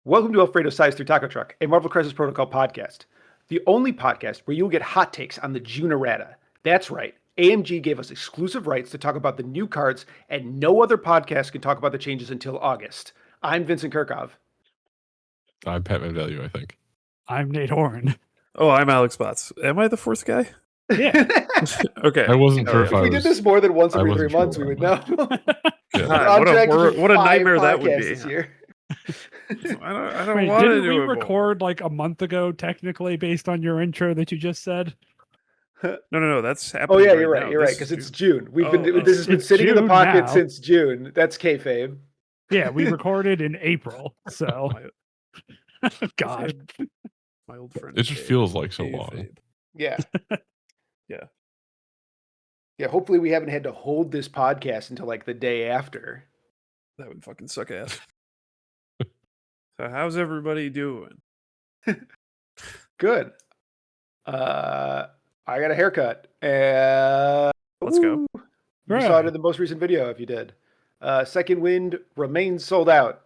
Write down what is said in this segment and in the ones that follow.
Welcome to Alfredo's Size Through Taco Truck, a Marvel Crisis Protocol podcast. The only podcast where you'll get hot takes on the June errata. That's right. AMG gave us exclusive rights to talk about the new cards, and no other podcast can talk about the changes until August. I'm Vincent Curkov. I'm Pat Value, I think. I'm Nate Horn. Oh, I'm Alex Botts. Am I the fourth guy? Yeah. Okay. I wasn't sure if we did this more than once every 3 months, we would know. God, what a nightmare that would be. I don't want to do Didn't we it record like a month ago, technically, based on your intro that you just said? No. That's happening. Oh yeah, right you're right. now. You're right, This because is it's June. This has been it's sitting in the June pocket now. since June. That's kayfabe. Yeah, we recorded in April. So, God, my old friend. It just feels like so long. Yeah. Yeah. Yeah, hopefully we haven't had to hold this podcast until like the day after. That would fucking suck ass. So how's everybody doing? Good. I got a haircut. Let's go. You saw it in the most recent video if you did. Second Wind remains sold out.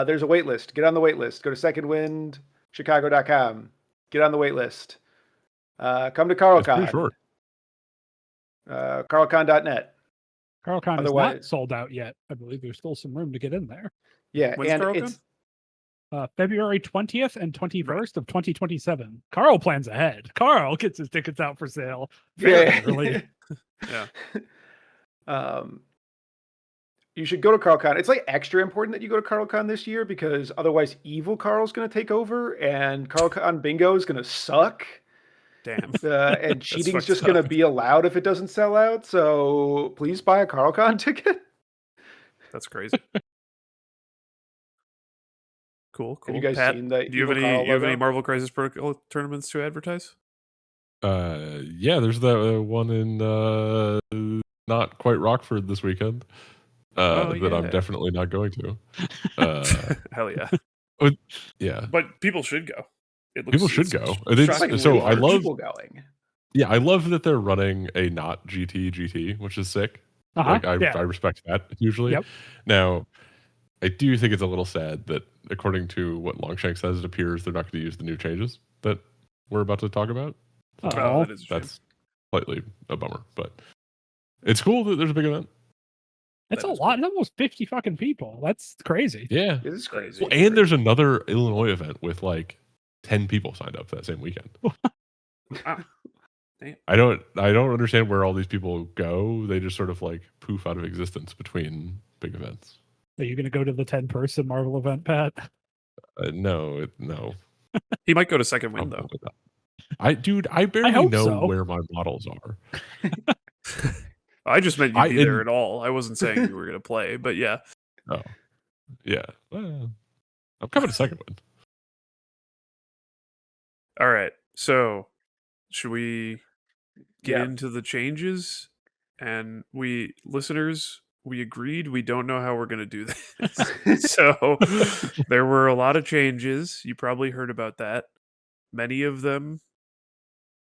There's a wait list. Get on the wait list. Go to secondwindchicago.com. Get on the wait list. Come to It's pretty CarlCon. short. CarlCon.net. CarlCon is Otherwise- not sold out yet. I believe there's still some room to get in there. Yeah, When's and CarlCon? it's February 20th and 21st of 2027. Carl plans ahead. Carl gets his tickets out for sale very early. Yeah. You should go to CarlCon. It's like extra important that you go to CarlCon this year because otherwise Evil Carl's going to take over and CarlCon Bingo is going to suck. Damn. And cheating's fucked just going to up. be allowed if it doesn't sell out. So please buy a CarlCon ticket. That's crazy. Cool. Have you guys Pat, seen the do you have Evil any? Carl You have any logo? Marvel Crisis Protocol tournaments to advertise? Yeah, there's that one in not quite Rockford this weekend that yeah. I'm definitely not going to. Hell yeah. Yeah, But people should go. people should go. And Shockingly it's, so I large love, people going. yeah, I love that they're running a not GT, which is sick. Like I respect that hugely. Yep. Now, I do think it's a little sad that according to what Longshank says, it appears they're not going to use the new changes that we're about to talk about. Oh, that is a shame. That's slightly a bummer, but it's cool that there's a big event. That's That a is lot. Almost 50 fucking people. That's crazy. Yeah. This is crazy. Well, and there's another Illinois event with like 10 people signed up that same weekend. Ah, damn. I don't understand where all these people go. They just sort of like poof out of existence between big events. Are you going to go to the 10-person Marvel event, Pat? No. He might go to Second Wind though. Probably not. I barely hope know so. where my models are. I just meant you'd I- be there and- at all. I wasn't saying you were going to play, but yeah. Oh, yeah. Well, I'm coming to second one. All right. So, should we get Yeah. into the changes? And we listeners, we agreed we don't know how we're going to do this. So, there were a lot of changes. You probably heard about that. Many of them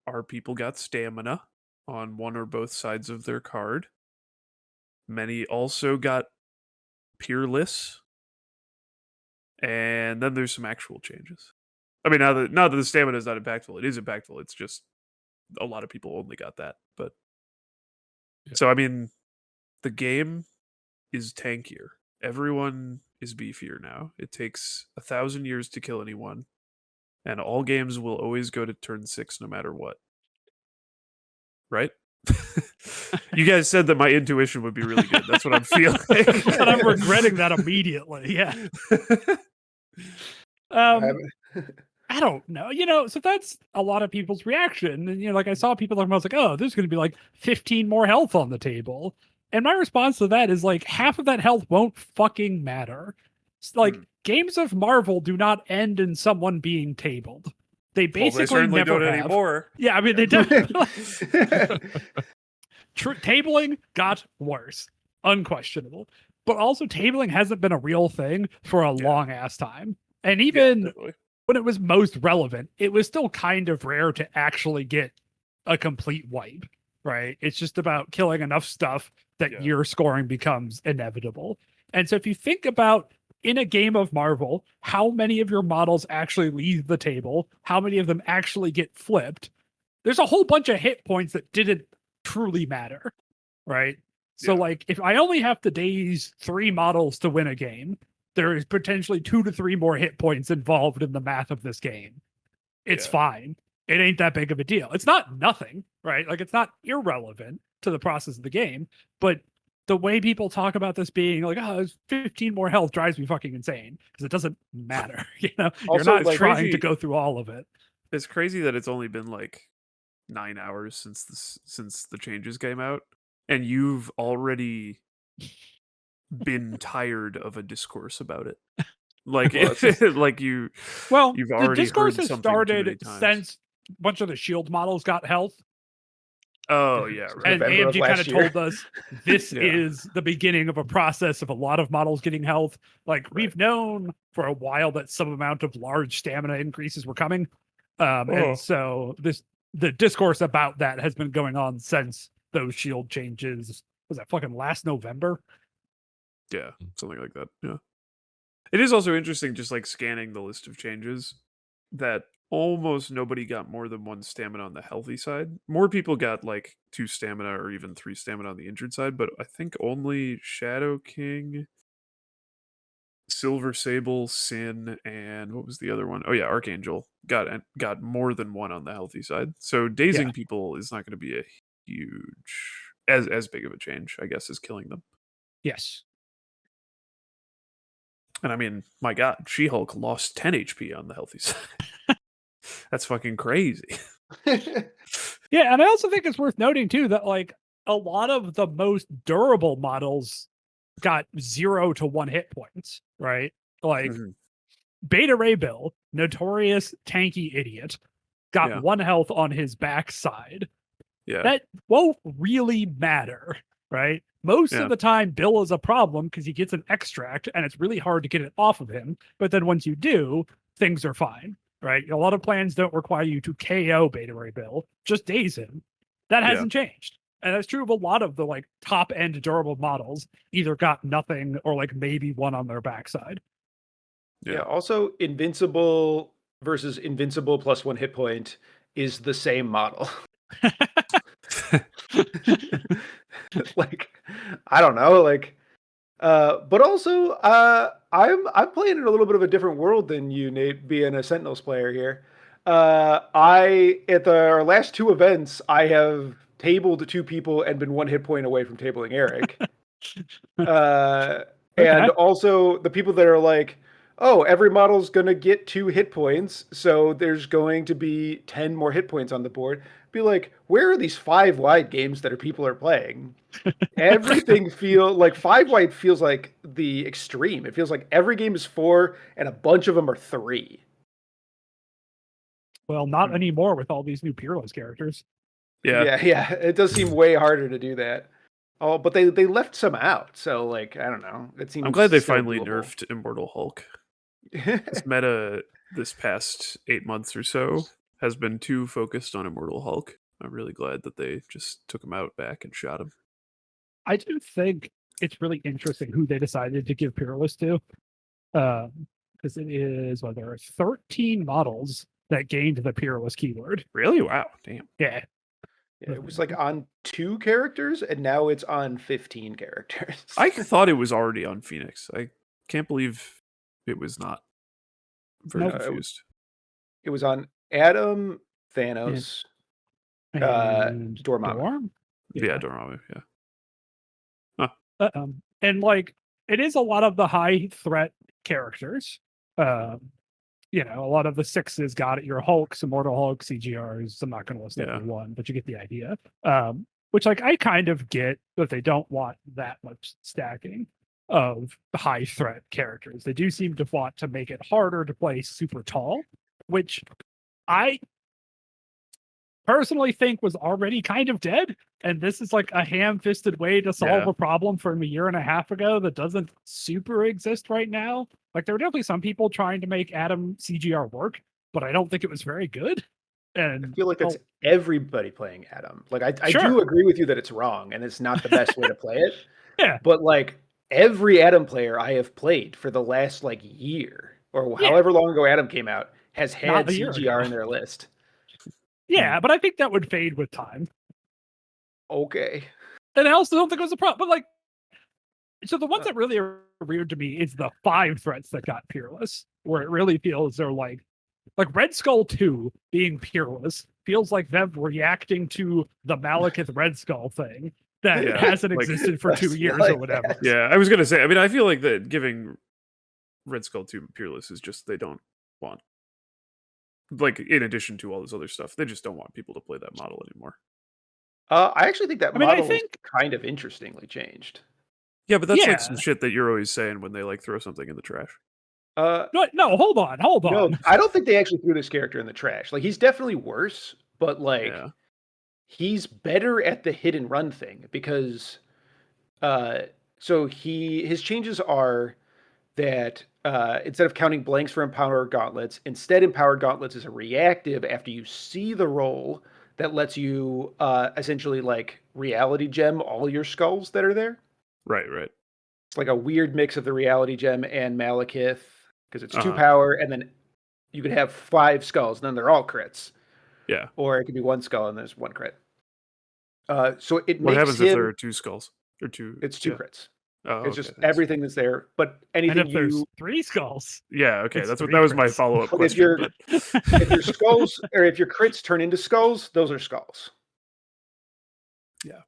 are people got stamina on one or both sides of their card. Many also got peerless. And then there's some actual changes. I mean, now that the stamina is not impactful, it is impactful. It's just a lot of people only got that. But Yeah. so I mean, the game is tankier. Everyone is beefier now. It takes 1,000 years to kill anyone, and all games will always go to turn 6 no matter what. Right? You guys said that my intuition would be really good. That's what I'm feeling. And I'm regretting that immediately. Yeah. I don't know. So that's a lot of people's reaction. And, like I saw people talking about, I was like, oh, there's going to be like 15 more health on the table. And my response to that is like half of that health won't fucking matter. It's like games of Marvel do not end in someone being tabled. They basically they certainly never don't have. anymore. Yeah, I mean, they definitely. Tabling got worse. Unquestionable. But also tabling hasn't been a real thing for a long ass time. And even Definitely. when it was most relevant, it was still kind of rare to actually get a complete wipe, right? It's just about killing enough stuff that your scoring becomes inevitable. And so if you think about in a game of Marvel, how many of your models actually leave the table? How many of them actually get flipped? There's a whole bunch of hit points that didn't truly matter, right? So, Yeah. like, if I only have to daze 3 models to win a game, there is potentially 2 to 3 more hit points involved in the math of this game. It's Yeah. fine. It ain't that big of a deal. It's not nothing, right? Like, it's not irrelevant to the process of the game, but the way people talk about this being like, oh, it's 15 more health drives me fucking insane because it doesn't matter. You know, Also, you're not like, trying crazy- to go through all of it. It's crazy that it's only been like 9 hours since the changes came out, and you've already been tired of a discourse about it. Like, Well, it's just- like you. Well, You've the already discourse heard has something too many started times. since a bunch of the shield models got health. Oh yeah, right. And November of AMG kind last of year. told us this Yeah. is the beginning of a process of a lot of models getting health. Like, we've known for a while that some amount of large stamina increases were coming. And so the discourse about that has been going on since those shield changes. Was that fucking last November? Yeah, something like that. Yeah. It is also interesting, just like scanning the list of changes, that almost nobody got more than 1 stamina on the healthy side. More people got like 2 stamina or even 3 stamina on the injured side, but I think only Shadow King, Silver Sable, Sin, and what was the other one? Oh yeah, Archangel got more than 1 on the healthy side. So dazing people is not going to be a huge as big of a change, I guess, as killing them. Yes. And I mean, my God, She-Hulk lost 10 HP on the healthy side. That's fucking crazy. Yeah, and I also think it's worth noting too that like a lot of the most durable models got 0 to 1 hit points, right? Like Mhm. Beta Ray Bill, notorious tanky idiot, got Yeah. 1 health on his backside. Yeah. That won't really matter, right? Most Yeah. of the time, Bill is a problem because he gets an extract and it's really hard to get it off of him. But then once you do, things are fine, right? A lot of plans don't require you to KO Beta Ray Bill, just daze him. That Yeah. hasn't changed. And that's true of a lot of the like top end durable models, either got nothing or like maybe 1 on their backside. Yeah. Also, Invincible versus Invincible plus 1 hit point is the same model. Like, I don't know, like, but also, I'm playing in a little bit of a different world than you, Nate, being a Sentinels player here. Our last 2 events, I have tabled 2 people and been 1 hit point away from tabling Eric. And also the people that are like, oh, every model's going to get 2 hit points, so there's going to be 10 more hit points on the board. Be like, where are these 5 wide games that people are playing? Everything like 5 wide feels like the extreme. It feels like every game is 4 and a bunch of them are 3. Well, not anymore with all these new Peerless characters. Yeah. Yeah. It does seem way harder to do that. Oh, but they left some out, so like, I don't know. It seems I'm glad they still finally doable. nerfed Immortal Hulk. This meta this past 8 months or so has been too focused on Immortal Hulk. I'm really glad that they just took him out back and shot him. I do think it's really interesting who they decided to give Peerless to. Because it is, well, there are 13 models that gained the Peerless keyword. Really? Wow. Damn. Yeah. Yeah, it was like on 2 characters, and now it's on 15 characters. I thought it was already on Phoenix. I can't believe it was not. I'm very Nope. confused. It was on Adam, Thanos, And Dormammu. Dorm? Yeah, Dormammu. Yeah. And like, it is a lot of the high threat characters. You know, a lot of the 6s got it. Your Hulks, Immortal Hulk, CGRs. I'm not going to list every one, but you get the idea. Which, like, I kind of get that they don't want that much stacking of high threat characters. They do seem to want to make it harder to play super tall, which I personally think was already kind of dead. And this is like a ham-fisted way to solve a problem from a year and a half ago that doesn't super exist right now. Like, there were definitely some people trying to make Adam CGR work, but I don't think it was very good. And I feel like that's everybody playing Adam. Like, I Sure. do agree with you that it's wrong and it's not the best way to play it. Yeah. But like, every Adam player I have played for the last like year or Yeah. however long ago Adam came out has had Not a year CGR ago. in their list. Yeah, but I think that would fade with time. Okay. And I also don't think it was a problem. But like, so the ones that really are weird to me is the 5 threats that got peerless, where it really feels they're like Red Skull 2 being peerless feels like them reacting to the Malekith Red Skull thing that Yeah, hasn't like- existed for 2 Like years that. or whatever. Yeah, I was gonna say. I mean, I feel like that giving Red Skull 2 Peerless is just they don't want. Like, in addition to all this other stuff, they just don't want people to play that model anymore. I actually think that I mean, I model was think- kind of interestingly changed. Yeah, but that's Yeah. like some shit that you're always saying when they like throw something in the trash. No, hold on. No, I don't think they actually threw this character in the trash. Like he's definitely worse, but like Yeah. he's better at the hit and run thing because so his changes are that instead of counting blanks for empowered gauntlets, instead empowered gauntlets is a reactive after you see the roll that lets you essentially like reality gem all your skulls that are there. Right. It's like a weird mix of the reality gem and Malekith because it's 2 Uh-huh. power, and then you could have 5 skulls, and then they're all crits. Yeah. Or it could be 1 skull and there's 1 crit. So it What makes happens him. if there are 2 skulls or 2? It's 2 yeah. crits. Oh, It's okay, just thanks. everything that's there. But And anything if there's you 3 skulls, Yeah. Okay. it's That's what 3 that was my crits. follow up But question. if your skulls or if your crits turn into skulls, those are skulls. Yeah.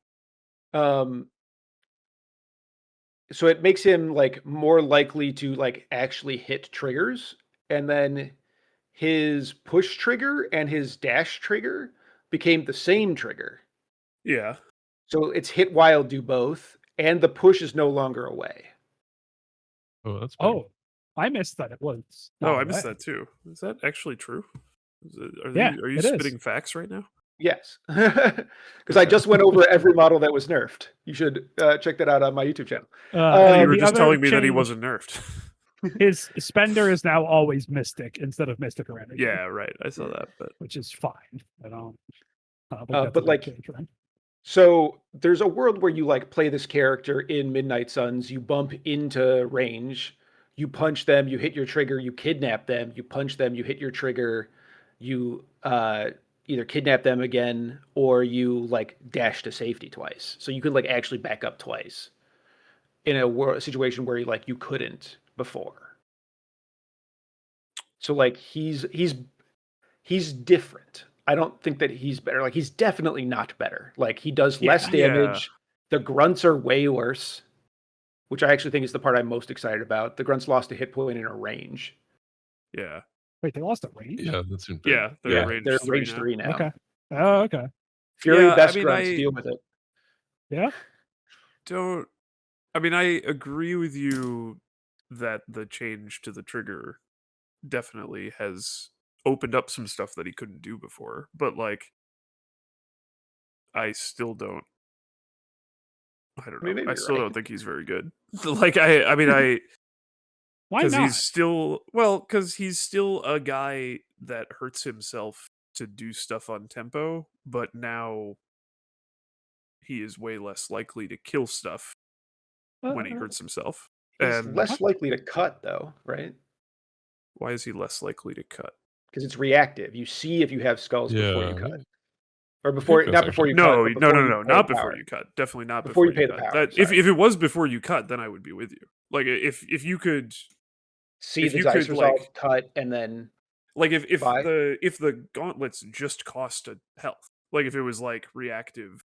So it makes him like more likely to like actually hit triggers, and then his push trigger and his dash trigger became the same trigger. Yeah. So it's hit while do both, and the push is no longer away. Oh, that's funny. oh, I missed that it was. Oh, not I missed away. that too. Is that actually true? Are Yeah, you it is. spitting facts right now? Yes, because I just went over every model that was nerfed. You should check that out on my YouTube channel. You were the just other telling me that he change- wasn't nerfed. His spender is now always Mystic instead of Mystic or Energy. Yeah, right. I saw that, but Which is fine. I don't think But, that's a big like, change, right? So there's a world where you like play this character in Midnight Suns. You bump into range, you punch them, you hit your trigger, you kidnap them, you punch them, you hit your trigger, you either kidnap them again or you like dash to safety twice. So you could like actually back up twice in a situation where you couldn't before. So like he's different. I don't think that he's better. Like he's definitely not better. Like he does less Yeah. damage. The grunts are way worse, which I actually think is the part I'm most excited about. The grunts lost a hit point in a range. yeah. Wait, they lost a range? Yeah, that seemed big. Yeah, they're range they're 3 range now. 3 now. Okay. Oh, okay. Fury Yeah, I best mean, grunts I- deal with it. Yeah. I agree with you that the change to the trigger definitely has opened up some stuff that he couldn't do before, but like I still don't I don't I mean, know. maybe I you're still right. don't think he's very good. Like I Why because not? he's still a guy that hurts himself to do stuff on tempo, but now he is way less likely to kill stuff when he hurts himself. He's And less likely to cut though, right? why is he less likely to cut? Because it's reactive. You see if you have skulls before you Yeah. cut. Or before that's not before actually- you No, cut. but no, before no, you no, pay not the before power. you cut. Definitely not Before before you pay the cut. power, If sorry. it was before you cut, then I would be with you. Like if you could See if the you dice could, result, like- cut, and then like if Buy. the gauntlets just cost a health. Like if it was like reactive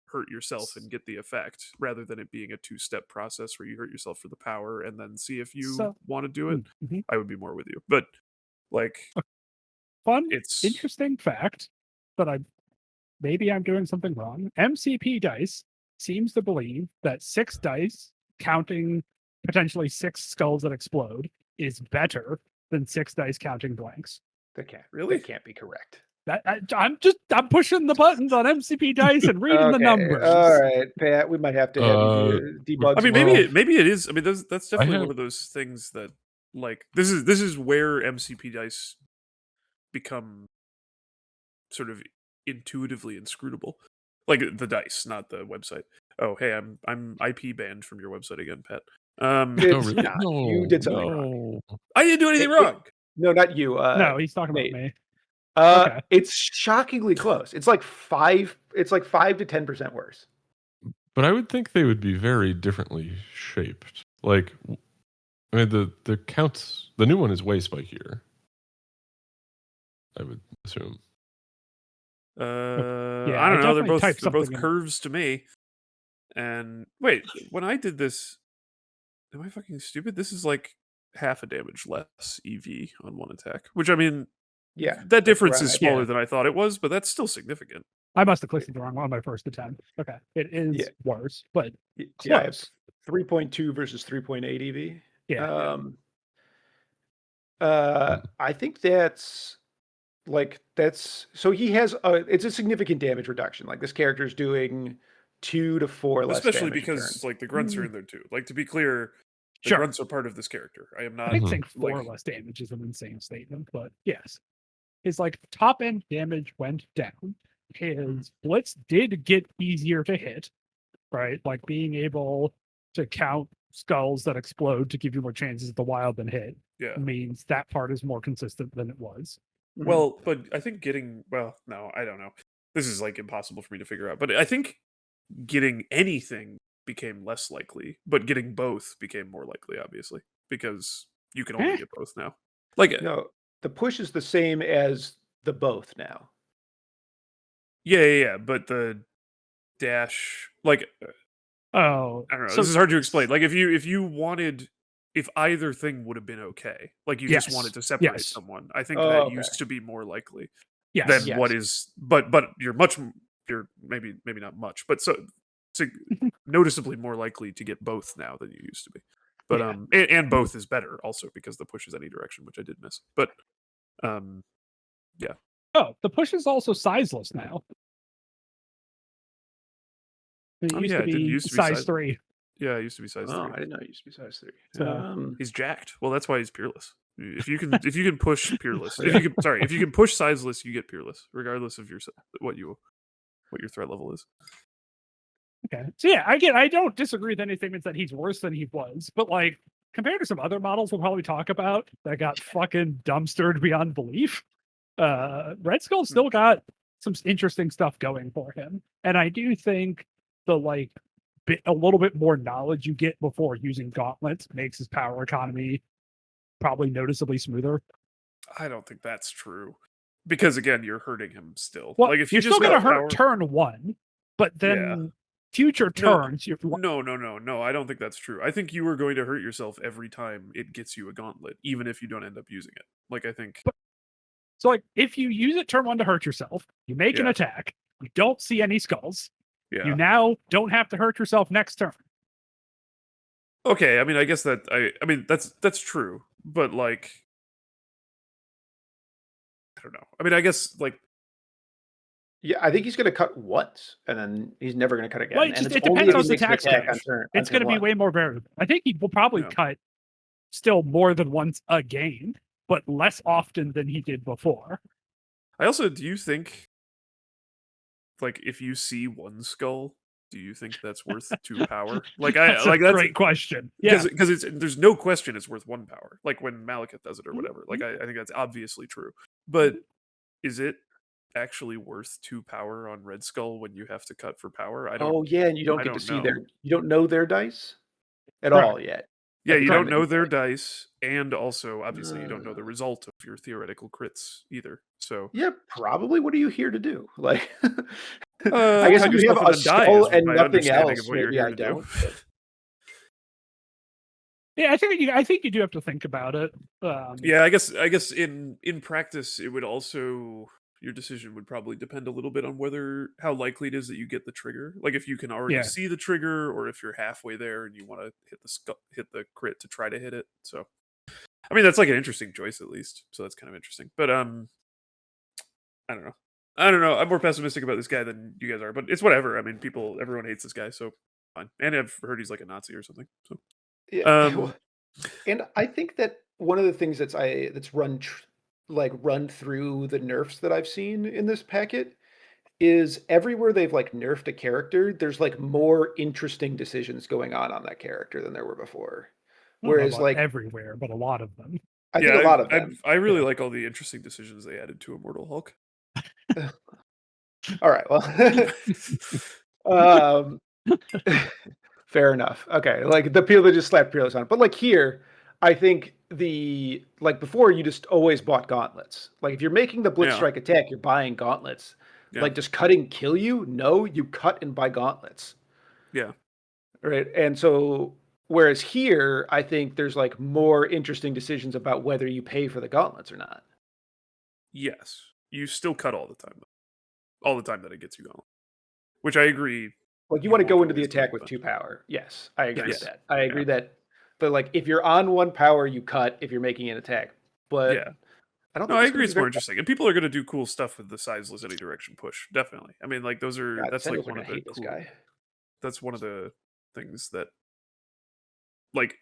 hurt yourself and get the effect rather than it being a 2-step process where you hurt yourself for the power and then see if you So- want to do it, Mhm. I would be more with you. But like Fun, it's interesting fact that maybe I'm doing something wrong. MCP dice seems to believe that 6 dice counting potentially 6 skulls that explode is better than 6 dice counting blanks. Really? that can't be correct. I'm pushing the buttons on MCP dice and reading the Okay, numbers. all right, Pat. We might have to have you debug. I mean, some- maybe it is. I mean, that's definitely have- one of those things that like this is where MCP dice become sort of intuitively inscrutable. Like the dice, not the website. Oh, hey, I'm IP banned from your website again, Pat. It's really? not. You did something wrong. No. I didn't do anything wrong. No, not you. No, he's talking about Nate. me. Okay. It's shockingly close. It's like 5 to 10% worse. But I would think they would be very differently shaped. Like, I mean, the counts. The new one is way spikier. I would assume. Yeah, I don't know. They're definitely typed both something in. curves to me. And wait, when I did this, am I fucking stupid? This is like half a damage less EV on one attack, which I mean, Yeah, that difference right. is smaller Yeah. than I thought it was, but that's still significant. I must have clicked the wrong one on my first attempt. Okay, it is Yeah. worse, but Yeah, I have close. 3.2 versus 3.8 EV. Yeah. I think that's so he has it's a significant damage reduction. Like this character is doing 2 to 4 less Especially damage a because turn. like the grunts are in there too. Like to be clear, the Sure. grunts are part of this character. I am I not think Mhm. saying 4 like- less damage is an insane statement, but yes. His like top end damage went down. His blitz did get easier to hit, right? Like being able to count skulls that explode to give you more chances at the wild than hit yeah. means that part is more consistent than it was. Well, but I think no, I don't know. This is like impossible for me to figure out. But I think getting anything became less likely, but getting both became more likely, obviously, because you can only Eh. get both now. Like, No, the push is the same as the both now. yeah, but the dash, like, Oh, I don't know. so This is hard to explain. Like, if either thing would have been okay, like you just Yes, wanted to separate yes. someone, I think Oh, that okay. used to be more likely yes, than what is. But you're maybe not much, but so noticeably more likely to get both now than you used to be. But Yeah. and both is better also because the push is any direction, which I did miss. But Oh, the push is also sizeless now. It Oh, used yeah, to it didn't be used to be size size- 3. yeah, it used to be size Oh, 3. I didn't know it used to be size 3. So- He's jacked. Well, that's why he's peerless. If you can push peerless, if you can push sizeless, you get peerless, regardless of what your threat level is. Okay. So yeah, I don't disagree with any statements that he's worse than he was, but like compared to some other models we'll probably talk about that got fucking dumpstered beyond belief, Red Skull still got some interesting stuff going for him. And I do think the like a little bit more knowledge you get before using gauntlets makes his power economy probably noticeably smoother. I don't think that's true because again, you're hurting him still. Well, Like if you're you just still gonna got hurt power- turn 1, but then Yeah. future turns you're No. I don't think that's true. I think you are going to hurt yourself every time it gets you a gauntlet, even if you don't end up using it. Like I think. So, like, if you use it turn 1 to hurt yourself, you make an Yeah. attack, you don't see any skulls, Yeah. you now don't have to hurt yourself next turn. Okay. I mean, I guess that I mean that's true, but like, I don't know. I mean, I guess like. Yeah, I think he's going to cut once, and then he's never going to cut again. Well, and just- it's it only depends if on he the makes an attack attack on stage. turn. It's going to be way more variable. I think he will probably Yeah. cut still more than once a game, but less often than he did before. I also do you think like if you see one skull, do you think that's worth 2 power? Like That's that's a great question. Yeah, because it's there's no question it's worth 1 power. Like when Malekith does it or whatever. Like I think that's obviously true. But is it actually worth 2 power on Red Skull when you have to cut for power? I don't. Oh yeah, and you don't I get to don't see know. You don't know their dice at Right. all yet. Yeah, at the you time don't that know you their play. dice, and also obviously you don't know the result of your theoretical crits either. So Yeah, probably. What are you here to do? Like, cut I guess if you have yourself a and then die skull is and my nothing understanding else, of what you're maybe here I to do. don't. but- yeah. I think you do have to think about it. Yeah, I guess in practice it would also your decision would probably depend a little bit on how likely it is that you get the trigger. Like if you can already Yeah. see the trigger, or if you're halfway there and you want to hit the crit to try to hit it. So, I mean that's like an interesting choice at least. So that's kind of interesting. But I don't know. I'm more pessimistic about this guy than you guys are, but it's whatever. I mean, everyone hates this guy, so fine. And I've heard he's like a Nazi or something. So Yeah, well, and I think that one of the things that's run through the nerfs that I've seen in this packet is everywhere they've like nerfed a character, there's like more interesting decisions going on that character than there were before. I don't know Whereas about like everywhere, but a lot of them. I think a lot of them. I really like all the interesting decisions they added to Immortal Hulk. All right, well, fair enough. Okay, like the people that just slapped Peerless on it, but like here, I think before you just always bought gauntlets. Like if you're making the Blitz Yeah. Strike attack, you're buying gauntlets. Yeah. Like does cutting kill you? No, you cut and buy gauntlets. Yeah. Right, and so whereas here, I think there's like more interesting decisions about whether you pay for the gauntlets or not. Yes. You still cut all the time, though. All the time that it gets you going. Which I agree. Like you want to go won't into the always do attack it, with but- 2 power. Yes, I agree Yes. with that. I agree that like if you're on 1 power, you cut if you're making an attack. But Yeah. I don't No, think I it's agree. gonna It's be more very- interesting, and people are going to do cool stuff with the sizeless any direction push. Definitely. I mean, like those are God, that's Sentinels like are one gonna of the hate this cool. guy. That's one of the things that, like,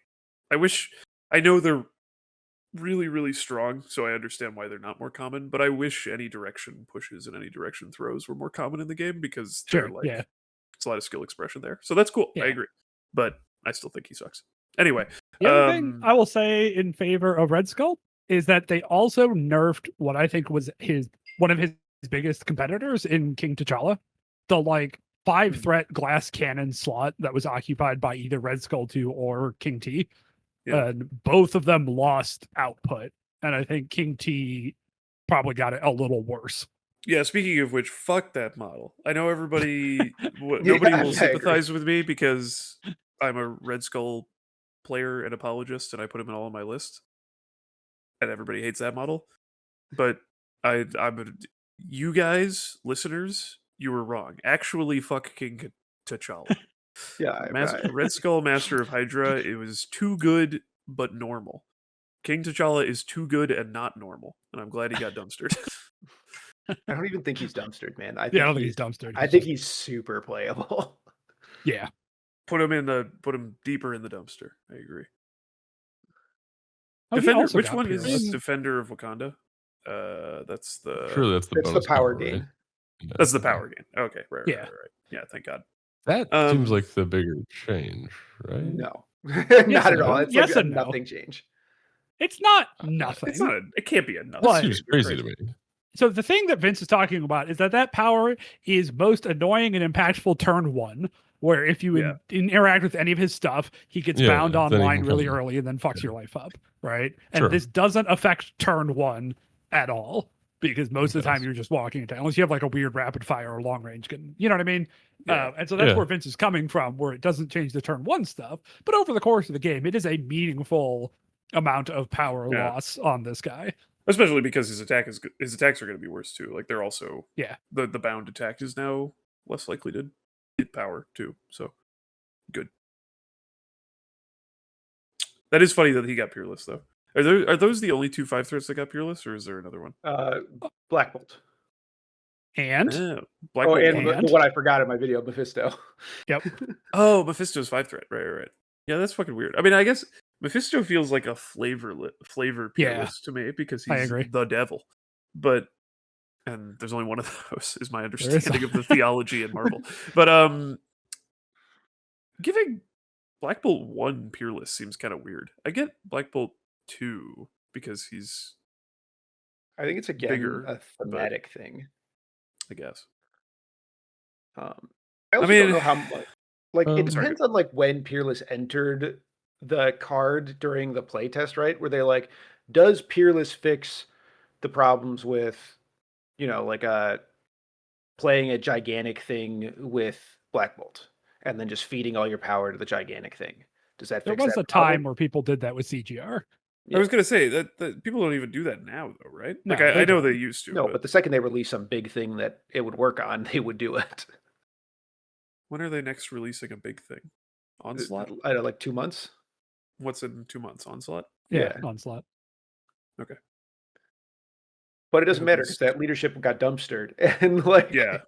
I know they're really, really strong, so I understand why they're not more common. But I wish any direction pushes and any direction throws were more common in the game because they're Sure. like, Yeah. it's a lot of skill expression there. So that's cool. Yeah. I agree, but I still think he sucks. Anyway, The other thing I will say in favor of Red Skull is that they also nerfed what I think was one of his biggest competitors in King T'Challa, the like 5-threat glass cannon slot that was occupied by either Red Skull 2 or King T. Yeah. And both of them lost output. And I think King T probably got it a little worse. Yeah, speaking of which, fuck that model. I know everybody, nobody Yeah, will I sympathize with me because I'm a Red Skull player and apologist, and I put him in all of my lists, and everybody hates that model. But you guys, listeners, you were wrong. Actually, fuck King T'Challa. Yeah, Red Skull, Master of Hydra, it was too good but normal. King T'Challa is too good and not normal, and I'm glad he got dumpstered. I don't even think he's dumpstered, man. I don't think he's dumpstered. I think he's super playable. Yeah. Put him deeper in the dumpster. I agree. Oh, he Defender, also which got one Peerless. is Defender of Wakanda? That's the Surely that's the It's the bonus power right? gain. Yeah. that's the power gain. Okay, right. Yeah. Yeah, thank God. That Um, seems like the bigger change, right? No, Yes not at and all. no. It's Yes like a and no. nothing change. It's not nothing. It's not. It can't be a nothing. But- That seems crazy to me. So the thing that Vince is talking about is that power is most annoying and impactful turn 1, where if you Yeah. interact with any of his stuff, he gets Yeah, bound then he online can really come- early and then fucks yeah. your life up, right? And Sure. this doesn't affect turn 1 at all because most of the time Yes. you're just walking into, unless you have like a weird rapid fire or long range gun, you know what I mean? Yeah. And so that's Yeah. where Vince is coming from, where it doesn't change the turn 1 stuff, but over the course of the game, it is a meaningful amount of power Yeah. loss on this guy. Especially because his attacks are going to be worse too. Like they're also Yeah. The bound attack is now less likely to hit power too. So good. That is funny that he got Peerless though. Are those the only 2 5-threats that got Peerless, or is there another one? Black Bolt. And Oh, Black Oh, Bolt and one. the one I forgot in my video, Mephisto. Oh, Mephisto's 5-threat. Right. Yeah, that's fucking weird. I mean, I guess Mephisto feels like a flavor Yeah. Peerless to me because I he's agree. the devil. And there's only one of those is my is. understanding of the theology in Marvel. But giving Black Bolt 1 Peerless seems kind of weird. I get Black Bolt 2 because he's, I think it's again Bigger, a thematic thing. I guess. I also mean- don't know how much. Like it Sorry. depends on like when Peerless entered the card during the playtest, right? Where they like, does Peerless fix the problems with, like playing a gigantic thing with Black Bolt and then just feeding all your power to the gigantic thing? Does that there fix was that a time problem? where people did that with CGR. I was gonna say that people don't even do that now, though, right? No, Like I they know don't. they used to. No, but the second they release some big thing that it would work on, they would do it. when are they next releasing a big thing? Onslaught. I don't know, like 2 months. What's in 2 months? Onslaught. Yeah. Onslaught. But it doesn't hope matter it's- because that leadership got dumpstered, and like, Yeah.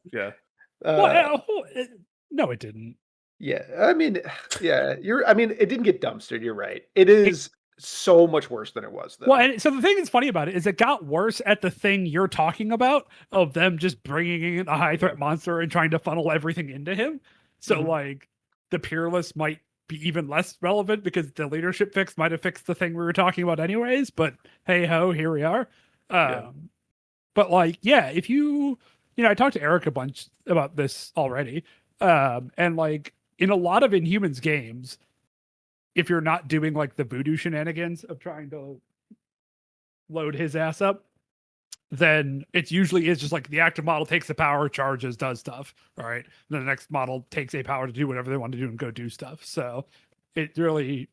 No, it didn't. yeah. I mean, yeah. I mean, it didn't get dumpstered. You're right. It is so much worse than it was, though. Well, and so the thing that's funny about it is it got worse at the thing you're talking about of them just bringing in a high threat monster and trying to funnel everything into him. So Mhm. like the Peerless might be even less relevant because the leadership fix might have fixed the thing we were talking about anyways. But hey ho, here we are. Yeah. But like, yeah, if you I talked to Eric a bunch about this already, and like in a lot of Inhumans games, if you're not doing like the voodoo shenanigans of trying to load his ass up, then it usually is just like the active model takes the power, charges, does stuff. All right. Then the next model takes a power to do whatever they want to do and go do stuff. So it really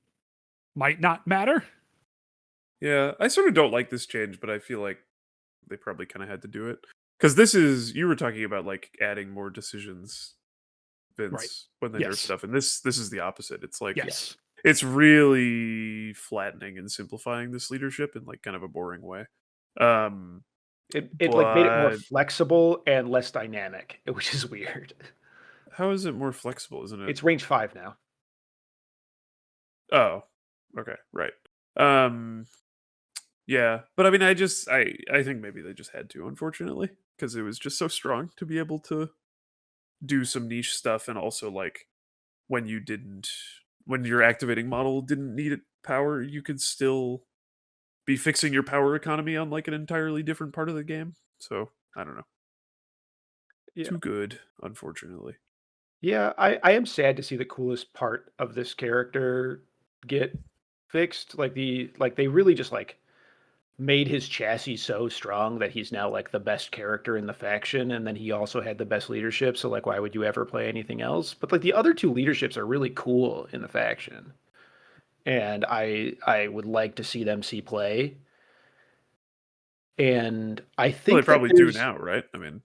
might not matter. Yeah, I sort of don't like this change, but I feel like they probably kind of had to do it. Because you were talking about like adding more decisions, Vince, Right. when they nerf Yes. stuff. And this is the opposite. It's like, Yes. it's really flattening and simplifying this leadership in like kind of a boring way. It like made it more But- flexible and less dynamic, which is weird. How is it more flexible, isn't it? It's range 5 now. Oh, okay, right. Yeah, but I mean, I think maybe they just had to, unfortunately, because it was just so strong to be able to do some niche stuff, and also like when your activating model didn't need it power, you could still be fixing your power economy on like an entirely different part of the game. So I don't know. Yeah. Too good, unfortunately. Yeah, I am sad to see the coolest part of this character get fixed. Like they really just like made his chassis so strong that he's now like the best character in the faction, and then he also had the best leadership, so like why would you ever play anything else? But like the other two leaderships are really cool in the faction. And I would like to see them see play. And I think Well, they that probably do there's- now, right? I mean,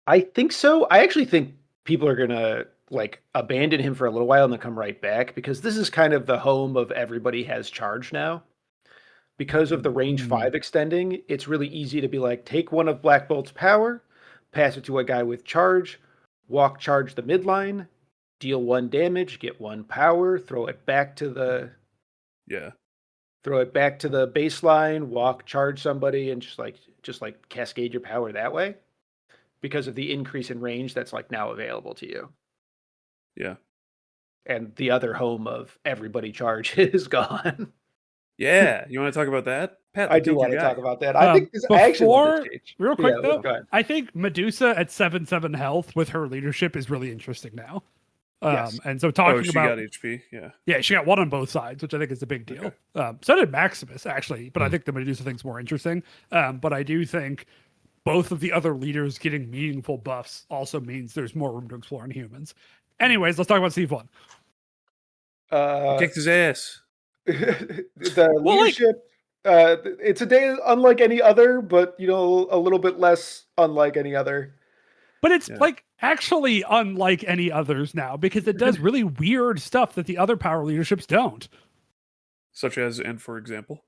I think so. I actually think people are gonna like abandon him for a little while and then come right back, because this is kind of the home of everybody has charge now. Because of the range 5 extending, it's really easy to be like, take one of Black Bolt's power, pass it to a guy with charge, walk charge the midline, deal 1 damage, get 1 power, throw it back to the yeah. baseline, walk charge somebody, and just like cascade your power that way, because of the increase in range that's like now available to you. Yeah. And the other home of everybody charge is gone. Yeah. You want to talk about that? Pat, I do think want you to got talk it. about that. I think this I actually love this Before, change. real quick though, go ahead. I think Medusa at 7/7 health with her leadership is really interesting now. Yes. And so Oh, talking she about got HP. Yeah. yeah, she got 1 on both sides, which I think is a big deal. Okay. So did Maximus actually, but I think the Medusa thing's more interesting. But I do think both of the other leaders getting meaningful buffs also means there's more room to explore in humans. Anyways, let's talk about Steve 1. Kicked his ass. The Well, like- leadership, it's a day unlike any other, but a little bit less unlike any other. But it's Yeah. like actually unlike any others now because it does really weird stuff that the other power leaderships don't. Such as, and for example.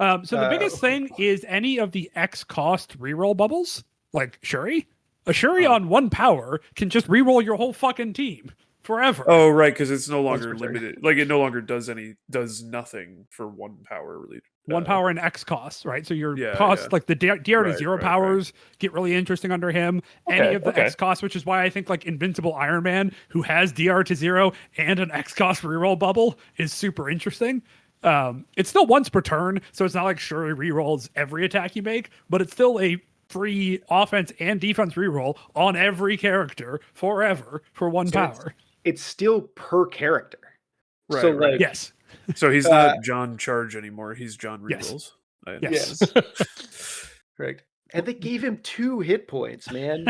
So the biggest thing is any of the X cost reroll bubbles, like Shuri. A Shuri on 1 power can just reroll your whole fucking team forever. Oh, right, because it's no longer per turn. limited. Like, it no longer does nothing for 1 power really. 1 power and X costs, right? So your Yeah, costs, yeah. like the DR to Right, 0 right, powers, get really interesting under him. Any Okay, of the okay. X costs, which is why I think like Invincible Iron Man, who has DR to 0 and an X cost reroll bubble, is super interesting. It's still once per turn, so it's not like Shuri rerolls every attack you make, but it's still a free offense and defense reroll on every character forever for 1 So it's- power. It's still per character. Right, so right. like Yes. So he's not John Charge anymore. He's John Yes. Rerolls. I Yes. understand. correct. And they gave him 2 hit points, man.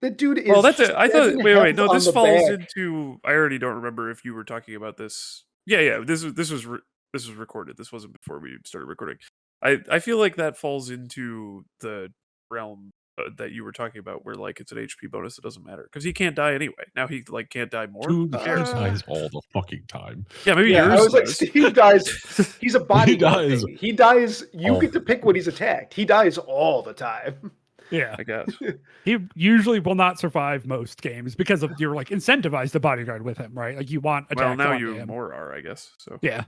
The dude is Well, that's it. I thought. 7 Wait. health No, on this the falls back. into. I already don't remember if you were talking about this. Yeah. This was recorded. This wasn't before we started recording. I feel like that falls into the realm that you were talking about, where like it's an HP bonus that doesn't matter because he can't die anyway. Now he like can't die more. Dude, Who he cares? dies all the fucking time. Yeah, maybe Yeah, yours. I was like, does. Steve dies. He's a body. dies. He dies. You all- get to pick when he's attacked. He dies all the time. Yeah. I guess. He usually will not survive most games because of you're like incentivized to bodyguard with him, right? Like you want attacks Well, now onto you him. more are, I guess. So Yeah.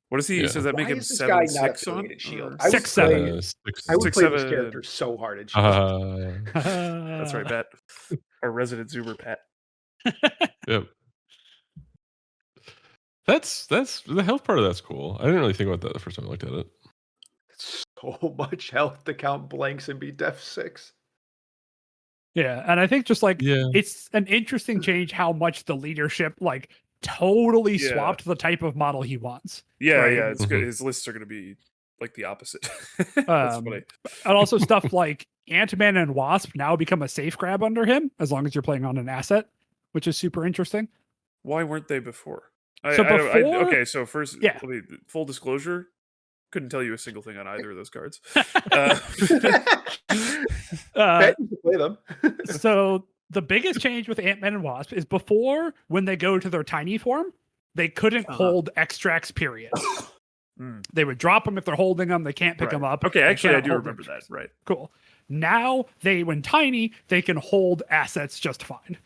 what is he? Yeah. Does that make Why him is this guy 7-6 not on? affiliated Shield? or- I would 6-7. play- Six, I would play this 6-7. character so hard in Shield. That's right, Pat. Our resident Zoomer Pat. Yep. That's the health part of that's cool. I didn't really think about that the first time I looked at it. So much health to count blanks and be def 6. Yeah, and I think just like Yeah. it's an interesting change how much the leadership like totally Yeah. swapped the type of model he wants. Yeah, Right. yeah, it's good. Mhm. His lists are going to be like the opposite. That's funny. And also stuff like Ant-Man and Wasp now become a safe grab under him as long as you're playing on an asset, which is super interesting. Why weren't they before? So before- okay, so first, Yeah. let me, full disclosure, couldn't tell you a single thing on either of those cards. Bet you can play them. So the biggest change with Ant-Man and Wasp is before, when they go to their tiny form, they couldn't hold extracts, period. They would drop them if they're holding them. They can't pick Right. them up. Okay, They actually, I can't do hold remember that. extracts. Right. Cool. Now when tiny, they can hold assets just fine.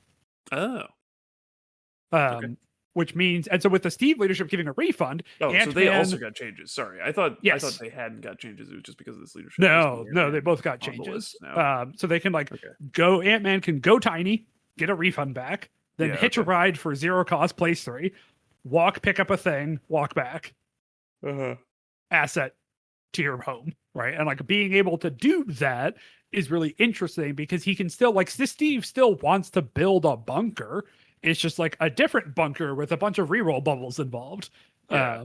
Oh. Which means, and so with the Steve leadership giving a refund, Oh, so they Ant-Man- also got changes. Sorry, I thought Yes. they hadn't got changes. It was just because of this leadership. No, they both got on the changes. list now. So they can like Okay. go. Ant-Man can go tiny, get a refund back, then Yeah, hitch a okay. ride for 0 cost, place 3, walk, pick up a thing, walk back, Uh-huh. asset to your home, right? And like being able to do that is really interesting because he can still like Steve still wants to build a bunker. It's just like a different bunker with a bunch of reroll bubbles involved. Yeah.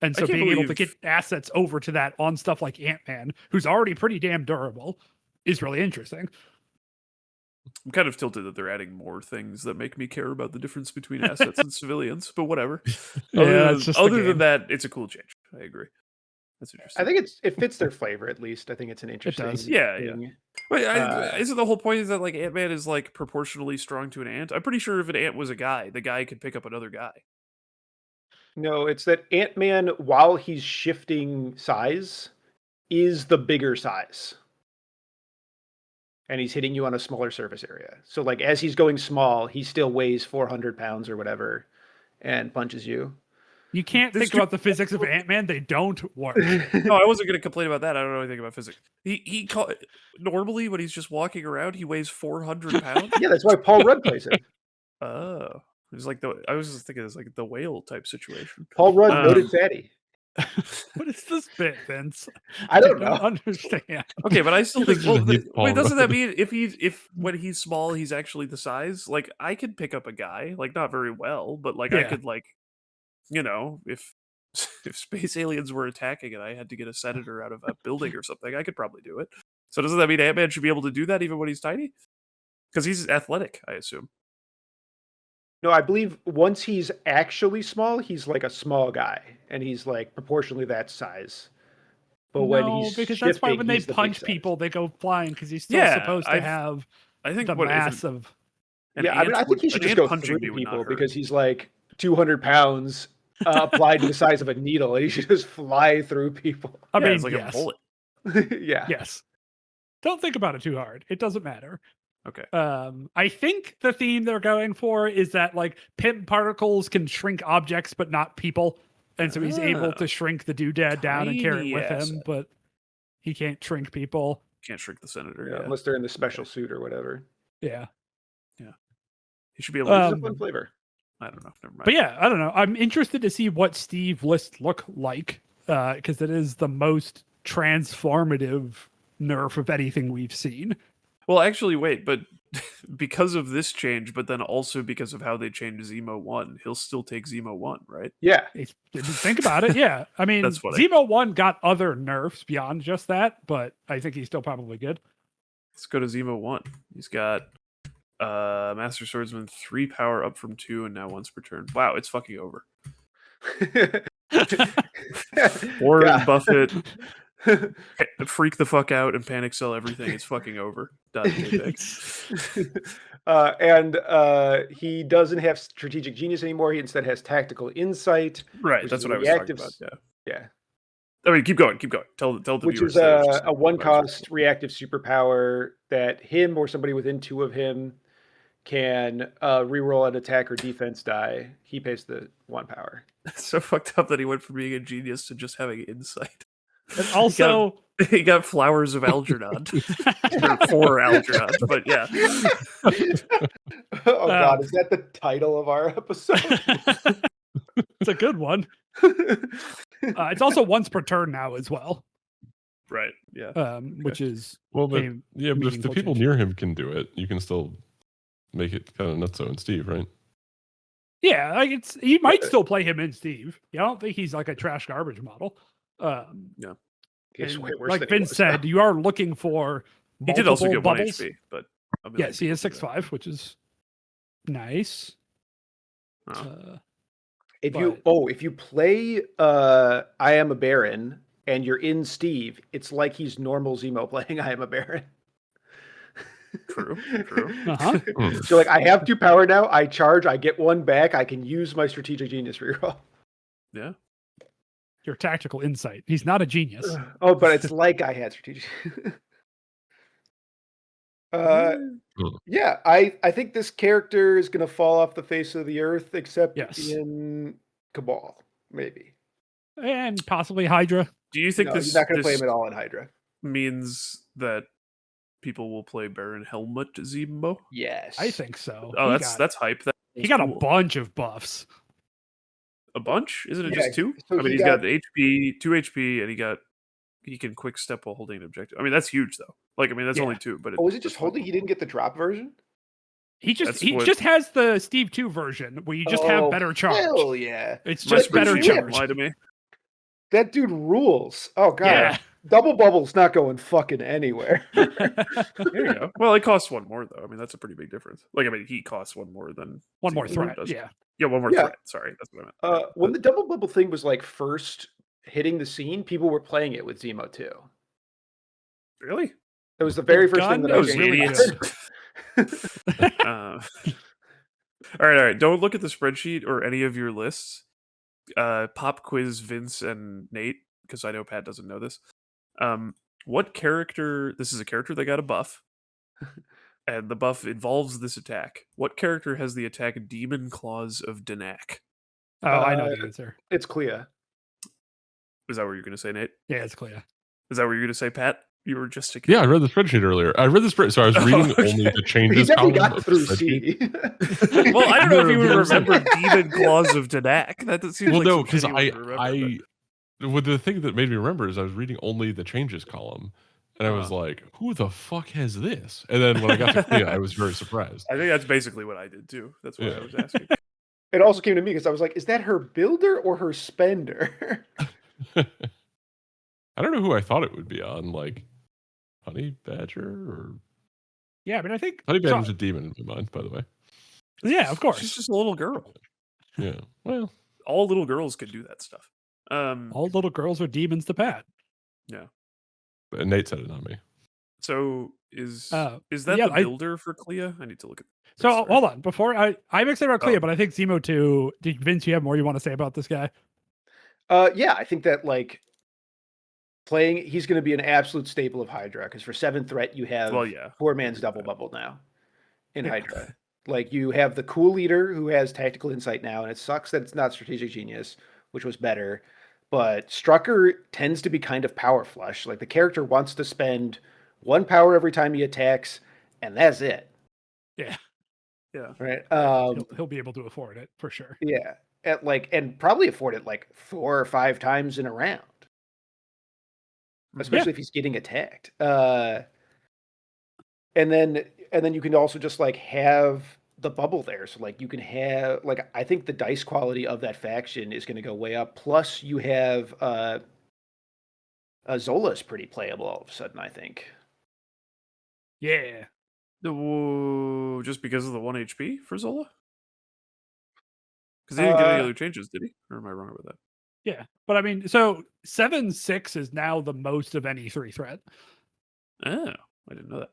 And so can't being able to believe- get assets over to that on stuff like Ant-Man, who's already pretty damn durable, is really interesting. I'm kind of tilted that they're adding more things that make me care about the difference between assets and civilians, but whatever. it's just the Other game. than that, it's a cool change. I agree. That's interesting. I think it fits their flavor at least. I think it's an interesting. does. Yeah. thing. Wait, Uh, isn't the whole point is that like Ant-Man is like proportionally strong to an ant? I'm pretty sure if an ant was a guy, the guy could pick up another guy. No, it's that Ant-Man, while he's shifting size, is the bigger size. And he's hitting you on a smaller surface area. So like as he's going small, he still weighs 400 pounds or whatever and punches you. You can't This think about the physics of Ant-Man. They don't work. No, I wasn't going to complain about that. I don't know anything about physics. Normally when he's just walking around, he weighs 400 pounds. Yeah, that's why Paul Rudd plays it. Oh, it was like I was just thinking it's like the whale type situation. Paul Rudd, Um, noted fatty. What is this bit, Vince? I don't I know. understand. Okay, but I still think. Well, He's Paul wait, doesn't that Rudd. mean if when he's small, he's actually the size? Like I could pick up a guy, like not very well, but like I Yeah. could like, you know, if space aliens were attacking and I had to get a senator out of a building or something, I could probably do it. So doesn't that mean Ant-Man should be able to do that even when he's tiny? Because he's athletic, I assume. No, I believe once he's actually small, he's like a small guy, and he's like proportionally that size. But when he's because that's why shifting, when they he's the big punch size. people, they go flying because he's still Yeah, supposed to have I think the what if mass an, of. an Yeah, I mean, ant I think would- he should an just ant go punching through me would not people hurt. because he's like 200 pounds applied to the size of a needle, and he should just fly through people. I Yeah, mean, it's like yes, a bullet. Yeah. yes. Don't think about it too hard. It doesn't matter. Okay. I think the theme they're going for is that like pimp particles can shrink objects, but not people, and so he's able Oh. to shrink the doodad down and carry Tiny it with him, asset. but he can't shrink people. Can't shrink the senator. Yeah, Yeah, unless they're in the special suit or whatever. Yeah. he should be able to. It's a Um, fun flavor. I don't know. Never mind. But yeah, I don't know. I'm interested to see what Steve lists look like because it is the most transformative nerf of anything we've seen. Well, actually, wait, but because of this change, but then also because of how they changed Zemo 1, he'll still take Zemo 1, right? Yeah. If you think about it, yeah. I mean, That's funny. Zemo 1 got other nerfs beyond just that, but I think he's still probably good. Let's go to Zemo 1. He's got Master Swordsman 3 power up from 2 and now once per turn. Wow, it's fucking over. Warren Yeah. Buffett, freak the fuck out and panic sell everything. It's fucking over. Done. JPEG. And he doesn't have strategic genius anymore. He instead has tactical insight. Right, Which that's is what I was talking reactive about. Yeah. Yeah. I mean, keep going. Tell the Which viewers is that I was just a saying one about it. cost reactive superpower that him or somebody within 2 of him can reroll an attack or defense die. He pays the 1 power. It's so fucked up that he went from being a genius to just having insight. And also, He got flowers of Algernon. Or 4 Algernon, but yeah. Oh God, is that the title of our episode? It's a good one. It's also once per turn now as well, Right. Yeah. which is Well, but a but if the meaningful people change. near him can do it, you can still make it kind of nutso and Steve, right? Yeah, like you might still play him in Steve. I don't think he's like a trash garbage model. He's And way worse like than he Vince was, said, though. you are looking for He did also multiple get 1 bubbles. HP, but a million Yes, he is people do that. 6'5", which is nice. Oh. If you play I Am a Baron and you're in Steve, it's like he's normal Zemo playing I Am a Baron. True. Uh-huh. So like, I have 2 power now. I charge. I get 1 back. I can use my strategic genius reroll. Yeah. Your tactical insight. He's not a genius. Oh, but it's like I had strategic. Yeah, I think this character is going to fall off the face of the earth, except in Cabal, maybe, and possibly Hydra. Do you think no, this? You're not going to play this him at all in Hydra? Means that people will play Baron Helmut Zemo? Yes, I think so. Oh, that's hype. He got a bunch of buffs. A bunch? Isn't it just 2? So I mean, he's got the HP, 2 HP, and he can quick step while holding an objective. I mean, that's huge though. Like, I mean, that's only 2, but is it just holding? He didn't get the drop version. He just has the Steve 2 version where you just have better charge. Hell yeah, it's just better charge. Lie to me. That dude rules. Oh god, Yeah. Double bubble's not going fucking anywhere. There you go. Well, it costs 1 more though. I mean, that's a pretty big difference. Like, I mean, he costs 1 more than one more Zemo threat. does. Yeah, 1 more threat. Sorry, that's what I meant. When the double bubble thing was like first hitting the scene, people were playing it with Zemo too. Really? It was the very first thing that I Those really idiots. All right. Don't look at the spreadsheet or any of your lists. Pop quiz Vince and Nate, because I know Pat doesn't know this. What character? This is a character that got a buff, and the buff involves this attack. What character has the attack Demon Claws of Danak? Oh, I know the answer. It's Clea. Is that what you're going to say, Nate? Yeah, it's Clea. Is that what you're going to say, Pat? You were just a kid. Yeah, I read the spreadsheet earlier. I read the spreadsheet, so I was reading only the changes. He definitely column got of through the spreadsheet. C. Well, I don't know if you would remember Demon Claws of Danak. That seems like no, some shit because you would remember, well, the thing that made me remember is I was reading only the changes column, and I was like, "Who the fuck has this?" And then when I got to Clea, I was very surprised. I think that's basically what I did too. That's what I was asking. It also came to me because I was like, "Is that her builder or her spender?" I don't know who I thought it would be on, like Honey Badger or Yeah, I mean, I think Honey Badger's a demon in my mind, by the way. Yeah, of course. She's just a little girl. Yeah, well, all little girls can do that stuff. All little girls are demons to Pat. Yeah. And Nate said it, not me. So is that yeah, the builder for Clea? I need to look at. So hold on, before I'm excited about Clea, Oh. but I think Zemo 2. Vince, you have more you want to say about this guy? Yeah, I think that like he's going to be an absolute staple of Hydra because for 7 threat you have 4 man's double bubble now in Hydra. Like you have the cool leader who has tactical insight now, and it sucks that it's not strategic genius, which was better. But Strucker tends to be kind of power flush. Like the character wants to spend 1 power every time he attacks, and that's it. Yeah. Yeah. Right. He'll be able to afford it for sure. Yeah. And probably afford it like 4 or 5 times in a round. Especially if he's getting attacked. And then you can also just like have the bubble there. So like you can have like I think the dice quality of that faction is going to go way up. Plus you have Zola's pretty playable all of a sudden, I think. Yeah. Just because of the 1 HP for Zola? Because he didn't get any other changes, did he? Or am I wrong about that? Yeah. But I mean, so 7/6 is now the most of any 3 threat. Oh, I didn't know that.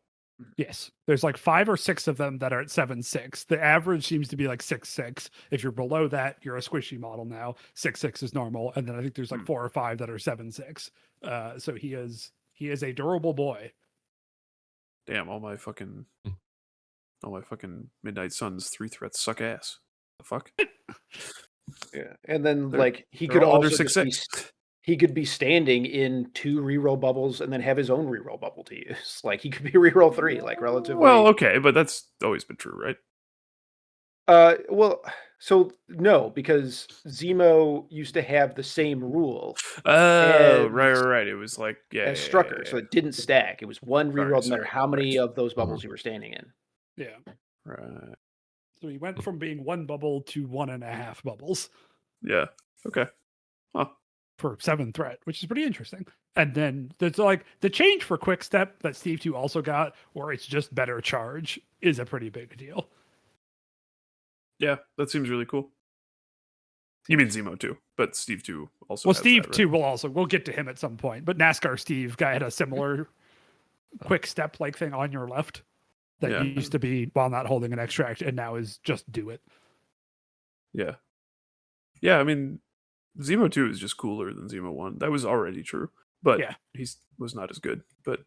Yes. There's like 5 or 6 of them that are at 7/6. The average seems to be like 6/6. If you're below that, you're a squishy model now. 6/6 is normal. And then I think there's like 4 or 5 that are 7/6. So he is a durable boy. Damn, all my fucking Midnight Suns 3 threats suck ass. The fuck? Yeah. And then They're- like he they're could all under also 6/6. he could be standing in 2 reroll bubbles and then have his own reroll bubble to use. Like he could be reroll 3, like relatively. Well, okay, but that's always been true, right? Well, So no, because Zemo used to have the same rule Oh, as right. It was like, yeah. Strucker, so it didn't stack. It was one reroll no matter how many Right. of those bubbles you were standing in. Yeah. Right. So he went from being 1 bubble to 1.5 bubbles Yeah. Okay. Huh. for 7 threat, which is pretty interesting. And then there's like the change for quick step that Steve 2 also got, where it's just better charge, is a pretty big deal. Yeah, that seems really cool. You mean Zemo too, but Steve 2 also. Well, has Steve that, right? 2 we'll get to him at some point, but NASCAR Steve guy had a similar quick step like thing on your left that Yeah. used to be while not holding an extract, and now is just do it. Yeah. Yeah, I mean, Zemo 2 is just cooler than Zemo 1. That was already true, but Yeah. he was not as good. But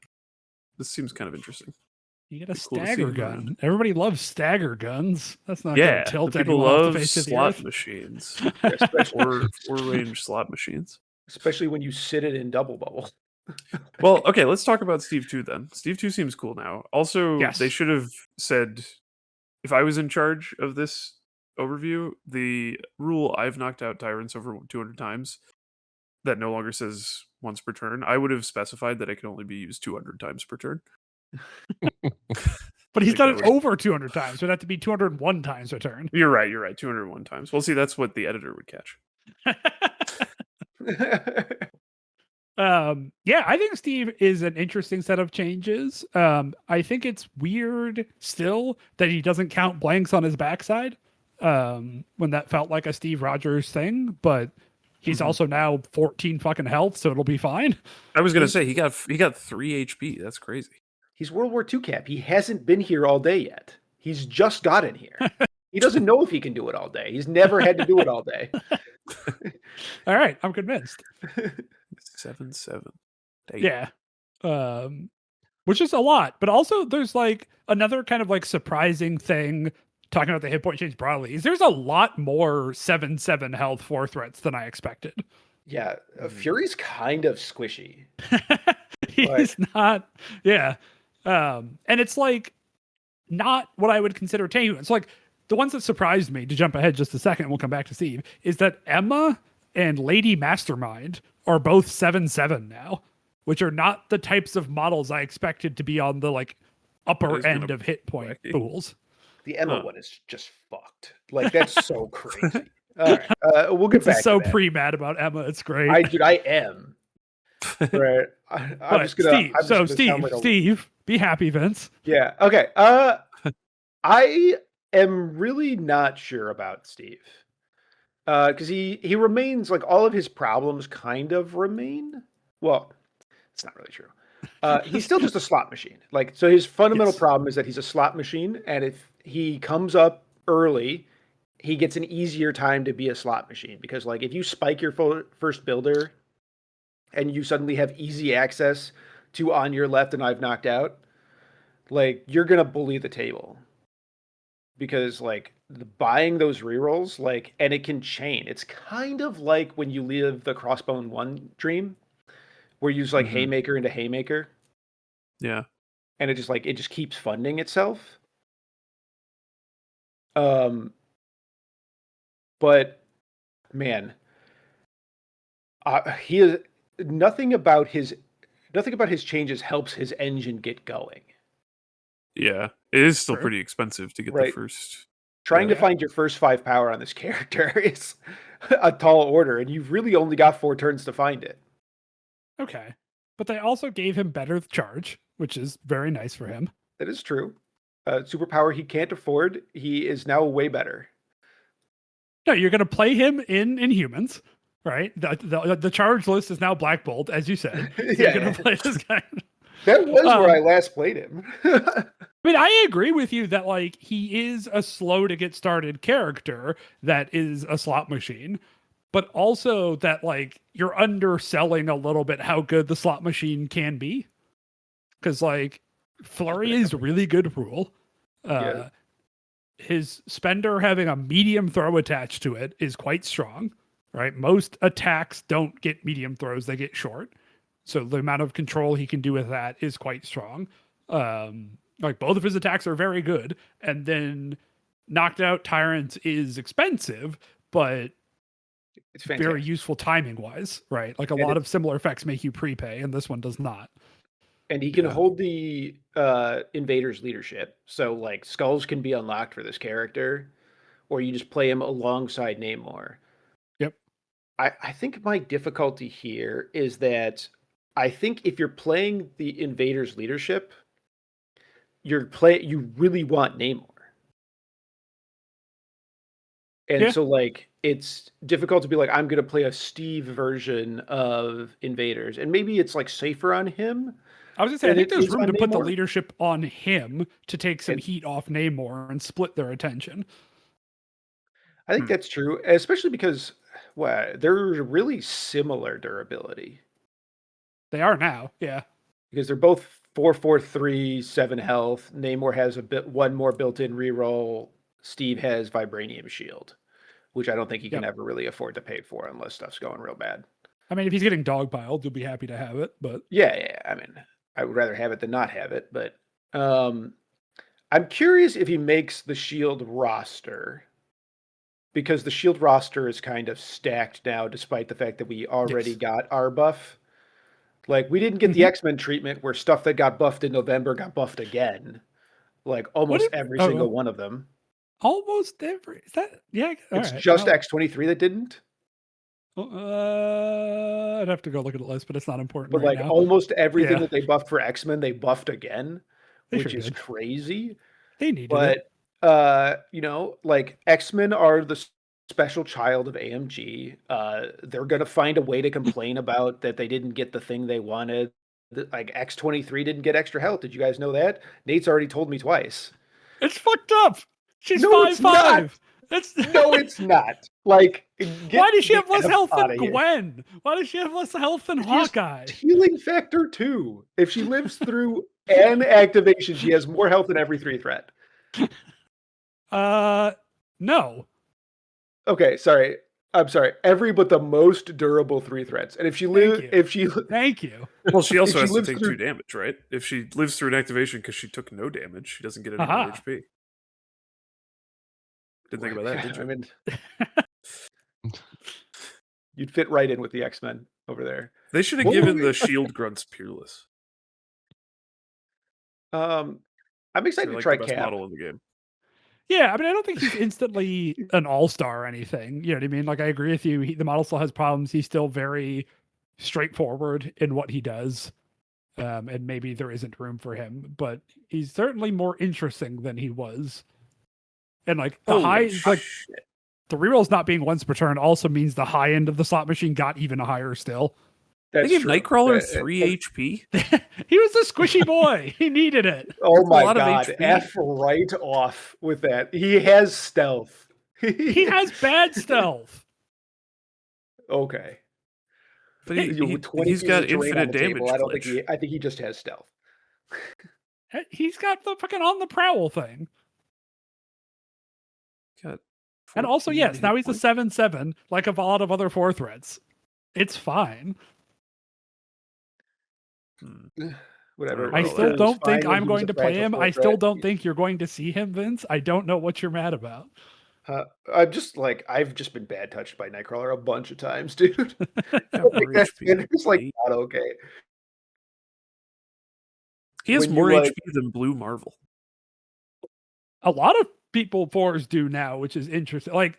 this seems kind of interesting. You get a Be cool to see stagger him gun. around. Everybody loves stagger guns. That's not Yeah, going to tilt the people anyone off the love face of the slot earth. machines. Especially, Four-range slot machines. especially when you sit it in double bubble. Well, okay, let's talk about Steve 2 then. Steve 2 seems cool now. Also, Yes. they should have said, if I was in charge of this overview, the rule I've knocked out tyrants over 200 times that no longer says once per turn, I would have specified that it can only be used 200 times per turn. But he's Like done that it would- over 200 times. So it'd have to be 201 times a turn. You're right. 201 times. Well, see, that's what the editor would catch. Yeah, I think Steve is an interesting set of changes. I think it's weird still that he doesn't count blanks on his backside. When that felt like a Steve Rogers thing, but he's also now 14 fucking health, so it'll be fine. I was gonna say he got 3 HP. That's crazy. He's World War II Cap. He hasn't been here all day yet. He's just gotten here. He doesn't know if he can do it all day. He's never had to do it all day. All right, I'm convinced. 7-7. Yeah. Which is a lot, but also there's like another kind of like surprising thing talking about the hit point change broadly is there's a lot more 7/7 health 4 threats than I expected. Yeah, Fury's kind of squishy. He's not, yeah. And it's like not what I would consider tame. It's like the ones that surprised me, to jump ahead just a second, we'll come back to Steve, is that Emma and Lady Mastermind are both 7/7 now, which are not the types of models I expected to be on the like upper end of hit point pools. The Emma one is just fucked. Like that's so crazy. All right, we'll get back. So to that. pre-mad about Emma, it's great. I am. Right. I'm just gonna. Steve, be happy, Vince. Yeah. Okay. I am really not sure about Steve. Because he remains like all of his problems kind of remain. Well, it's not really true. He's still just a slot machine. Like, so his fundamental problem is that he's a slot machine, and if he comes up early, he gets an easier time to be a slot machine. Because like if you spike your first builder, and you suddenly have easy access to on your left and I've knocked out, like you're gonna bully the table. Because like buying those rerolls, like, and it can chain. It's kind of like when you live the Crossbone 1 dream, where you use like haymaker into haymaker. Yeah. And it just keeps funding itself. But man, he is nothing about his changes helps his engine get going. Yeah, it is still pretty expensive to get the first. Trying to find your first 5 power on this character is a tall order, and you've really only got 4 turns to find it. Okay. But they also gave him better charge, which is very nice for him. That is true. Superpower he can't afford. He is now way better. No, you're going to play him in Inhumans, right? The charge list is now Black Bolt, as you said. So you're going to play this guy. That was where I last played him. I mean, I agree with you that like he is a slow to get started character that is a slot machine, but also that like you're underselling a little bit how good the slot machine can be. Because like Flurry is really good rule. His spender having a medium throw attached to it is quite strong, right? Most attacks don't get medium throws, they get short. So the amount of control he can do with that is quite strong. Like both of his attacks are very good. And then knocked out tyrants is expensive, but It's very fantastic. useful timing wise, right? Like a And lot of similar effects make you prepay, and this one does not. And he can Yeah. hold the invaders leadership. So like skulls can be unlocked for this character, or you just play him alongside Namor. Yep. I think my difficulty here is that I think if you're playing the invaders leadership, you really want Namor. And Yeah. so like it's difficult to be like, I'm gonna play a Steve version of invaders. And maybe it's like safer on him. I was gonna say, I than think it there's is room on to put the Namor. leadership on him to take some And- heat off Namor and split their attention. I think that's true, especially because they're really similar durability They are now, yeah. because they're both 4/4/3, 7 health. Namor has one more built-in reroll. Steve has Vibranium Shield, which I don't think he can ever really afford to pay for unless stuff's going real bad. I mean, if he's getting dogpiled, you'll be happy to have it, but Yeah. I mean, I would rather have it than not have it, but I'm curious if he makes the Shield roster. Because the Shield roster is kind of stacked now, despite the fact that we already Yes. got our buff. Like, we didn't get the X-Men treatment where stuff that got buffed in November got buffed again. Like, almost every single one of them. Almost every. Is that? Yeah. It's just X-23 that didn't. I'd have to go look at the list, but it's not important But, right like, now. almost everything that they buffed for X-Men, they buffed again, They which sure is did. crazy. They needed it. But, like, X-Men are the special child of AMG. They're going to find a way to complain about that they didn't get the thing they wanted. Like, X-23 didn't get extra health. Did you guys know that? Nate's already told me twice. It's fucked up. She's No, it's 5'5". No, it's not. Like, why does she have less health than outta here. Gwen? Why does she have less health than Hawkeye? Healing factor 2. If she lives through an activation, she has more health than every 3 threat. No. Okay, sorry. I'm sorry. Every but the most durable 3 threats. And if she lives, Thank you. Well, she also she has to lives take through- 2 damage, right? If she lives through an activation because she took no damage, she doesn't get any more HP. Didn't think about that, did you? I mean, you'd fit right in with the X-Men over there. They should have given the Shield grunts Peerless. I'm excited They're to like try the best Cap. model in the game. Yeah, I mean, I don't think he's instantly an all-star or anything. You know what I mean? Like, I agree with you. The model still has problems. He's still very straightforward in what he does. And maybe there isn't room for him, but he's certainly more interesting than he was. And like the the rerolls not being once per turn also means the high end of the slot machine got even higher still. That's they gave true. Nightcrawler 3 HP. He was a squishy boy. He needed it. Oh my lot of god. HP. F right off with that. He has stealth. He has bad stealth. Okay. But He's got infinite damage. I think he just has stealth. He's got the fucking on the prowl thing. And also, yes, now he's a 7/7, like a lot of other 4 threats. It's fine. Whatever. I still don't think I'm going to play him. I still don't think you're going to see him, Vince. I don't know what you're mad about. I've just been bad touched by Nightcrawler a bunch of times, dude. It's like not okay. He has more HP than Blue Marvel. A lot of people 4s do now, which is interesting. Like,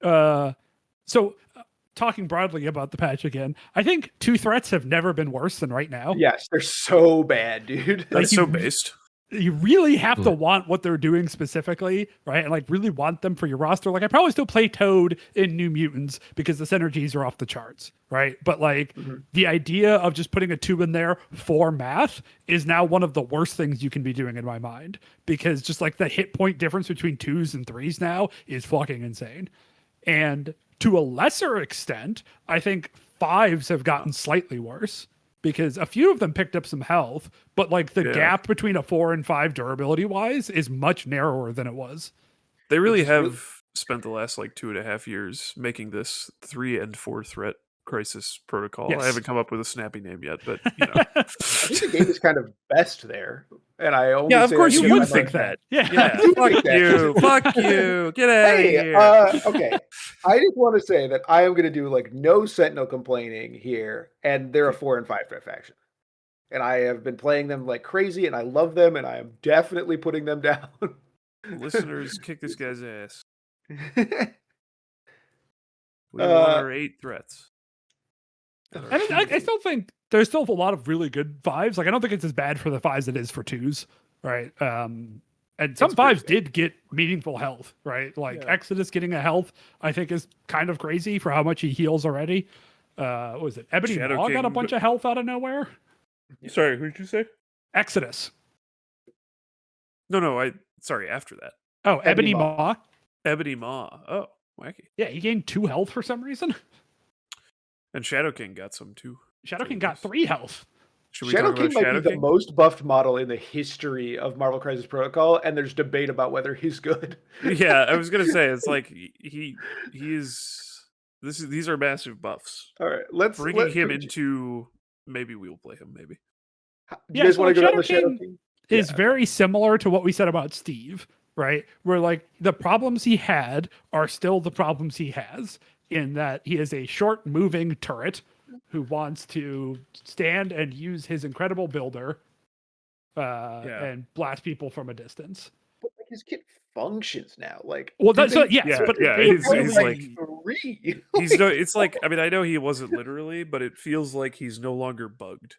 so talking broadly about the patch again, I think 2 threats have never been worse than right now. Yes, they're so bad, dude. That's so based. You really have to want what they're doing specifically, right? And like really want them for your roster. Like I probably still play Toad in New Mutants because the synergies are off the charts, right? But like the idea of just putting a 2 in there for math is now one of the worst things you can be doing in my mind, because just like the hit point difference between 2s and 3s now is fucking insane. And to a lesser extent, I think 5s have gotten slightly worse, because a few of them picked up some health, but like the gap between a 4 and 5 durability wise is much narrower than it was. They really have spent the last like 2.5 years making this 3 and 4 threat crisis protocol. Yes. I haven't come up with a snappy name yet, but you know. I think the game is kind of best there. and I only Yeah, of say course that you because would I'm think a- that. Yeah. Yeah, do fuck think that. you, fuck you, get out of Hey, here. okay. I just want to say that I am going to do like no Sentinel complaining here, and they're a 4 and 5 threat faction, and I have been playing them like crazy, and I love them, and I am definitely putting them down. Listeners, kick this guy's ass. We want our 8 threats. And our And I 2 still think there's still a lot of really good fives. Like I don't think it's as bad for the fives as it is for twos, right? And some It's pretty fives good. did get meaningful health, right? Like Yeah. Exodus getting a health, I think is kind of crazy for how much he heals already. What was it? Ebony Shadow Maw got a King- bunch of health out of nowhere. Sorry, who did you say? Exodus. No, sorry, after that. Oh, Ebony Ebony Maw. Maw. Ebony Maw. Oh, wacky. Yeah, he gained 2 health for some reason. And Shadow King got some too. Shadow Pretty King got nice. 3 health. Should we Shadow talk King about might Shadow be the King? most buffed model in the history of Marvel Crisis Protocol, and there's debate about whether he's good. Yeah, I was gonna say it's like he is. These are massive buffs. All right, let's Bringing him do into maybe we'll play him. Maybe you Yeah, guys so, want to like, go down the Shadow Shadow King King? is Yeah. very similar to what we said about Steve, right? Where like the problems he had are still the problems he has, in that he is a short moving turret who wants to stand and use his incredible builder and blast people from a distance. But like his kit functions now. Like, Well, do that's so they- yes, Yeah, but yeah, they he's really- like- 3. he's no. It's like I mean I know he wasn't literally, but it feels like he's no longer bugged.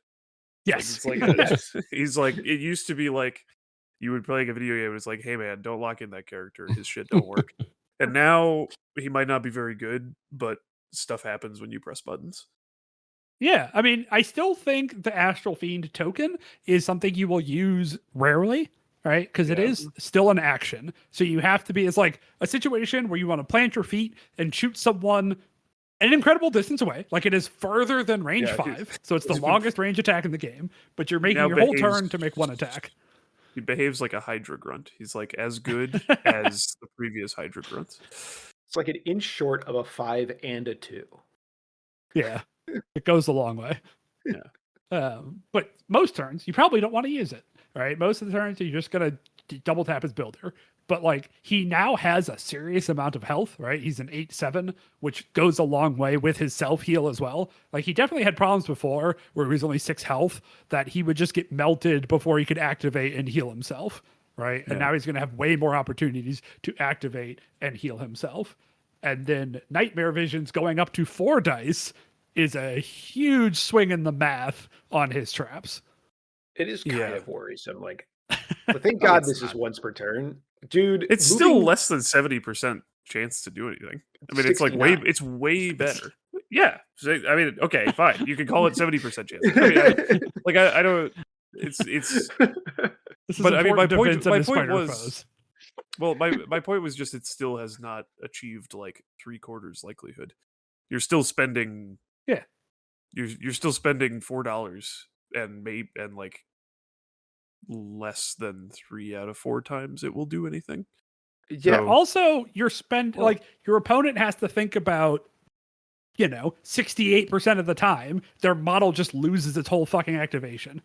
yes, It's like he's like it used to be like you would play like a video game. And it's like, hey man, don't lock in that character. His shit don't work. And now he might not be very good, but stuff happens when you press buttons. yeah. I mean, I still think the Astral Fiend token is something you will use rarely, right? Because it Yeah. is still an action. So you have to be, it's like a situation where you want to plant your feet and shoot someone an incredible distance away. Like it is further than range Yeah, 5. So it's the he's been- longest range attack in the game, but you're making now your whole behaves- turn to make one attack. He behaves like a Hydra grunt. He's like as good as the previous Hydra grunts. It's like an inch short of a 5 and a 2. Yeah. It goes a long way. Yeah. But most turns, you probably don't want to use it, right? Most of the turns, you're just going to double tap his builder. But like he now has a serious amount of health, right? He's an 8/7, which goes a long way with his self heal as well. Like he definitely had problems before where he was only 6 health that he would just get melted before he could activate and heal himself, right? And Yeah. now he's going to have way more opportunities to activate and heal himself. And then Nightmare Visions going up to 4 dice is a huge swing in the math on his traps. It is kind Yeah. of worrisome. Like, but thank God it's this is not. once per turn, dude. It's still moving- less than 70% chance to do anything. I mean, it's like 69. it's way better. Yeah. So, I mean, okay, fine. You can call it 70% chance. I mean, I don't. It's This is But, I mean, important to my point- Vincent my and point Spider was- Foes. well. My point was just it still has not achieved like 3/4 likelihood. You're still spending. Yeah. You're still spending $4 and like less than 3 out of 4 times it will do anything. yeah. So- Also, you're Well- like your opponent has to think about, 68% of the time their model just loses its whole fucking activation.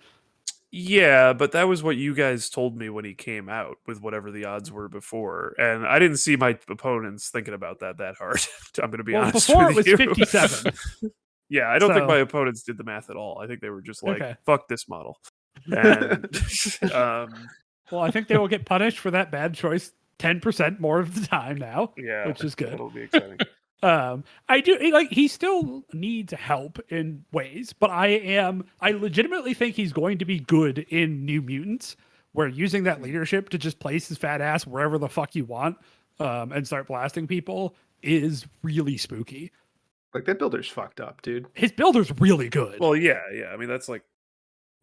Yeah, but that was what you guys told me when he came out with whatever the odds were before, and I didn't see my opponents thinking about that hard. I'm going to be Well, honest before it with was you. 57. Yeah, I don't think So- my opponents did the math at all. I think they were just like, Okay. "Fuck this model," and Well, I think they will get punished for that bad choice 10% more of the time now. yeah, Which is good. That'll be exciting. I do like he still needs help in ways, but I legitimately think he's going to be good in New Mutants, where using that leadership to just place his fat ass wherever the fuck you want and start blasting people is really spooky. Like that builder's fucked up, dude. His builder's really good. Well, yeah. I mean, that's like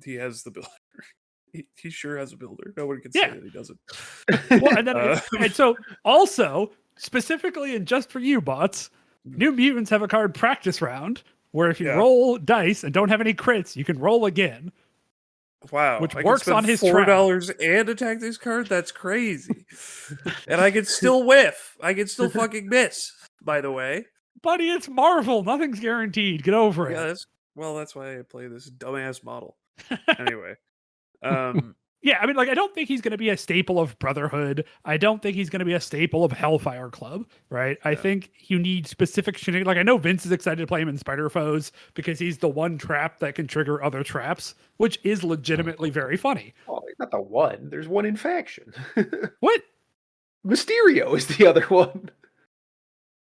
he has the builder. He sure has a builder. No one can say Yeah. that he doesn't. Well, and then Uh, and so also specifically and just for you bots, New Mutants have a card Practice Round where if you Yeah. roll dice and don't have any crits, you can roll again. Wow, Which I can works spend on his trap. $4 and attack this card. That's crazy, and I can still whiff. I can still fucking miss. By the way, Buddy, it's Marvel. Nothing's guaranteed. Get over yeah, it. that's why I play this dumbass model. Anyway, Yeah, I mean, like, I don't think he's going to be a staple of Brotherhood. I don't think he's going to be a staple of Hellfire Club, right? I think you need specific shenanigans. Like, I know Vince is excited to play him in Spider Foes because he's the one trap that can trigger other traps, which is legitimately very funny. Oh, not the one. There's one in faction. What? Mysterio is the other one.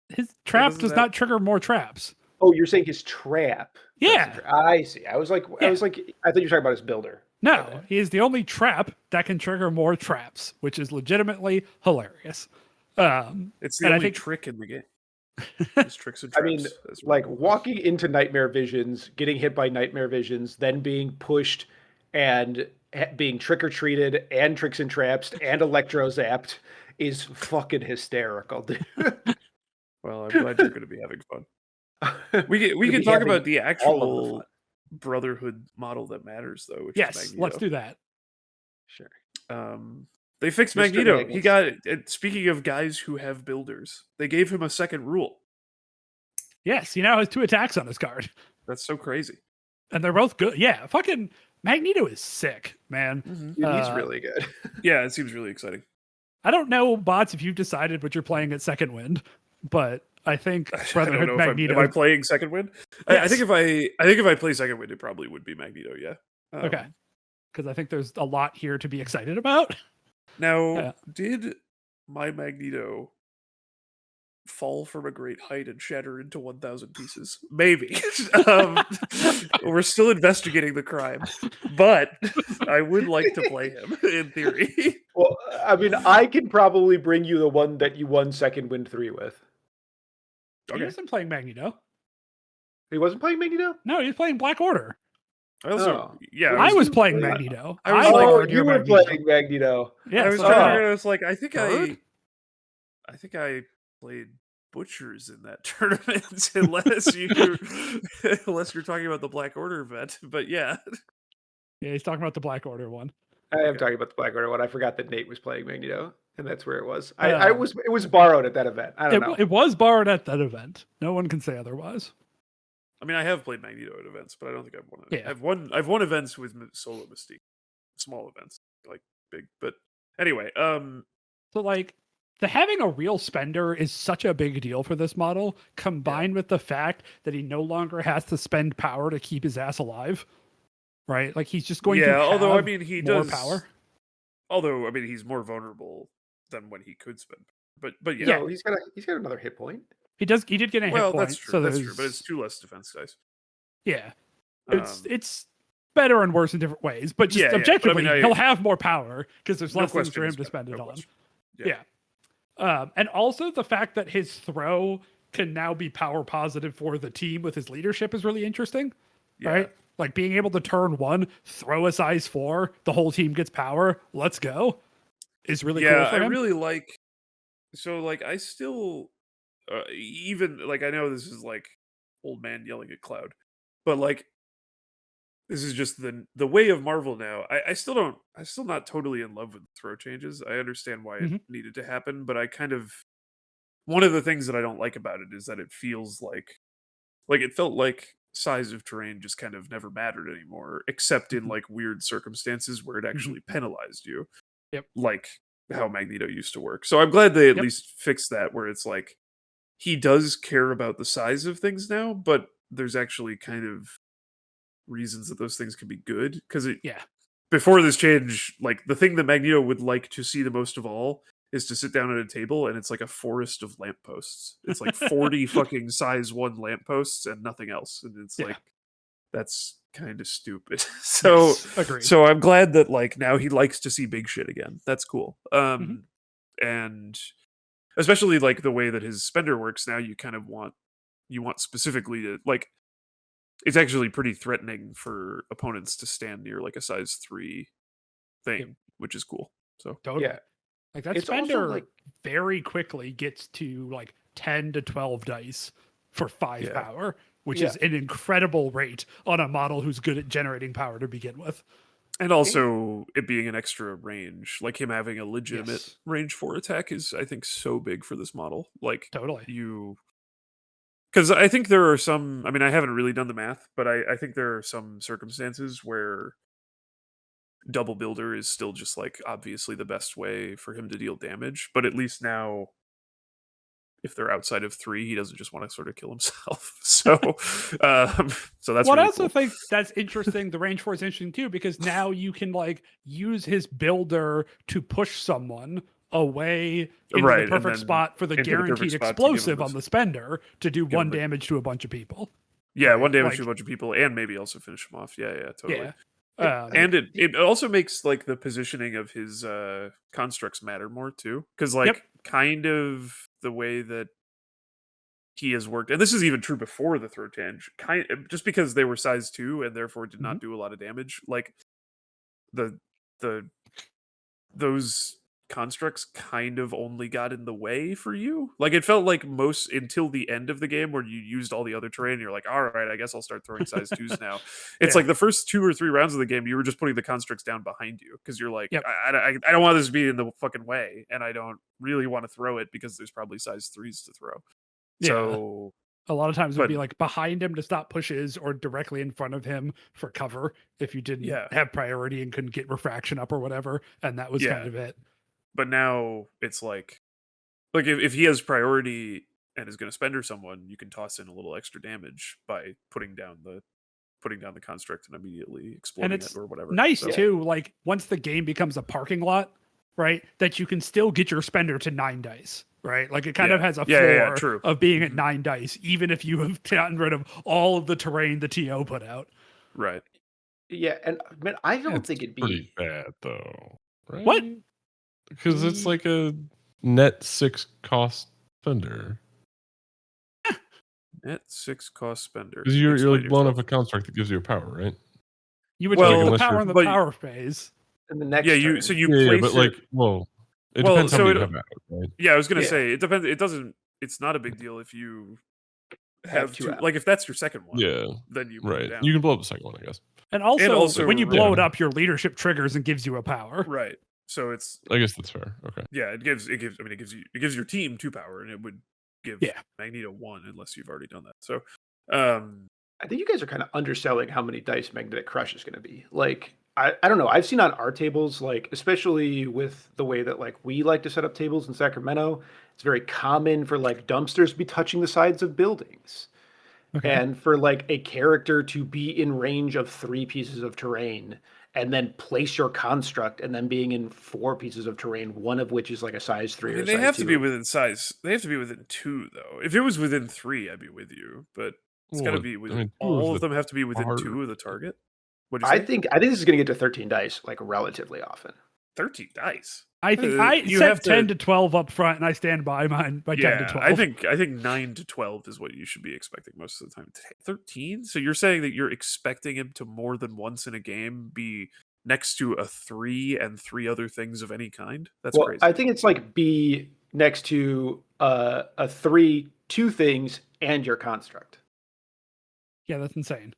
His trap doesn't does that- not trigger more traps. Oh, you're saying his trap. Yeah. I see. I was like, I thought you were talking about his builder. No, he is the only trap that can trigger more traps, which is legitimately hilarious. It's the and I only think- trick in the game. It's tricks and I traps. mean, That's like what it is. walking into nightmare visions, getting hit by nightmare visions, then being pushed and being trick or treated and tricks and traps and electro zapped is fucking hysterical, dude. Well, I'm glad you're going to be having fun. We We'll can be talk having about the all of the actual fun. Brotherhood model that matters, though. Which is Yes, Magneto. let's do that. Sure. They fixed Mr. Magneto. Magnus. He got. Speaking of guys who have builders, they gave him a second rule. Yes, he now has 2 attacks on his card, That's so crazy. and they're both good. Yeah, fucking Magneto is sick, man. Dude, he's really good. Yeah, it seems really exciting. I don't know, bots, if you've decided what you're playing at Second Wind, but I think I don't Brotherhood know Magneto. if I'm playing Second Wind. I Yes. think if I play Second Wind, it probably would be Magneto. Yeah. Okay, because I think there's a lot here to be excited about. Now, Yeah. did my Magneto fall from a great height and shatter into 1,000 pieces? Maybe. We're still investigating the crime, but I would like to play him in theory. Well, I mean, I can probably bring you the one that you won Second Wind 3 with. He wasn't playing Magneto. He wasn't playing Magneto? No, he was playing Black Order. I also, Oh. yeah, I was playing playing- Magneto. I was I like- borrowed you your were Magneto. playing Magneto. Yeah, I was so- trying to figure out. I was like, I think Bird? I played butchers in that tournament, unless you're talking about the Black Order event. But yeah, Yeah, he's talking about the Black Order one. I am talking about the Black Order one. I forgot that Nate was playing Magneto, and that's where it was. It was borrowed at that event. I don't know. It was borrowed at that event. No one can say otherwise. I mean, I have played Magneto at events, but I don't think I've won it. Yeah. I've won events with solo Mystique, small events, like big. But anyway, So like the having a real spender is such a big deal for this model, combined with the fact that he no longer has to spend power to keep his ass alive. Right? Like he's just going to have although I mean he more does power. Although I mean he's more vulnerable than when he could spend. But yeah, No, he's got another hit point. He did get a hit well point. that's true. So That's true. there's- But it's 2 less defense dice. yeah. Um, It's better and worse in different ways, but just Yeah, yeah, but I objectively, mean, he'll have more power because there's no less things question for him it's to better, spend it no on. question. Yeah. And also the fact that his throw can now be power positive for the team with his leadership is really interesting, Yeah. right? Like being able to turn 1, throw a size 4, the whole team gets power. Let's go. Is really cool Yeah, for I him. really like. So like I still even like I know this is like old man yelling at cloud, but like this is just the way of Marvel now. I'm still not totally in love with the throw changes. I understand why it needed to happen, but I kind of one of the things that I don't like about it is that it feels like it felt like size of terrain just kind of never mattered anymore, except in like weird circumstances where it actually penalized you. Yep. Like how Magneto used to work. So I'm glad they at Yep. least fixed that where it's like he does care about the size of things now, but there's actually kind of reasons that those things can be good because Yeah. before this change, like the thing that Magneto would like to see the most of all is to sit down at a table and it's like a forest of lampposts. It's like 40 fucking size 1 lampposts and nothing else. And it's Yeah. like that's kind of stupid. So Yes, agreed. so I'm glad that like now he likes to see big shit again. That's cool. Mhm. And especially like the way that his spender works now, you kind of want specifically to like it's actually pretty threatening for opponents to stand near like a size 3 thing, Yep. which is cool. So Totally. Yeah. Like that It's also, spender like- very quickly gets to like 10 to 12 dice for 5 Yeah. power, which Yeah. is an incredible rate on a model who's good at generating power to begin with. and also it being an extra range, like him having a legitimate Yes. range 4 attack is I think so big for this model. Like Totally. because I think there are some, I mean, I haven't really done the math, but I think there are some circumstances where double builder is still just like obviously the best way for him to deal damage. But at least now, if they're outside of 3, he doesn't just want to sort of kill himself. So that's Well, I really also cool. think that's interesting. The range 4 is interesting too, because now you can like use his builder to push someone away into Right, the and perfect then spot for the into the perfect guaranteed spot to give him explosive on this- the spender to do give him 1 the- damage to a bunch of people. Yeah, Right, 1 damage like- to a bunch of people, and maybe also finish him off. Yeah, totally. Yeah. And it also makes like the positioning of his constructs matter more too, because like Yep. kind of the way that he has worked, and this is even true before the throw change, just because they were size 2 and therefore did not do a lot of damage, like the those constructs kind of only got in the way for you. Like it felt like most until the end of the game where you used all the other terrain, you're like, all right, I guess I'll start throwing size 2s now. It's Yeah. like the first 2 or 3 rounds of the game, you were just putting the constructs down behind you because you're like, Yep. I don't want this to be in the fucking way, and I don't really want to throw it because there's probably size 3s to throw. Yeah. So A lot of times it would be But- like behind him to stop pushes or directly in front of him for cover if you didn't Yeah. have priority and couldn't get refraction up or whatever. And that was Yeah. kind of it. but now it's like if he has priority and is going to spender someone, you can toss in a little extra damage by putting down the construct and immediately exploding it's it or whatever. Nice So- too, like once the game becomes a parking lot, right? That you can still get your spender to 9 dice, right? Like it kind of Yeah. has a Yeah, floor yeah, true. of being at Mhm. 9 dice, even if you have gotten rid of all of the terrain the TO put out. Right. Yeah, and man, I don't That's think it'd pretty be. bad though, right? What? Because it's like a net 6 cost spender. Net 6 cost spender. Because you're Explain like blowing up yourself. a construct that gives you a power, right? You would Well, take the unless power you're- in the but- power phase. In the next Yeah, turn. so you Yeah, place but it- like, well, it Well, depends how so many you it- have out, right? Yeah, I was gonna Yeah. say it depends. It doesn't. It's not a big deal if you have 2 two. out. Like if that's your second one, Yeah, then you put it right. down. You can blow up the second one, I guess. And also, also- when you blow it Yeah. up, your leadership triggers and gives you a power. Right. So it's I guess that's fair. Okay. yeah. It gives. I mean, it gives your team 2 power, and it would give Yeah. Magneto 1 unless you've already done that. So, I think you guys are kind of underselling how many dice Magnetic Crush is going to be. Like, I don't know. I've seen on our tables, like, especially with the way that, like, we like to set up tables in Sacramento, it's very common for, like, dumpsters to be touching the sides of buildings. Okay. And for, like, a character to be in range of 3 pieces of terrain and then place your construct and then being in 4 pieces of terrain, one of which is, like, a size 3 I or mean, size they have 2. to be within size. They have to be within 2, though. If it was within 3, I'd be with you. But it's got to Well, be I within. mean, 2 All of of the them have to be within 2 target. of the target. What'd you say? I think this is going to get to 13 dice, like, relatively often. 13 dice. I think Uh, I you set have to- 10 to 12 up front, and I stand by mine by 10 to 12. I think 9 to 12 is what you should be expecting most of the time. 13? So you're saying that you're expecting him to more than once in a game be next to a 3 and 3 other things of any kind? That's Well, crazy. I think it's like be next to a 3, 2 things, and your construct. Yeah, that's insane.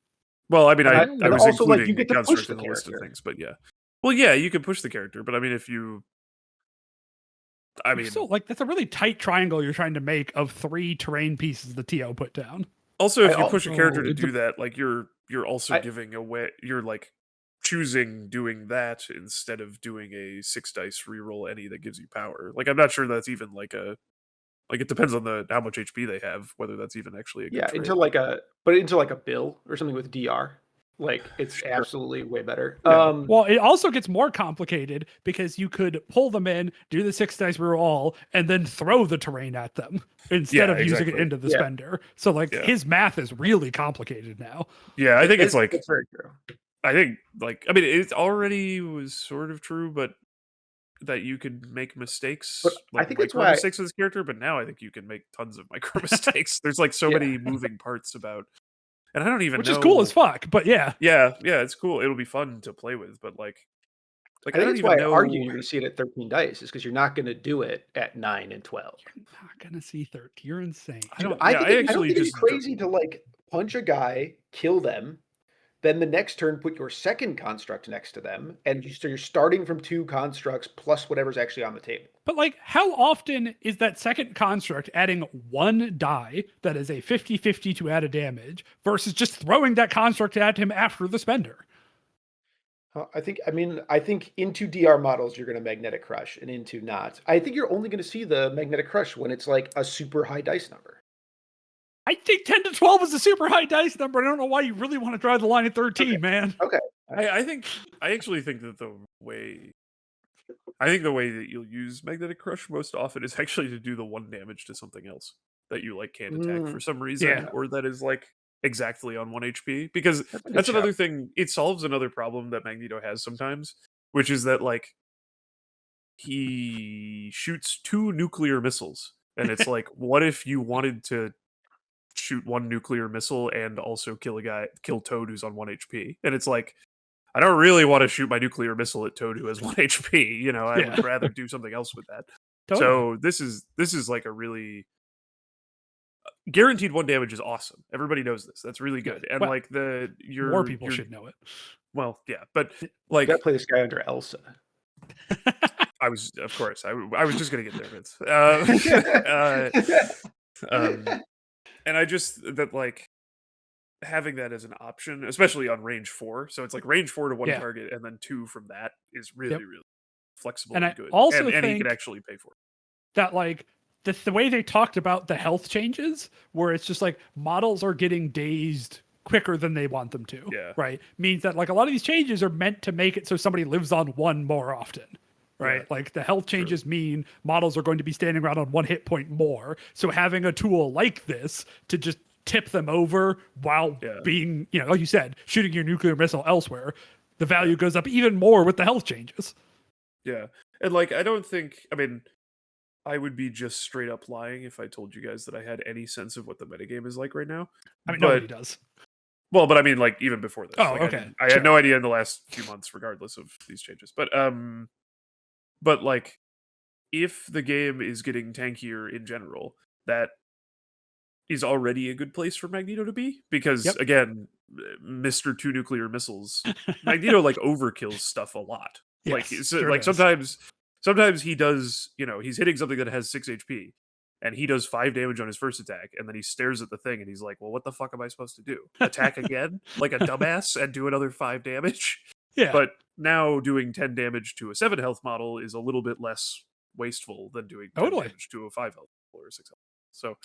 Well, I mean, And I and was also, like, including you get to push construct the in the list of character. things, but yeah. Well, yeah, you can push the character, but I mean, if you, I mean, So, like, that's a really tight triangle you're trying to make of 3 terrain pieces the TO put down. also if I you push a character to also- do that, like you're also I- giving away, you're like choosing doing that instead of doing a 6 dice reroll any that gives you power. Like I'm not sure that's even like a, like it depends on the how much HP they have, whether that's even actually a good Yeah, trade. into like a bill or something with DR. Like it's Sure. absolutely way better. Yeah. Well, it also gets more complicated because you could pull them in, do the 6 dice roll, and then throw the terrain at them instead Yeah, of using it exactly. into the Yeah. spender. So, like, Yeah. his math is really complicated now. Yeah, I think it's like, it's very true. I think like, I mean, it already was sort of true, but that you could make mistakes, But I like think micro it's why- mistakes with this character. But now I think you can make tons of micro mistakes. There's like so Yeah. many moving parts about, and I don't even Which know. is cool as fuck, but yeah. Yeah, it's cool. It'll be fun to play with, but like I I think don't that's even why know. I argue you're going to see it at 13 dice, is because you're not going to do it at 9 and 12. You're not gonna see 13. You're insane. I don't. I yeah, think, I I don't actually think just it's crazy to like punch a guy, kill them, then the next turn put your second construct next to them, and so you're starting from 2 constructs plus whatever's actually on the table. But, like, how often is that second construct adding 1 die that is a 50-50 to add a damage versus just throwing that construct at him after the spender? I think into DR models you're going to magnetic crush, and into not. I think you're only going to see the magnetic crush when it's like a super high dice number. I think 10 to 12 is a super high dice number. I don't know why you really want to drive the line at 13, man. Okay. I actually think that the way that you'll use magnetic crush most often is actually to do the 1 damage to something else that you like can't attack for some reason, Yeah. or that is like exactly on 1 HP, because That's a good that's shout. another thing. It solves another problem that Magneto has sometimes, which is that like he shoots 2 nuclear missiles, and it's like, what if you wanted to shoot 1 nuclear missile and also kill Toad who's on 1 HP? And it's like, I don't really want to shoot my nuclear missile at Toad who has 1 HP. You know, I Yeah. would rather do something else with that. Totally. So this is like a really guaranteed 1 damage is awesome. Everybody knows this. That's really good. And Well, like more people should know it. Well, yeah, but You like got to play this guy under Elsa. I was, of course, I was just gonna get there, Vince. And I just that like having that as an option, especially on range 4. So it's like range 4 to 1 Yeah. target, and then 2 from that is really, really flexible And and I good. also and he think- can actually pay for it. That like the way they talked about the health changes, where it's just like models are getting dazed quicker than they want them to. Yeah. Right. Means that like a lot of these changes are meant to make it so somebody lives on 1 more often. Right. Yeah. Like the health changes mean models are going to be standing around on 1 hit point more. So having a tool like this to just tip them over while being, like you said, shooting your nuclear missile elsewhere, the value goes up even more with the health changes. Yeah. And like I would be just straight up lying if I told you guys that I had any sense of what the metagame is like right now. I mean, But- nobody does. Well, but I mean, like even before this. Oh, Like, okay. I had no idea in the last few months, regardless of these changes. But like, if the game is getting tankier in general, that is already a good place for Magneto to be, because Yep. again, Mr. 2 nuclear missiles, Magneto like overkills stuff a lot. Like, Yes, so, sure like does. sometimes he does, he's hitting something that has 6 HP. And he does 5 damage on his first attack, and then he stares at the thing and he's like, well, what the fuck am I supposed to do? Attack again? Like a dumbass and do another 5 damage? Yeah. But now doing 10 damage to a 7 health model is a little bit less wasteful than doing 10 Totally. damage to a 5 health or a 6 health. So,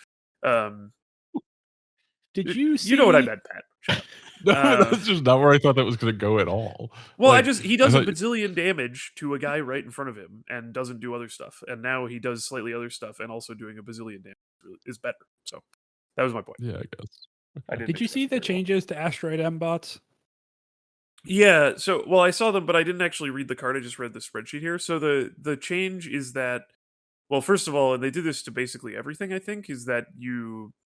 Did you see? you know what I meant, Pat. Shut up. No, that's just not where I thought that was going to go at all. Well, Like, he does I a thought- bazillion damage to a guy right in front of him and doesn't do other stuff. And now he does slightly other stuff and also doing a bazillion damage is better. So that was my point. Yeah, I guess. I didn't Did you explain see it the very well. changes to Asteroid M bots? Yeah, so well, I saw them, but I didn't actually read the card. I just read the spreadsheet here. So the change is that, well, first of all, and they did this to basically everything, I think, is that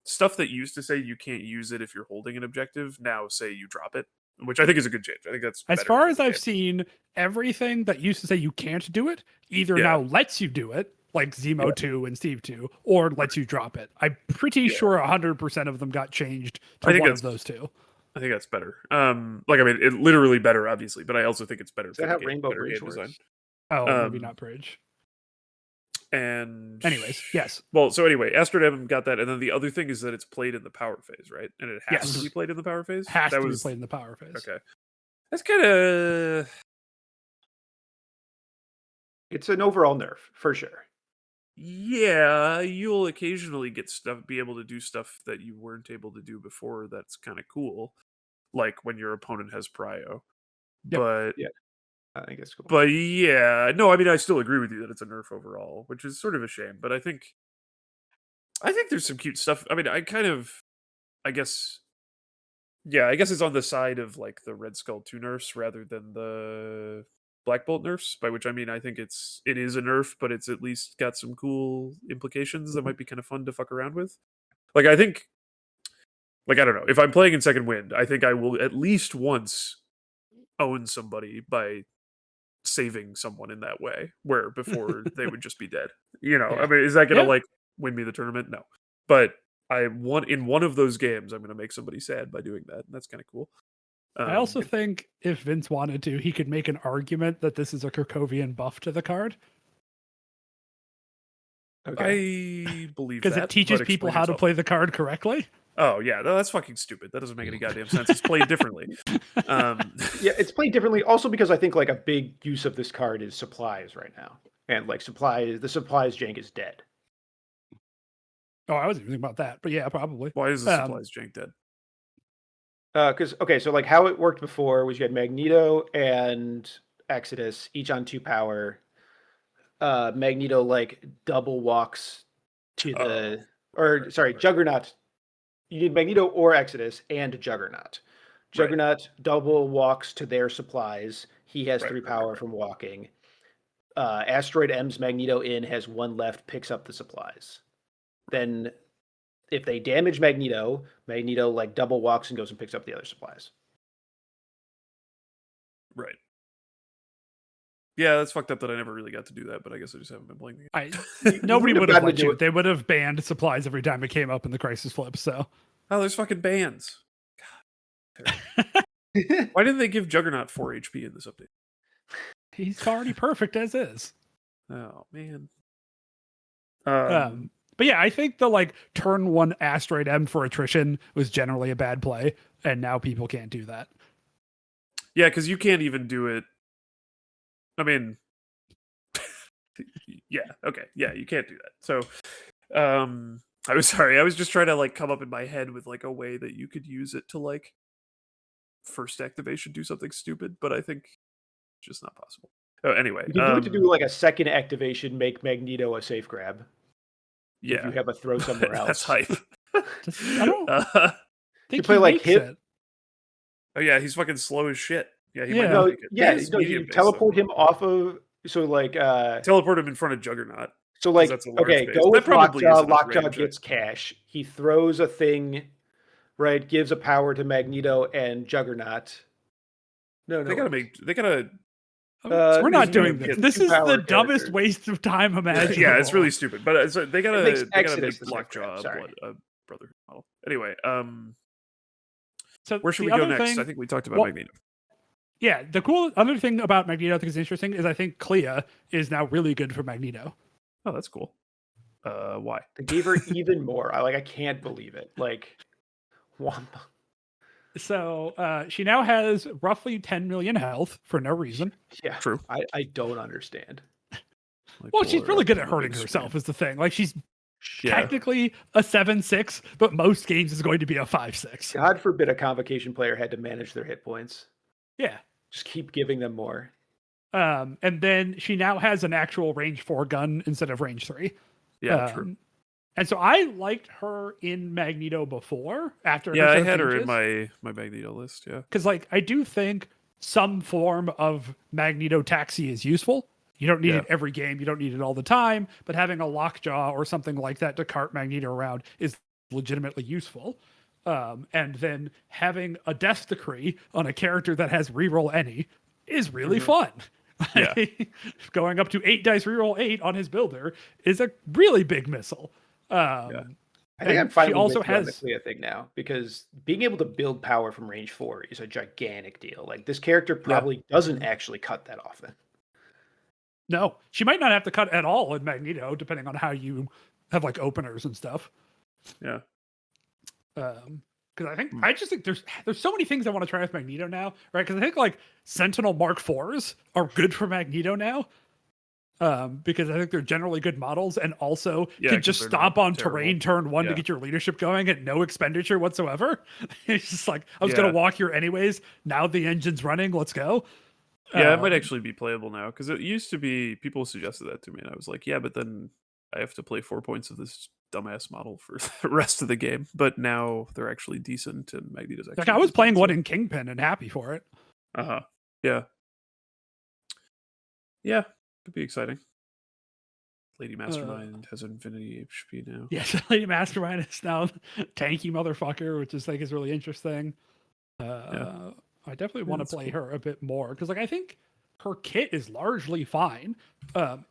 stuff that used to say you can't use it if you're holding an objective now say you drop it, which I think is a good change. I think that's As better far for as the I've game. seen, everything that used to say you can't do it either Yeah. now lets you do it, like Zemo 2 and Steve 2, or lets you drop it. I'm pretty Yeah. sure 100% of them got changed I to think one of that's- those two. I think that's better. It literally better, obviously, but I also think it's better Is for that the how game, Rainbow better Bridge game design. works? Oh, maybe Um, not Bridge. And Anyways, yes. Well, so anyway, Asteroid M got that, and then the other thing is that it's played in the power phase, right? And it has Yes. to be played in the power phase. Has that to was be played in the power phase. okay. That's kind of It's an overall nerf for sure. yeah. You'll occasionally be able to do stuff that you weren't able to do before. That's kind of cool, like when your opponent has prio. Yep. But Yeah. I think it's cool. But yeah, no, I mean, I still agree with you that it's a nerf overall, which is sort of a shame. But I think there's some cute stuff. I mean, I guess it's on the side of like the Red Skull 2 nerfs rather than the Black Bolt nerfs. By which I mean, I think it is a nerf, but it's at least got some cool implications that might be kind of fun to fuck around with. Like, I think, like, I don't know, if I'm playing in Second Wind, I think I will at least once own somebody by saving someone in that way, where before they would just be dead. I mean, is that gonna like win me the tournament? No, but in one of those games, I'm gonna make somebody sad by doing that, and that's kind of cool. I also think if Vince wanted to, he could make an argument that this is a Curkovian buff to the card Okay. I believe because that, it teaches but people explain how to yourself. play the card correctly. Oh yeah, no, that's fucking stupid. That doesn't make any goddamn sense. It's played differently. Yeah, it's played differently. Also because I think like a big use of this card is supplies right now, and like the supplies jank is dead. Oh, I wasn't even thinking about that, but yeah, probably. Why is the supplies jank dead? Because so like how it worked before was you had Magneto and Exodus each on 2 power. Magneto like double walks to the Juggernaut. You need Magneto or Exodus and Juggernaut. Juggernaut double walks to their supplies. He has 3 power from walking. Asteroid M's Magneto in has 1 left, picks up the supplies. Then if they damage Magneto like double walks and goes and picks up the other supplies. Right. Yeah, that's fucked up that I never really got to do that, but I guess I just haven't been playing the game. Nobody would've would have gotten let to do you. it. They would have banned supplies every time it came up in the Crisis Flip. So Oh, there's fucking bans. God. Why didn't they give Juggernaut 4 HP in this update? he's already perfect as is. Oh man. But yeah, I think the like turn 1 Asteroid M for attrition was generally a bad play, and now people can't do that. Yeah, because you can't even do it. I mean, yeah, okay, yeah, you can't do that. So, I was sorry. I was just trying to like come up in my head with like a way that you could use it to like first activation do something stupid, but I think it's just not possible. Oh, anyway, You can do it to do like a second activation, make Magneto a safe grab. yeah, If you have a throw somewhere else. that's hype. I don't think play he like makes hit- it. Oh yeah, he's fucking slow as shit. Yeah, he Yeah. might No, not make it. yeah, He is no, you medium-based, teleport though. him off of like Teleport him in front of Juggernaut. so like that's a large okay, base. go That with probably Lockjaw. isn't his Lockjaw range, gets cash. He throws a thing, right? Gives a power to Magneto and Juggernaut. No, They gotta. We're not you doing get this. two This is power the dumbest characters. waste of time imaginable. Yeah, it's really stupid. But so they gotta makes make Exodus the safe Lockjaw grab, a brotherhood model. Anyway, So where should the we go other next? thing- I think we talked about well, Magneto. Yeah, the cool other thing about Magneto I think is interesting is I think Clea is now really good for Magneto. Oh, that's cool. Why? They gave her even more. I can't believe it. Like, Wampa. So she now has roughly 10 million health for no reason. Yeah, True. I don't understand. Well, she's really good at hurting herself is the thing. Like she's technically a 7/6, but most games is going to be a 5/6. God forbid a convocation player had to manage their hit points. Yeah. Just keep giving them more. And then she now has an actual range 4 gun instead of range 3. Yeah, true. And so I liked her in Magneto before. After Yeah, I had her in my Magneto list. Yeah, because like I do think some form of Magneto taxi is useful. You don't need it every game. You don't need it all the time. But having a Lockjaw or something like that to cart Magneto around is legitimately useful. And then having a Death Decree on a character that has reroll any is really fun. Yeah. Going up to 8 dice reroll 8 on his builder is a really big missile. I think I'm finally also with you on the has- Clea thing now, because being able to build power from range 4 is a gigantic deal. Like, this character probably doesn't actually cut that often. No, she might not have to cut at all in Magneto, depending on how you have like openers and stuff. yeah. Because I just think there's so many things I want to try with Magneto now, right? Because I think like Sentinel Mark IVs are good for Magneto now. Because I think they're generally good models and also can just stomp on terrain turn 1 to get your leadership going at no expenditure whatsoever. It's just like, I was going to walk here anyways. Now the engine's running. Let's go. Yeah, it might actually be playable now, because it used to be, people suggested that to me, and I was like, yeah, but then I have to play 4 points of this dumbass model for the rest of the game. But now they're actually decent, and Magneto's actually Like I was decent, playing so- one in Kingpin and happy for it. Yeah. Yeah, could be exciting. Lady Mastermind has infinity HP now. Yes, Lady Mastermind is now tanky motherfucker, which is like is really interesting. I definitely want to that's play her a bit more because like I think her kit is largely fine,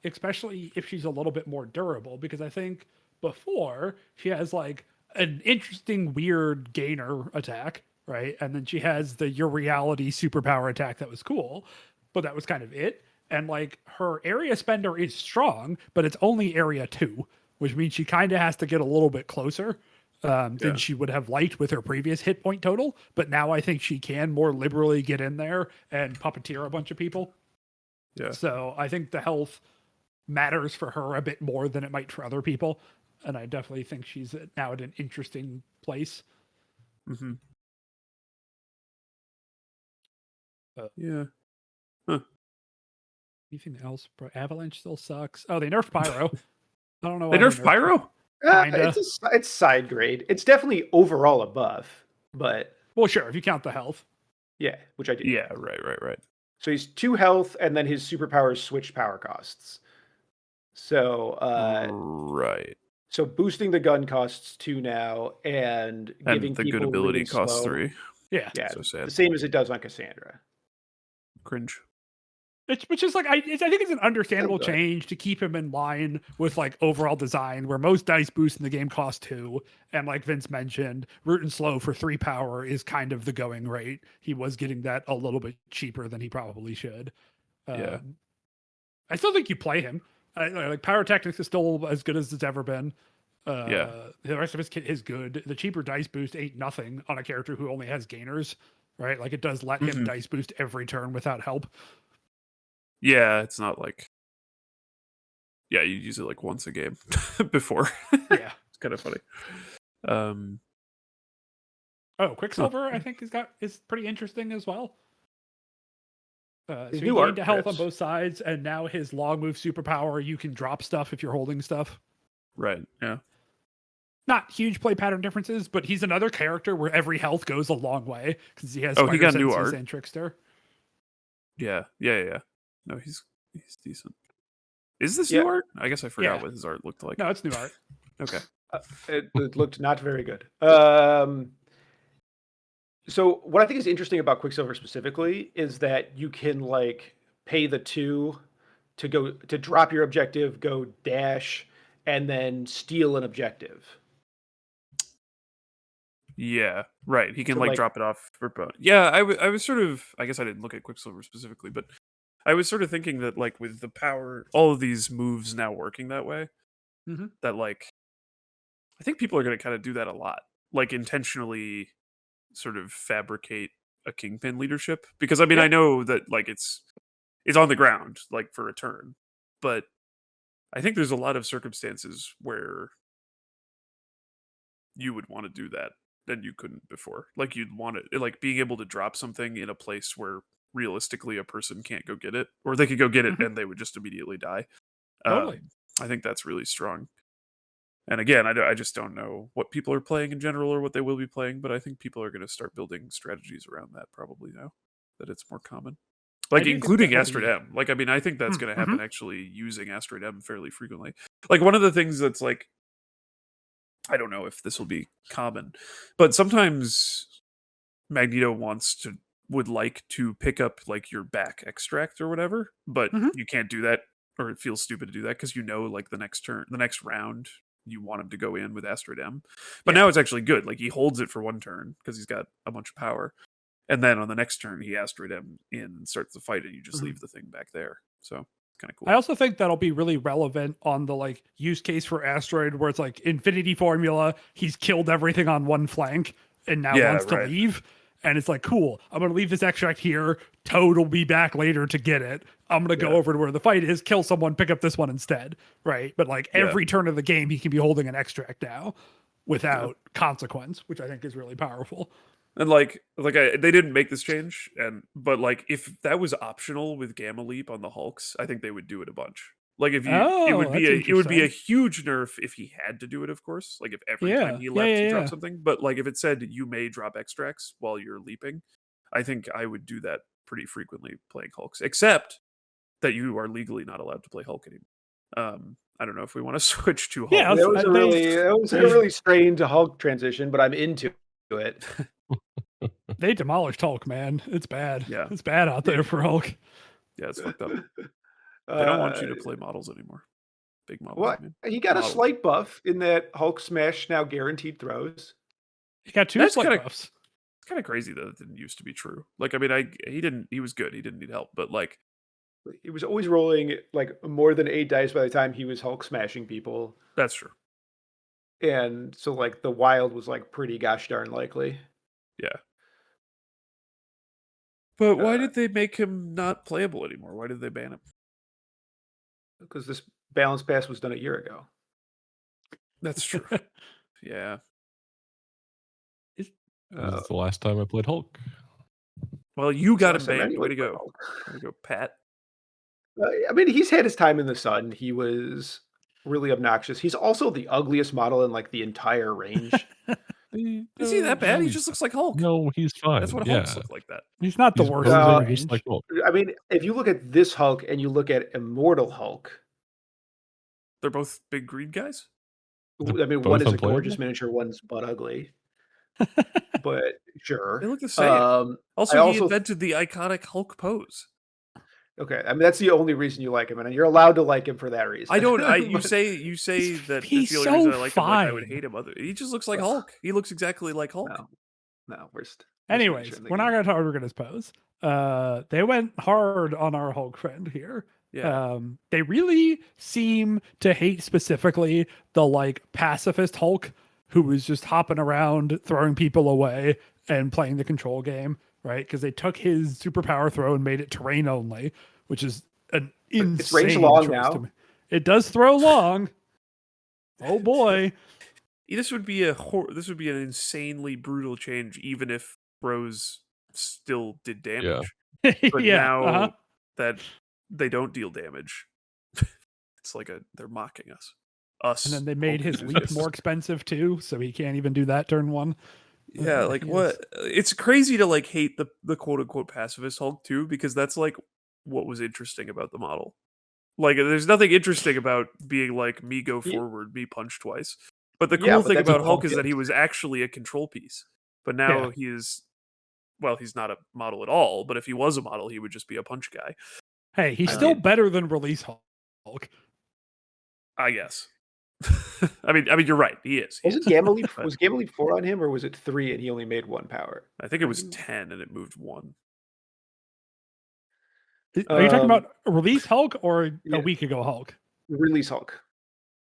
especially if she's a little bit more durable. Because I think before she has like an interesting weird gainer attack, right? And then she has the your reality superpower attack that was cool, but that was kind of it. And like her area spender is strong, but it's only area 2, which means she kind of has to get a little bit closer. than she would have liked with her previous hit point total. But now I think she can more liberally get in there and puppeteer a bunch of people. Yeah. So I think the health matters for her a bit more than it might for other people. And I definitely think she's now at an interesting place. Mm-hmm. Yeah. Huh. Anything else? Avalanche still sucks. Oh, they nerfed Pyro. I don't know. They nerfed Pyro? It's side grade. It's definitely overall above, but well, sure, if you count the health. Yeah, which I do. Yeah, right. So he's 2 health, and then his superpowers switch power costs. So right. So boosting the gun costs 2 now, and giving the people good ability really costs slow, 3. Yeah, so sad. The same as it does on Cassandra. Cringe. Which is like I think it's an understandable change to keep him in line with like overall design, where most dice boosts in the game cost 2, and like Vince mentioned, root and slow for 3 power is kind of the going rate. He was getting that a little bit cheaper than he probably should. Yeah, I still think you play him. Like pyrotechnics is still as good as it's ever been. The rest of his kit is good. The cheaper dice boost ain't nothing on a character who only has gainers, right? Like it does let him dice boost every turn without help. Yeah, it's not like you use it like once a game before. Yeah, it's kind of funny. Quicksilver, I think is pretty interesting as well. So he new art gained health on grips. both sides, and now his long move superpower, you can drop stuff if you're holding stuff. Right. Yeah. Not huge play pattern differences, but he's another character where every health goes a long way because he has. He got new Senses art and Trickster. Yeah. No, he's decent. Is this new art? I guess I forgot what his art looked like. No, it's new art. Okay. It looked not very good. So what I think is interesting about Quicksilver specifically is that you can like pay the 2 to drop your objective, go dash, and then steal an objective. Yeah, right. He can drop it off for both. Yeah, I was sort of, I guess I didn't look at Quicksilver specifically, but I was sort of thinking that like with the power, all of these moves now working that way, that like, I think people are going to kind of do that a lot, like intentionally sort of fabricate a kingpin leadership. Because I mean, I know that like it's on the ground, like for a turn, but I think there's a lot of circumstances where you would want to do that than you couldn't before. Like you'd want it, like being able to drop something in a place where realistically a person can't go get it, or they could go get it and they would just immediately die. Totally. I think that's really strong. And again, I just don't know what people are playing in general or what they will be playing, but I think people are going to start building strategies around that probably now that it's more common. Like including Asteroid M. Like, I mean, I think that's going to happen actually using Asteroid M fairly frequently. Like one of the things that's like, I don't know if this will be common, but sometimes Magneto would like to pick up like your back extract or whatever, but you can't do that, or it feels stupid to do that because like the next round you want him to go in with Asteroid M. But now it's actually good. Like he holds it for one turn because he's got a bunch of power, and then on the next turn he Asteroid M in and starts the fight, and you just leave the thing back there. So kind of cool. I also think that'll be really relevant on the like use case for Asteroid, where it's like Infinity Formula. He's killed everything on one flank and now wants to leave. And it's like, cool, I'm going to leave this extract here. Toad will be back later to get it. I'm going to go over to where the fight is, kill someone, pick up this one instead. Right. But like every turn of the game, he can be holding an extract now without consequence, which I think is really powerful. And they didn't make this change, but like if that was optional with Gamma Leap on the Hulks, I think they would do it a bunch. Like if it would be a huge nerf if he had to do it, of course. Like if every time he left, he dropped something. But like if it said you may drop extracts while you're leaping, I think I would do that pretty frequently playing Hulks. Except that you are legally not allowed to play Hulk anymore. I don't know if we want to switch to Hulk. Yeah, that was a really strange Hulk transition, but I'm into it. They demolished Hulk, man. It's bad. Yeah. It's bad out there for Hulk. Yeah, it's fucked up. They don't want you to play models anymore. Big models. What? He got a slight buff in that Hulk smash now guaranteed throws. He got 2 slight buffs. It's kind of crazy that it didn't used to be true. Like, I mean, he was good. He didn't need help, but like, he was always rolling like more than 8 dice by the time he was Hulk smashing people. That's true. And so like the wild was like pretty gosh darn likely. Yeah. But why Uh, did they make him not playable anymore? Why did they ban him? Because this balance pass was done a year ago. That's true. Yeah. This is the last time I played Hulk. Well, you got him last time banned. anyone Way to played go. Hulk. Way to go, Pat. I mean, he's had his time in the sun. He was really obnoxious. He's also the ugliest model in like the entire range. Is he that bad? He just looks like Hulk. No, he's fine. That's what yeah. Hulks look like that. He's not the He's worst in the posing range. just like Hulk. I mean, if you look at this Hulk and you look at Immortal Hulk, They're both big green guys? They're I mean, both one is a unplayable? gorgeous miniature, one's butt ugly. But sure. They look the same. Also, I he also invented the iconic Hulk pose. okay. I mean, that's the only reason you like him, and you're allowed to like him for that reason. I don't. You But- say that he's that's the only reason so I like him. Like I would fine. hate him. He just looks like Hulk. He looks exactly like Hulk. no, worst. Anyways, we're not going to target his pose. They went hard on our Hulk friend here. Yeah. They really seem to hate specifically the like pacifist Hulk who was just hopping around, throwing people away and playing the control game, right? Because they took his superpower throw and made it terrain only, which is an insane it's range long choice now. to me. It does throw long. Oh boy. This would be an insanely brutal change, even if Rose still did damage. But Yeah. now that they don't deal damage, it's like they're mocking us. And then they made his leap enthusiasts. more expensive too, so he can't even do that turn one. Yeah, like what? It's crazy to like hate the quote unquote pacifist Hulk too, because that's like what was interesting about the model. Like, there's nothing interesting about being like me go forward, me punch twice. But the cool thing that's what about Hulk Hulk is that is. he was actually a control piece. But now he is, well, he's not a model at all. But if he was a model, he would just be a punch guy. Hey, he's I still mean- better than release Hulk. I guess. I mean, you're right. He is. Was Gamma Leap 4 on him, or was it 3 and he only made 1 power? I think it was 10 and it moved 1. Are you talking Um, about release Hulk or yeah. a week ago Hulk? Release Hulk.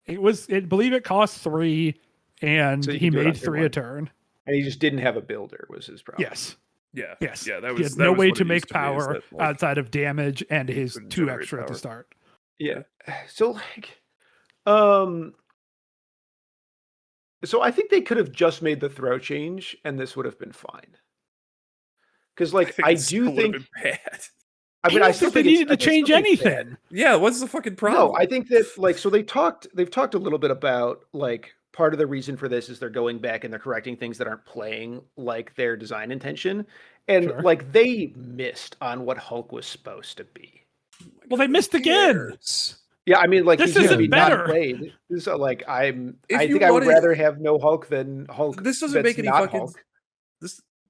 It was, I believe it cost 3, and So you he can do it made on 3 your a one. turn. And he just didn't have a builder was his problem. Yes. Yeah. Yes. Yeah. That He was had that no was way what to it make used be, is power that, like, outside of damage and his couldn't 2 generate extra at the power. start. Yeah. So like so I think they could have just made the throw change and this would have been fine. Because like think I it still do would've think been bad. I mean don't I still think think they it's- needed to I still change think it's bad. anything. Yeah. What's the fucking problem? No, I think that like so they've talked a little bit about like part of the reason for this is they're going back and they're correcting things that aren't playing like their design intention. And Sure. like they missed on what Hulk was supposed to be. Well, they missed again. Cares? Yeah, I mean like This he's gonna isn't be better. not played. So like I If think you I would wanted- rather have no Hulk than Hulk. This doesn't that's make any not fucking Hulk.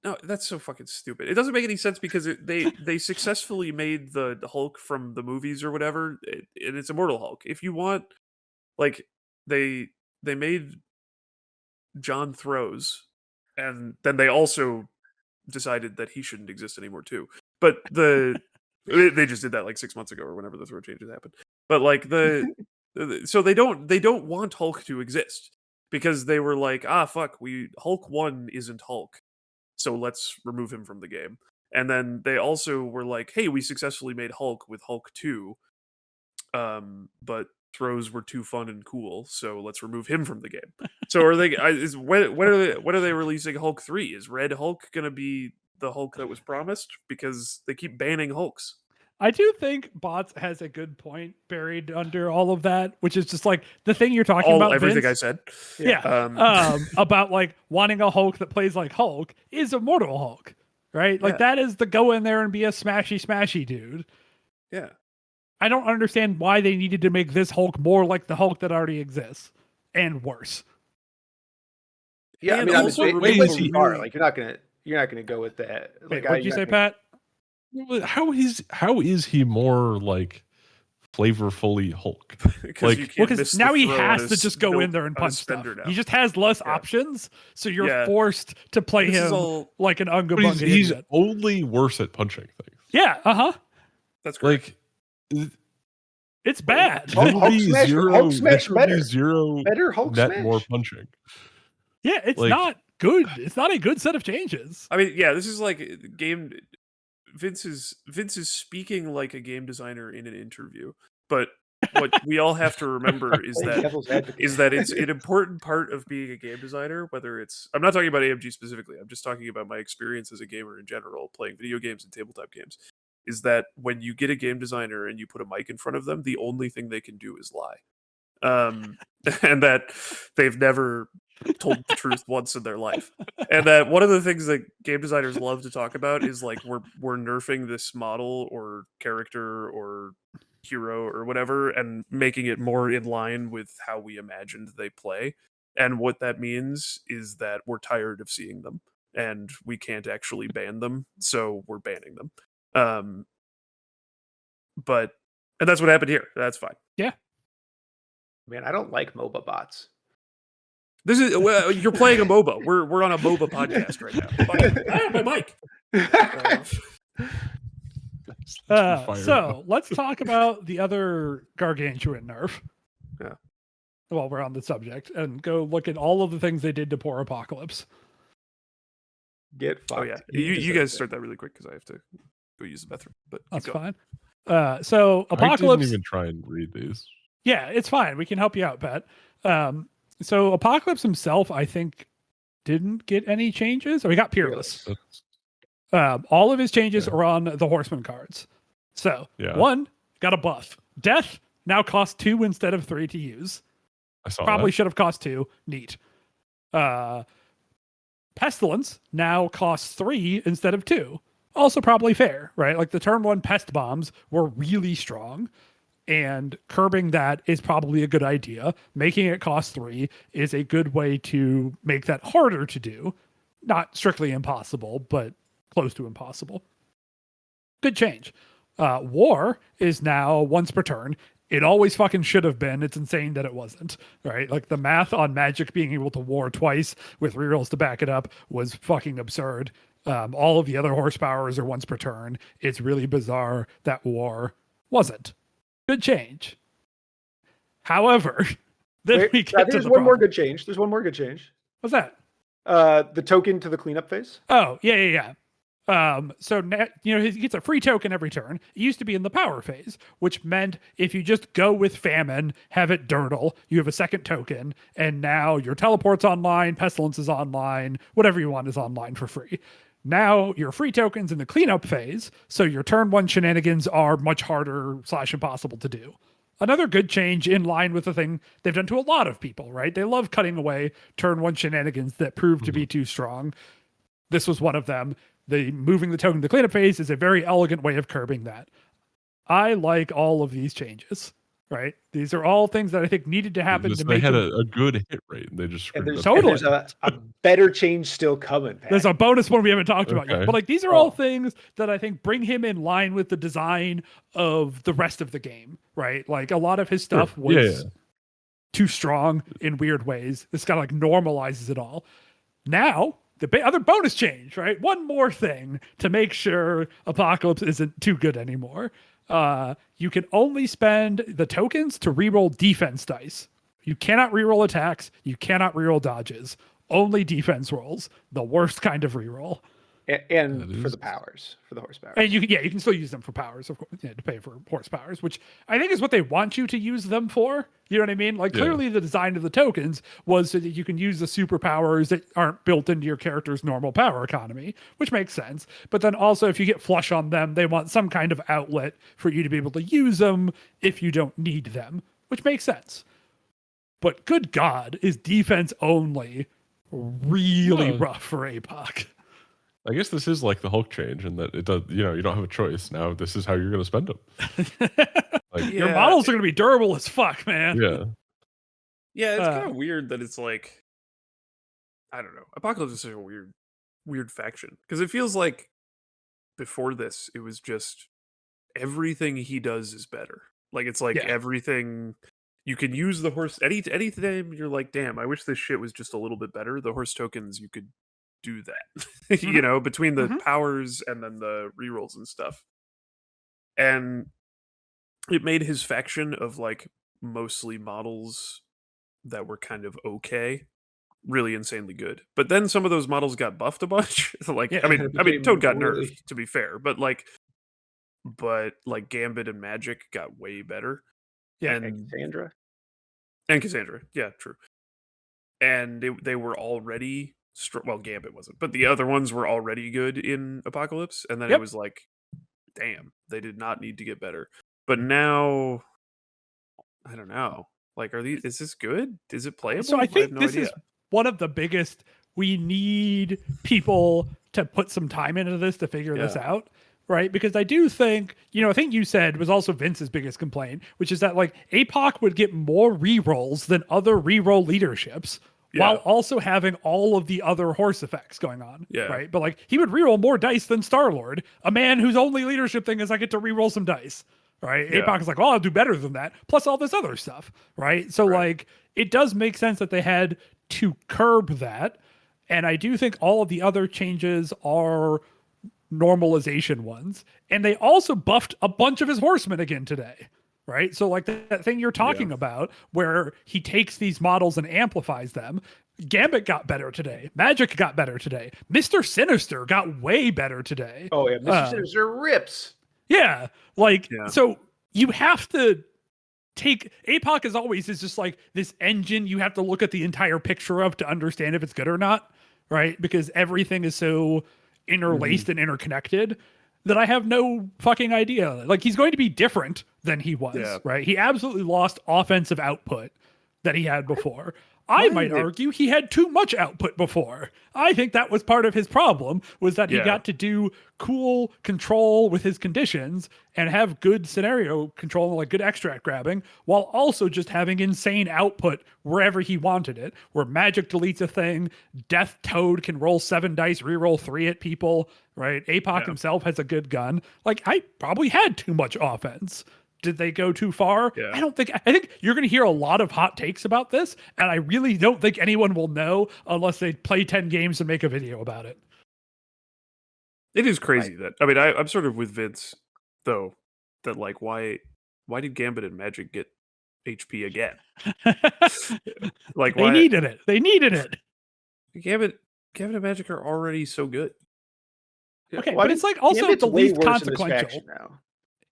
No, that's so fucking stupid. It doesn't make any sense because they successfully made the Hulk from the movies or whatever, and it's Immortal Hulk. If you want, like, they made John Throws, and then they also decided that he shouldn't exist anymore too. But they just did that like 6 months ago or whenever the throw changes happened. But like so they don't want Hulk to exist because they were like, fuck, Hulk 1 isn't Hulk. So let's remove him from the game. And then they also were like, hey, we successfully made Hulk with Hulk 2. But throws were too fun and cool, so let's remove him from the game. So are they when are they releasing Hulk 3? Is Red Hulk gonna be the Hulk that was promised? Because they keep banning Hulks. I do think Bots has a good point buried under all of that, which is just like the thing you're talking about. Everything Vince. I said. Yeah. About like wanting a Hulk that plays like Hulk is Immortal Hulk, right? Like that is the go in there and be a smashy dude. Yeah. I don't understand why they needed to make this Hulk more like the Hulk that already exists and worse. Yeah, I And mean, also they remove went a too far. really- Like you're not gonna go with that. Wait, Like, what'd you you're say, not gonna- Pat? How is he more like flavorfully Hulk? Because Like- you can't Well, miss because the now he throw on has to his just go built- in there and on his punch stuff. fender now. He just has less Yeah. options, so you're Yeah. forced to play This is him all- like an Unga But he's, Bunga he's idiot. only worse at punching things. Yeah, That's great. Like It's bad. Hulk- There will Hulk be smash- zero. Hulk smash there will be better. zero Better Hulk net smash. more punching. Yeah, it's Like- not good. It's not a good set of changes. I mean, yeah, this is like game. Vince is speaking like a game designer in an interview, but what we all have to remember is Playing that devil's advocate. it's an important part of being a game designer. Whether it's, I'm not talking about AMG specifically. I'm just talking about my experience as a gamer in general, playing video games and tabletop games. Is that when you get a game designer and you put a mic in front of them, the only thing they can do is lie, and that they've never told the truth once in their life. And that one of the things that game designers love to talk about is like we're nerfing this model or character or hero or whatever and making it more in line with how we imagined they play. And what that means is that we're tired of seeing them and we can't actually ban them, so we're banning them. But and that's what happened here. That's fine. Man, I don't like MOBA bots. This is you're playing a MOBA. We're on a MOBA podcast right now. I have my mic. Fire. So let's talk about the other gargantuan nerf. Yeah. While we're on the subject, and go look at all of the things they did to poor Apocalypse. Get fucked. Oh yeah, He you deserves guys it. start that really quick because I have to go use the bathroom. But keep That's going. fine. So I Apocalypse. didn't even try and read these. Yeah, it's fine. We can help you out, Pat. So Apocalypse himself, I think, didn't get any changes, or he got Peerless. That's- All of his changes Yeah. are on the Horseman cards. So Yeah. one got a buff. Death now costs 2 instead of 3 to use. I saw Probably that. should have cost 2. Neat. Pestilence now costs 3 instead of 2. Also probably fair, right? Like the turn 1 pest bombs were really strong, and curbing that is probably a good idea. Making it cost 3 is a good way to make that harder to do. Not strictly impossible, but close to impossible. Good change. War is now once per turn. It always fucking should have been. It's insane that it wasn't, right? Like the math on Magic being able to war twice with rerolls to back it up was fucking absurd. All of the other horsepowers are once per turn. It's really bizarre that war wasn't. Good change. However, then Wait, we I get think to there's the one more problem. good change. There's one more good change. What's that? The token to the cleanup phase. Oh, yeah. So he gets a free token every turn. It used to be in the power phase, which meant if you just go with Famine, have it dirtle, you have a second token, and now your teleport's online, Pestilence is online, whatever you want is online for free. Now your free tokens in the cleanup phase, so your turn 1 shenanigans are much harder / impossible to do. Another good change in line with the thing they've done to a lot of people, right? They love cutting away turn 1 shenanigans that prove to be too strong. This was one of them. The moving the token to the cleanup phase is a very elegant way of curbing that. I like all of these changes, right? These are all things that I think needed to happen Just to they make had them- a good hit rate, and they just And screwed there's, it Totally. up. and there's a better change still coming, Pat. There's a bonus one we haven't talked about yet. Okay. But like these are all Oh. things that I think bring him in line with the design of the rest of the game, right? Like a lot of his stuff Sure. was Yeah. too strong in weird ways. This kind of like normalizes it all. Now, the other bonus change, right? One more thing to make sure Apocalypse isn't too good anymore. You can only spend the tokens to reroll defense dice. You cannot reroll attacks. You cannot reroll dodges. Only defense rolls. The worst kind of reroll. and That for is- the powers, for the horse powers. And you can still use them for powers, of course, to pay for horse powers, which I think is what they want you to use them for. You know what I mean? Like Yeah. clearly the design of the tokens was so that you can use the superpowers that aren't built into your character's normal power economy, which makes sense. But then also if you get flush on them, they want some kind of outlet for you to be able to use them if you don't need them, which makes sense. But good God, is defense only really Yeah. rough for APOC. I guess this is like the Hulk change, and that it does. You know, you don't have a choice now. This is how you're going to spend them. Like, Your Yeah. models are going to be durable as fuck, man. yeah, Yeah, it's Uh, kind of weird that it's like, I don't know. Apocalypse is such a weird faction because it feels like before this it was just everything he does is better. Like it's like Yeah. everything you can use the horse anytime you're like, damn, I wish this shit was just a little bit better. The horse tokens you could do that, you know, between the Mhm. powers and then the rerolls and stuff. And it made his faction of like mostly models that were kind of okay really insanely good. But then some of those models got buffed a bunch. Like Yeah. I It mean became Toad got really- nerfed, to be fair, but like Gambit and Magic got way better. Yeah, And Cassandra. And Cassandra, yeah, true. And they were already well, Gambit wasn't, but the other ones were already good in Apocalypse, and then Yep. it was like, damn, they did not need to get better. But now, I don't know. Like, is this good? Is it playable? So I have think no this idea. is one of the biggest. We need people to put some time into this to figure this out, right? Because I do think, I think you said was also Vince's biggest complaint, which is that like APOC would get more rerolls than other reroll leaderships. While also having all of the other horse effects going on, right? But like he would reroll more dice than Star-Lord, a man whose only leadership thing is I get to reroll some dice, right? APOC is like, well, I'll do better than that, plus all this other stuff, right? So like it does make sense that they had to curb that, and I do think all of the other changes are normalization ones, and they also buffed a bunch of his horsemen again today. Right. So like that thing you're talking about where he takes these models and amplifies them. Gambit got better today. Magic got better today. Mr. Sinister got way better today. Oh yeah, Mr. Sinister rips. Yeah. Like, so you have to take APOC as always is just like this engine you have to look at the entire picture of to understand if it's good or not. Right. Because everything is so interlaced and interconnected that I have no fucking idea. Like he's going to be different than he was, right? He absolutely lost offensive output that he had before. I might argue he had too much output before. I think that was part of his problem, was that he got to do cool control with his conditions and have good scenario control, like good extract grabbing, while also just having insane output wherever he wanted it, where Magic deletes a thing, Death Toad can roll 7 dice, reroll 3 at people, right? APOC himself has a good gun. Like, I probably had too much offense. Did they go too far? I think you're going to hear a lot of hot takes about this, and I really don't think anyone will know unless they play 10 games and make a video about it. It is crazy that, I mean, I'm sort of with Vince, though, that like, why did Gambit and Magic get HP again? Like, they needed it. They needed it. Gambit and Magic are already so good. Okay, but it's like also Gambit's the way least worse in this consequential faction now.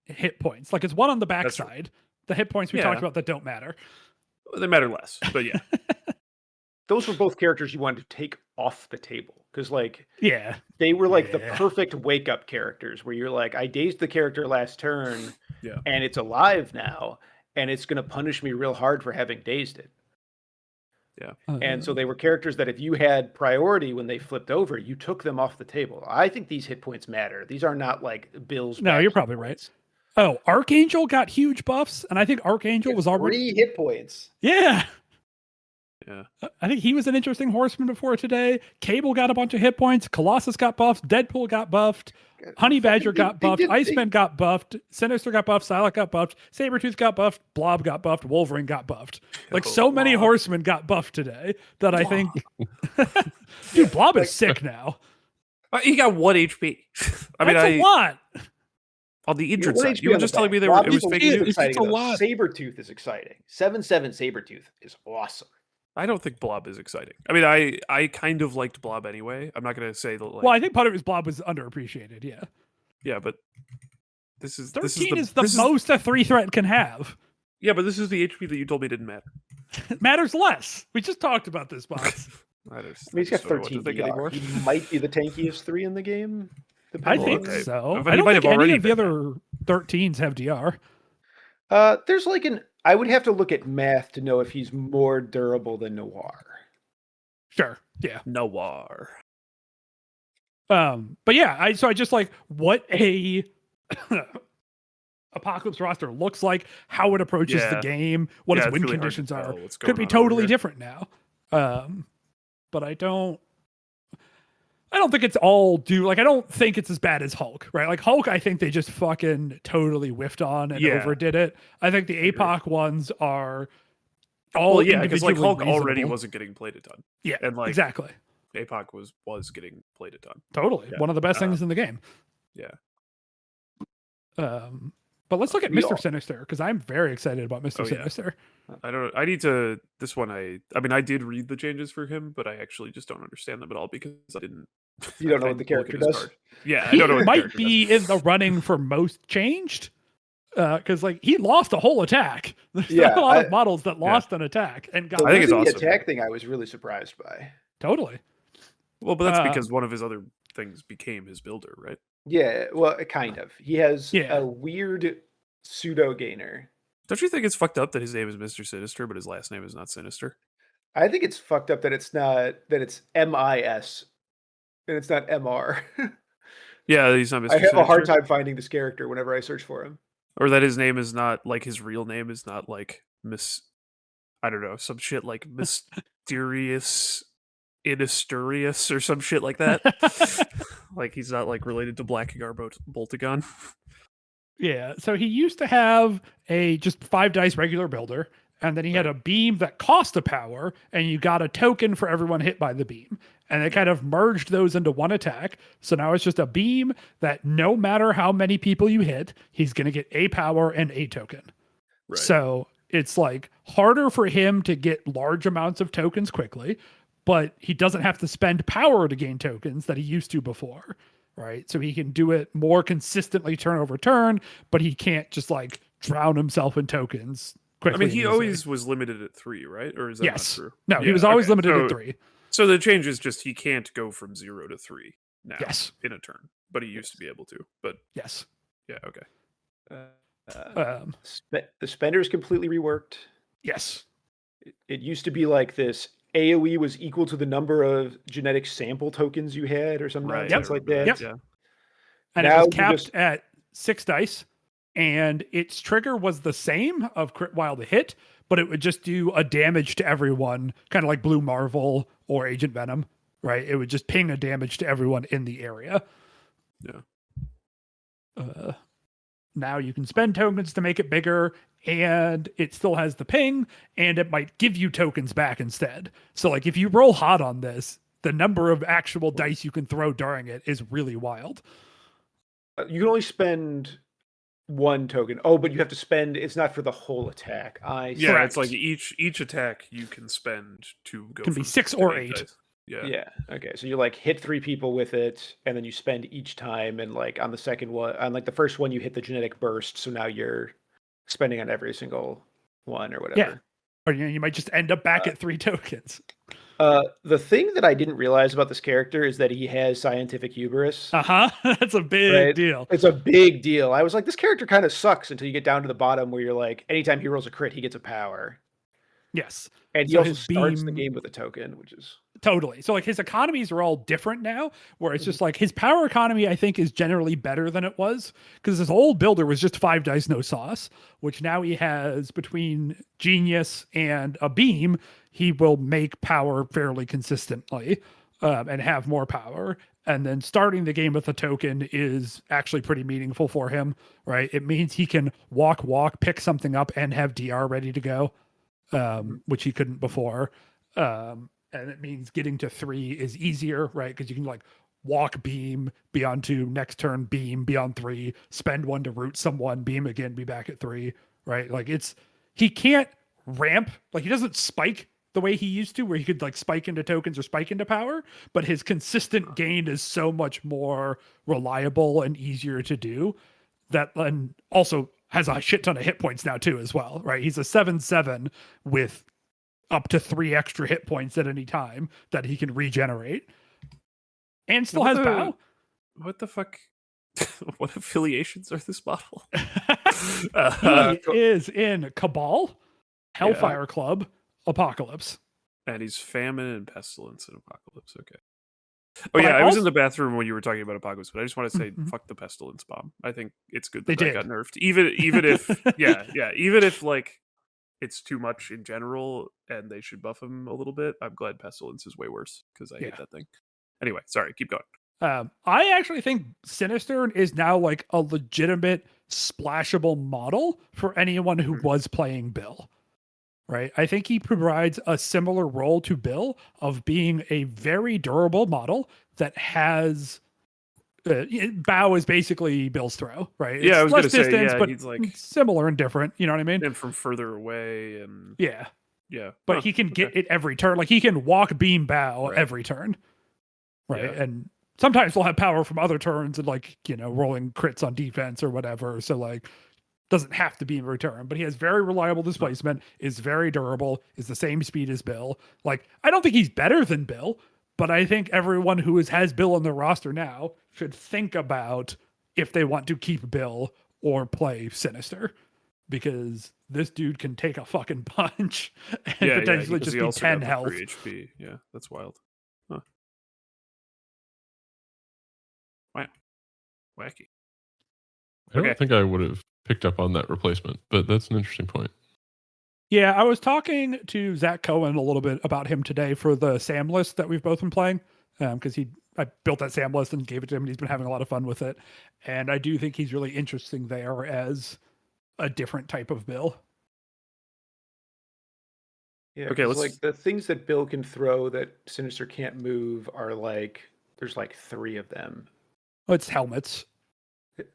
hit points. Like it's one on the backside. The hit points we talked about that don't matter. They matter less, but yeah. Those were both characters you wanted to take off the table because, like, they were like the perfect wake up characters where you're like, I dazed the character last turn, and it's alive now, and it's going to punish me real hard for having dazed it. Yeah. And so they were characters that if you had priority when they flipped over, you took them off the table. I think these hit points matter. These are not like Bill's. No, you're probably right. Oh, Archangel got huge buffs, and I think Archangel was already 3 hit points. Yeah. Yeah. I think he was an interesting horseman before today. Cable got a bunch of hit points. Colossus got buffed. Deadpool got buffed. Honey Badger got buffed. Iceman got buffed. Sinister got buffed. Psylocke got buffed. Sabretooth got buffed. Blob got buffed. Wolverine got buffed. Like so many horsemen got buffed today that I think dude, Blob is sick now. He got 1 HP. That's a lot. On the injured side. You were just telling me it was fake news. It's a lot. Sabretooth is exciting. 7/7 Sabretooth is awesome. I don't think Blob is exciting. I mean, I kind of liked Blob anyway. I'm not going to say that. Like, well, I think part of his Blob was underappreciated. Yeah. Yeah, but this is 13 is the most a 3-threat can have. Yeah, but this is the HP that you told me didn't matter. It matters less. We just talked about this, boss. He's got 13 VR. He might be the tankiest 3 in the game. I think so. I don't think any of the other 13s have DR. There's like I would have to look at math to know if he's more durable than Noir. Sure. Yeah. Noir. But yeah, I just like what a Apocalypse roster looks like, how it approaches the game, what its win really conditions are. Could be totally different now. But I don't think it's all due. Like, I don't think it's as bad as Hulk, right? Like Hulk, I think they just fucking totally whiffed on and overdid it. I think the APOC ones are all because like Hulk already wasn't getting played a ton. Yeah, and like exactly. APOC was getting played a ton. Totally, one of the best things in the game. Yeah. But let's look at We Mr. all- Sinister, because I'm very excited about Mr. Oh, yeah. Sinister. I need to. This one, I mean, I did read the changes for him, but I actually just don't understand them at all because I didn't. You don't know I what the didn't look at character his does? card. Yeah, I He don't know what the might character be does. in the running for most changed. Because like he lost a whole attack. There's Yeah, not a lot I- of models that lost an attack and got The I think it's losing the awesome. attack thing I was really surprised by. totally. Well, but that's Um, because one of his other things became his builder, right? Yeah, well, kind of. He has Yeah. a weird pseudo gainer. Don't you think it's fucked up that his name is Mr. Sinister, but his last name is not Sinister? I think it's fucked up that it's MIS and it's not MR. Yeah, he's not Mr. I have Sinister. a hard time finding this character whenever I search for him. Or that his name is not like his real name is not like I don't know, some shit like Mysterious Inasturius or some shit like that. Like he's not like related to Blackagar Boltagon. Yeah. So he used to have a just 5 dice regular builder, and then he had a beam that cost a power, and you got a token for everyone hit by the beam. And they kind of merged those into one attack. So now it's just a beam that no matter how many people you hit, he's going to get a power and a token. Right. So it's like harder for him to get large amounts of tokens quickly, but he doesn't have to spend power to gain tokens that he used to before. Right. So he can do it more consistently turn over turn, but he can't just like drown himself in tokens quickly. I mean, and he easily. always was limited at 3, right? Or is that Yes. not true? No, he Yeah, was always okay. limited So- at 3. So the change is just he can't go from 0 to 3 now Yes. in a turn, but he used to be able to. But Yes. yeah, okay. The spender is completely reworked. Yes. It used to be like this AoE was equal to the number of genetic sample tokens you had or something Right. nonsense I like remember that. Yep. Yeah. And Now it was you capped just- at 6 dice, and its trigger was the same of crit while the hit, but it would just do a damage to everyone, kind of like Blue Marvel or Agent Venom, right? It would just ping a damage to everyone in the area. Yeah. Now you can spend tokens to make it bigger, and it still has the ping, and it might give you tokens back instead. So like if you roll hot on this, the number of actual dice you can throw during it is really wild. You can only spend 1 token. Oh, but you have to spend. It's not for the whole attack. I see. Yeah, Correct. it's like each attack you can spend to go Can be from 6 to or 8 8. dice. Yeah. Yeah. Okay. So you like hit 3 people with it, and then you spend each time, and like on the second one, on like the first one, you hit the genetic burst. So now you're spending on every single one or whatever. Or you might just end up back at 3 tokens. The thing that I didn't realize about this character is that he has scientific hubris. Uh-huh. That's a big Right. deal. It's a big deal. I was like, this character kind of sucks until you get down to the bottom where you're like, anytime he rolls a crit, he gets a power. Yes. And he So also his starts the beam- game with a token, which is Totally. So like his economies are all different now, where it's just like his power economy, I think, is generally better than it was, because his old builder was just 5 dice, no sauce, which now he has between genius and a beam. He will make power fairly consistently and have more power. And then starting the game with a token is actually pretty meaningful for him, right? It means he can walk, pick something up, and have DR ready to go, which he couldn't before. And it means getting to 3 is easier, right? Because you can like walk, beam, be on 2, next turn, beam, be on 3, spend 1 to root someone, beam again, be back at 3, right? Like he can't ramp, like he doesn't spike the way he used to, where he could like spike into tokens or spike into power, but his consistent gain is so much more reliable and easier to do. That, and also has a shit ton of hit points now too, as well, right? He's a 7/7 with up to 3 extra hit points at any time that he can regenerate, and still has bow. What the fuck? What affiliations are this model? He is in Cabal, Hellfire Club, Apocalypse. And he's famine and pestilence and apocalypse. Okay. Oh But yeah, I I was also- in the bathroom when you were talking about apocalypse, but I just want to say, Mhm. fuck the pestilence bomb. I think it's good They that did. got nerfed. Even if even if like it's too much in general and they should buff him a little bit. I'm glad pestilence is way worse because I Yeah. hate that thing. Anyway, sorry, keep going. I actually think Sinister is now like a legitimate splashable model for anyone who was playing Bill. Right? I think he provides a similar role to Bill of being a very durable model that has Bow is basically Bill's throw, right? Yeah, I was less gonna say, distance, yeah, but he's like similar and different. You know what I mean? and from further away, and Yeah, yeah, but he can get it every turn. Like he can walk beam bow Right. every turn, right? Yeah. And sometimes he'll have power from other turns and like rolling crits on defense or whatever. So like doesn't have to be in return, but he has very reliable displacement, is very durable, is the same speed as Bill. Like I don't think he's better than Bill, but I think everyone who has Bill on their roster now should think about if they want to keep Bill or play Sinister, because this dude can take a fucking punch and potentially just he be also 10 got the health. free HP. Yeah, that's wild. Huh. Wow. Wacky. I don't think I would have picked up on that replacement, but that's an interesting point. Yeah, I was talking to Zach Cohen a little bit about him today for the SAM list that we've both been playing, because I built that SAM list and gave it to him, and he's been having a lot of fun with it. And I do think he's really interesting there as a different type of Bill. Yeah, Okay, like the things that Bill can throw that Sinister can't move are like there's like 3 of them. Oh, it's helmets.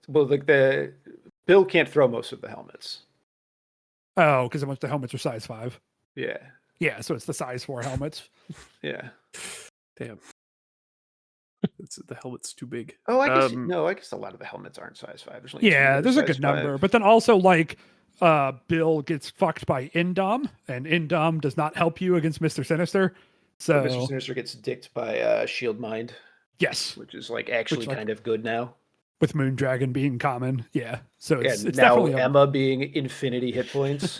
Well, like the Bill can't throw most of the helmets. Oh, because the helmets are size 5. Yeah. Yeah, so it's the size 4 helmets. Yeah. Damn. The helmet's too big. Oh, I guess no. I guess a lot of the helmets aren't size 5. There's There's a good number, but then also like Bill gets fucked by Indom, and Indom does not help you against Mr. Sinister. So Mr. Sinister gets dicked by Shield Mind. Yes, which is like actually kind of good now. With Moondragon being common, yeah. So it's now definitely Emma being infinity hit points.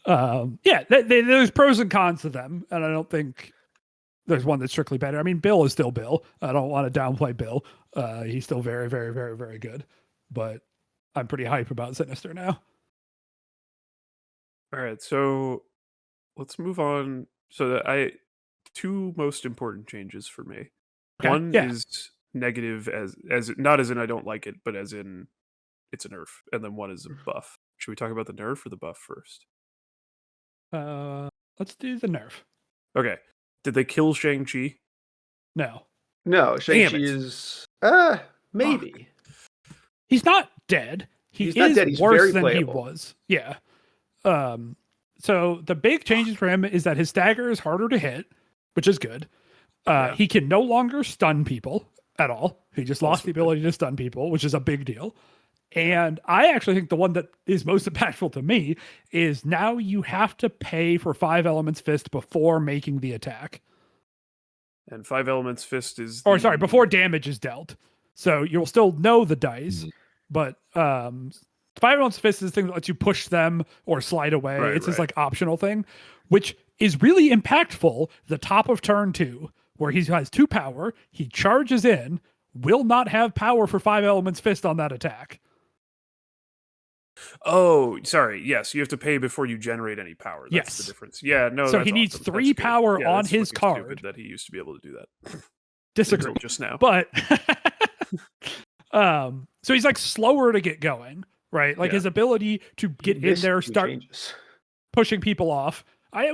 There's pros and cons to them, and I don't think there's one that's strictly better. I mean, Bill is still Bill. I don't want to downplay Bill. He's still very, very, very, very good. But I'm pretty hype about Sinister now. All right, so let's move on. So two most important changes for me. Okay, one is negative as not as in I don't like it, but as in it's a nerf, and then one is a buff. Should we talk about the nerf or the buff first? Let's do the nerf. Okay. Did they kill Shang-Chi? No, Shang-Chi is maybe. Fuck. He's not dead. He's not dead. He's worse very than playable. He was. Yeah. So the big changes for him is that his stagger is harder to hit, which is good. He can no longer stun people at all. He just lost the ability to stun people, which is a big deal. And I actually think the one that is most impactful to me is now you have to pay for 5 Elements Fist before making the attack. And 5 Elements Fist is... before damage is dealt. So you'll still know the dice, but 5 Elements Fist is the thing that lets you push them or slide away. It's this like optional thing, which is really impactful the top of turn 2, where he has 2 power, he charges in, will not have power for 5 Elements Fist on that attack. Oh, sorry. Yes, you have to pay before you generate any power. That's the difference. Yeah, no. So he needs 3 power on his card. That he used to be able to do that. Disagree. Until just now. But so he's like slower to get going, right? Like his ability to get in there, start pushing people off. His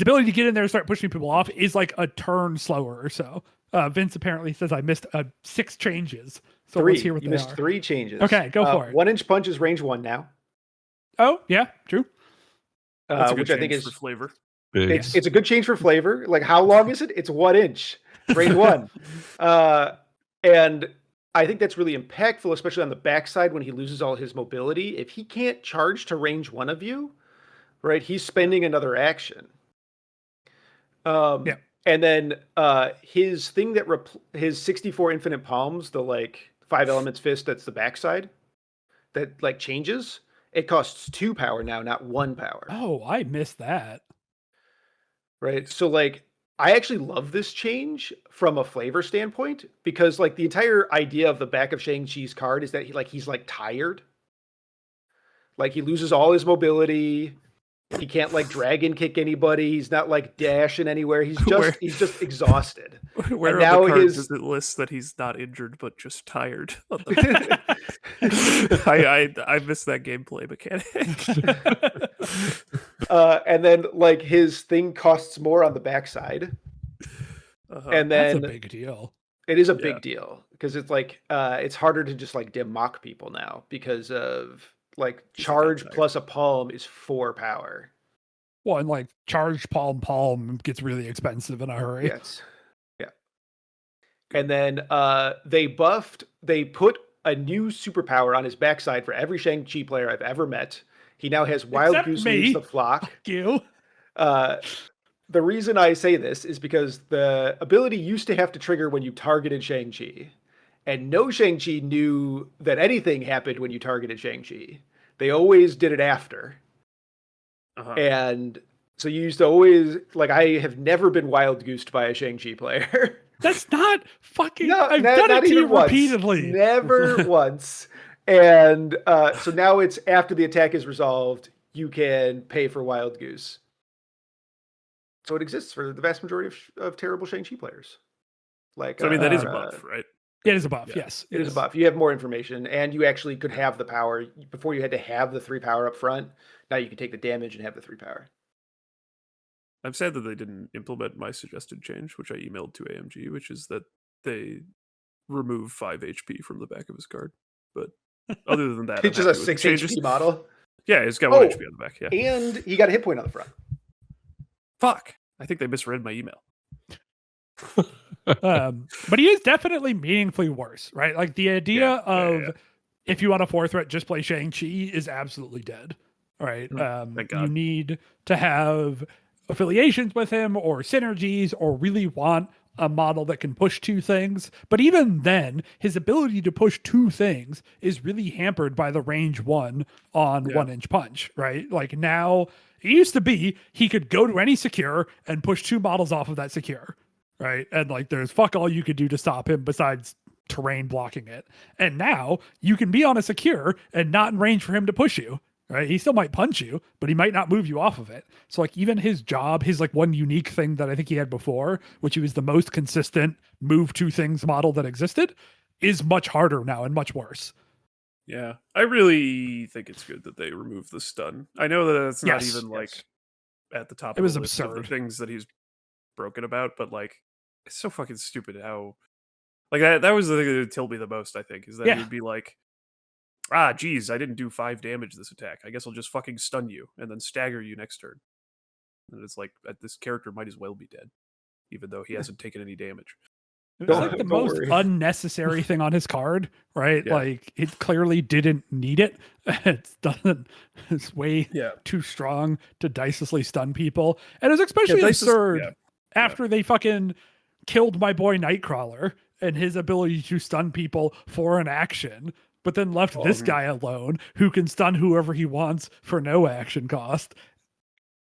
ability to get in there and start pushing people off is like a turn slower or so. Vince apparently says I missed 6 changes. So 3. Let's hear what you they missed are. 3 changes. Okay, go for it. 1-inch punch is range 1 now. Oh, yeah, true. That's a good which I think change is for flavor. It's a good change for flavor. Like, how long is it? It's 1 inch. Range 1. And I think that's really impactful, especially on the backside when he loses all his mobility. If he can't charge to range 1 of you, right, he's spending another action. And then his thing that his 64 infinite palms, the like 5 Elements Fist, that's the backside, that like changes. It costs 2 power now, not 1 power. Oh, I missed that. Right. So like I actually love this change from a flavor standpoint, because like the entire idea of the back of Shang-Chi's card is that he's like tired. Like he loses all his mobility. He can't like dragon kick anybody. He's not like dashing anywhere. He's just exhausted. Where and now the card does it list that he's not injured but just tired? I missed that gameplay mechanic. And then like his thing costs more on the backside. And That's then a big deal. it is a Yeah. big deal because it's like it's harder to just like dim mock people now because of like He's charge like, plus a palm is 4 power. Well, and like charged palm gets really expensive in a hurry. Yes. Yeah. And then they put a new superpower on his backside for every Shang-Chi player I've ever met. He now has Wild Except Goose me. leaves the flock. Fuck you. The reason I say this is because the ability used to have to trigger when you targeted Shang-Chi. And no Shang-Chi knew that anything happened when you targeted Shang-Chi. They always did it after. And so you used to always, like, I have never been Wild Goosed by a Shang-Chi player. That's not fucking. No, I've not done it to even you once. repeatedly. Never once. And so now it's after the attack is resolved, you can pay for Wild Goose. So it exists for the vast majority of terrible Shang-Chi players. Like, So I mean, that is a buff, right? It is a buff, Yeah. yes. It is a buff. You have more information, and you actually could have the power. Before you had to have the 3 power up front. Now you can take the damage and have the 3 power. I'm sad that they didn't implement my suggested change, which I emailed to AMG, which is that they remove 5 HP from the back of his card. But other than that, It's I'm just a happy with the 6 changes. HP model. Yeah, it's got 1 HP on the back. Yeah. And he got a hit point on the front. Fuck. I think they misread my email. But he is definitely meaningfully worse, right? Like the idea of if you want a 4 threat, just play Shang-Chi is absolutely dead, right? Thank God. You need to have affiliations with him or synergies or really want a model that can push 2 things. But even then, his ability to push 2 things is really hampered by the range 1 on 1-inch punch, right? Like now, it used to be he could go to any secure and push 2 models off of that secure, right? And like there's fuck all you could do to stop him besides terrain blocking it. And now you can be on a secure and not in range for him to push you, right? He still might punch you, but he might not move you off of it. So like even his job, his like one unique thing that I think he had before, which he was the most consistent move 2 things model that existed, is much harder now and much worse. Yeah, I really think it's good that they removed the stun. I know that it's not Yes, even like at the top It of was the list of absurd. the things that he's broken about, but like it's so fucking stupid how like that was the thing that would tilt me the most, I think, is that he would be like, geez, I didn't do 5 damage this attack. I guess I'll just fucking stun you and then stagger you next turn. And it's like this character might as well be dead, even though he hasn't taken any damage. It was like the Don't most worry. unnecessary thing on his card, right? Yeah. Like it clearly didn't need it. It's way too strong to dicelessly stun people. And it was especially absurd after they fucking killed my boy Nightcrawler and his ability to stun people for an action, but then left this guy alone who can stun whoever he wants for no action cost.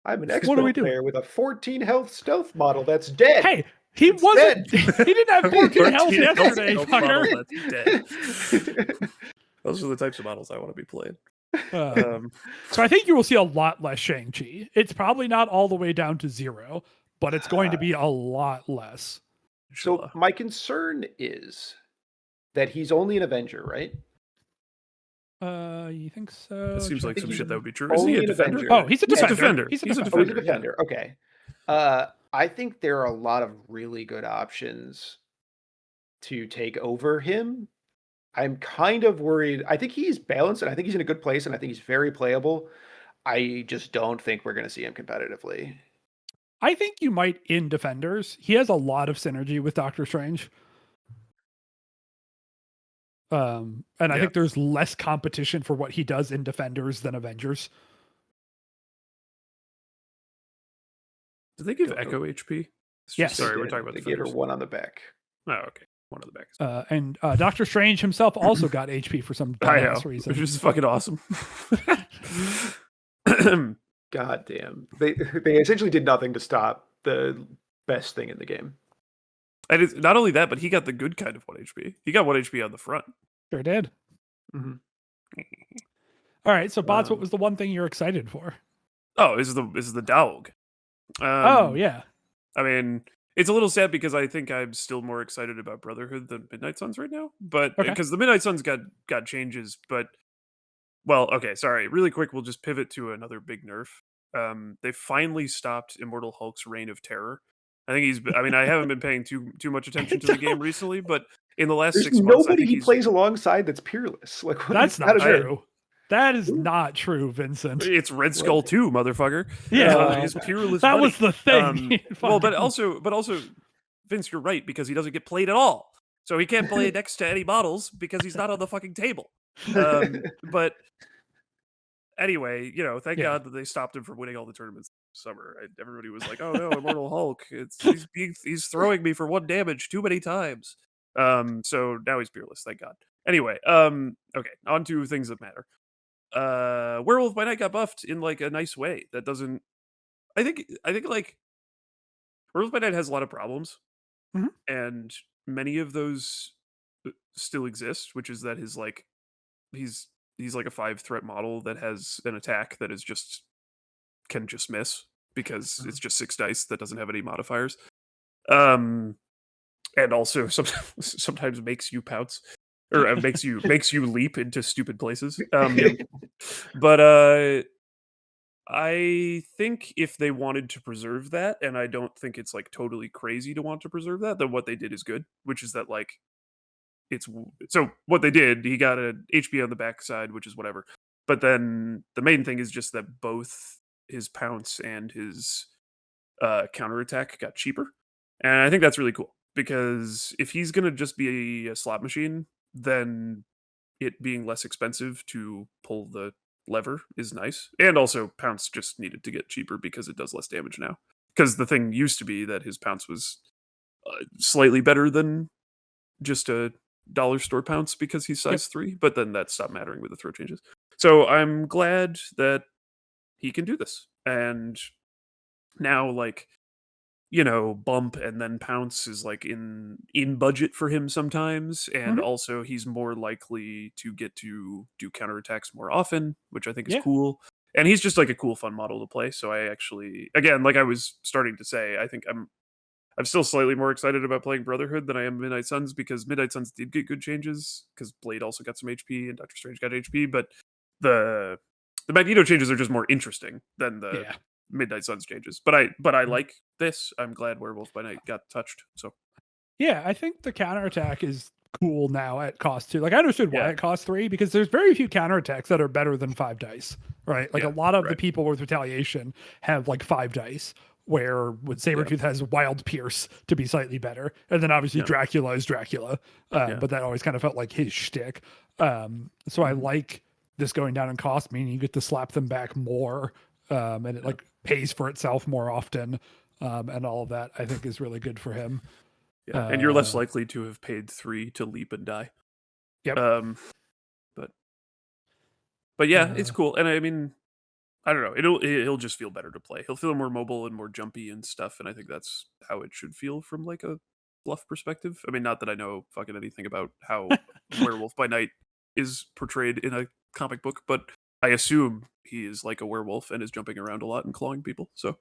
I'm an What are we expert doing? player with a 14 health stealth model that's dead. Hey, he wasn't. He didn't have 14 health 14 health yesterday, stealth fucker. model that's dead. Those are the types of models I want to be playing. So I think you will see a lot less Shang-Chi. It's probably not all the way down to 0, but it's going to be a lot less. So my concern is that he's only an Avenger, right? You think so? That seems like some he's shit that would be true. Isn't he a only an defender? Avenger. Oh, he's a defender. defender. He's a He's a defender. Oh, he's a defender. Okay. I think there are a lot of really good options to take over him. I'm kind of worried. I think he's balanced, and I think he's in a good place, and I think he's very playable. I just don't think we're going to see him competitively. I think you might in Defenders. He has a lot of synergy with Doctor Strange. And I think there's less competition for what he does in Defenders than Avengers. Did they give Echo HP? Yes. Sorry, we're talking about they gave her defenders. 1 on the back. Oh, okay. 1 on the back. And Doctor Strange himself also got HP for some I know, dumbass reason. which is fucking awesome. God damn. They essentially did nothing to stop the best thing in the game. And it's not only that, but he got the good kind of 1 HP. He got 1 HP on the front. Sure did. Mhm. All right, so Bots, what was the one thing you're excited for? Oh, this is the dog. Oh yeah. I mean, it's a little sad because I think I'm still more excited about Brotherhood than Midnight Suns right now. But because the Midnight Suns got changes, but well, okay, sorry. Really quick, we'll just pivot to another big nerf. They finally stopped Immortal Hulk's reign of terror. I think he's. I mean, I haven't been paying too much attention to the game recently, but in the last There's 6 months, I nobody think he he's. plays alongside that's peerless. Like That's it's not gotta be- true. That is not true, Vincent. It's Red Skull 2, motherfucker. Yeah. His peerless. That buddy. was the thing. Well, but also, Vince, you're right because he doesn't get played at all, so he can't play next to any models because he's not on the fucking table. But anyway, thank Yeah. God that they stopped him from winning all the tournaments this summer. Everybody was like, "Oh no, Immortal Hulk! He's throwing me for 1 damage too many times." So now he's peerless. Thank God. Anyway, okay, on to things that matter. Werewolf by Night got buffed in like a nice way. That doesn't. I think like Werewolf by Night has a lot of problems, Mhm. and many of those still exist. Which is that he's like a 5 threat model that has an attack that is can just miss because it's just 6 dice that doesn't have any modifiers. And also sometimes makes you pounce or makes you leap into stupid places. But I think if they wanted to preserve that, and I don't think it's like totally crazy to want to preserve that, then what they did is good, which is that like so what they did, he got an HP on the backside, which is whatever. But then the main thing is just that both his pounce and his counterattack got cheaper. And I think that's really cool because if he's going to just be a slot machine, then it being less expensive to pull the lever is nice. And also pounce just needed to get cheaper because it does less damage now. Because the thing used to be that his pounce was slightly better than just a dollar store pounce because he's size 3, but then that stopped mattering with the throw changes. So I'm glad that he can do this. And now like bump and then pounce is like in budget for him sometimes, and also he's more likely to get to do counterattacks more often, which I think is cool. And he's just like a cool fun model to play. So I actually, again, like I was starting to say, I think I'm still slightly more excited about playing Brotherhood than I am Midnight Suns because Midnight Suns did get good changes because Blade also got some HP and Doctor Strange got HP, but the Magneto changes are just more interesting than the Midnight Suns changes. But I like this. I'm glad Werewolf by Night got touched. So yeah, I think the counterattack is cool now at cost 2. Like I understood why it costs 3 because there's very few counterattacks that are better than 5 dice, right? Like a lot of the people with retaliation have like 5 dice. Where with Sabretooth has Wild Pierce to be slightly better. And then obviously Dracula is Dracula. But that always kind of felt like his shtick. So I like this going down in cost, meaning you get to slap them back more. And it like pays for itself more often. And all of that I think is really good for him. Yeah. And you're less likely to have paid 3 to leap and die. Yep. But yeah, it's cool. And I mean, I don't know. He'll just feel better to play. He'll feel more mobile and more jumpy and stuff, and I think that's how it should feel from like a bluff perspective. I mean, not that I know fucking anything about how Werewolf by Night is portrayed in a comic book, but I assume he is like a werewolf and is jumping around a lot and clawing people. So,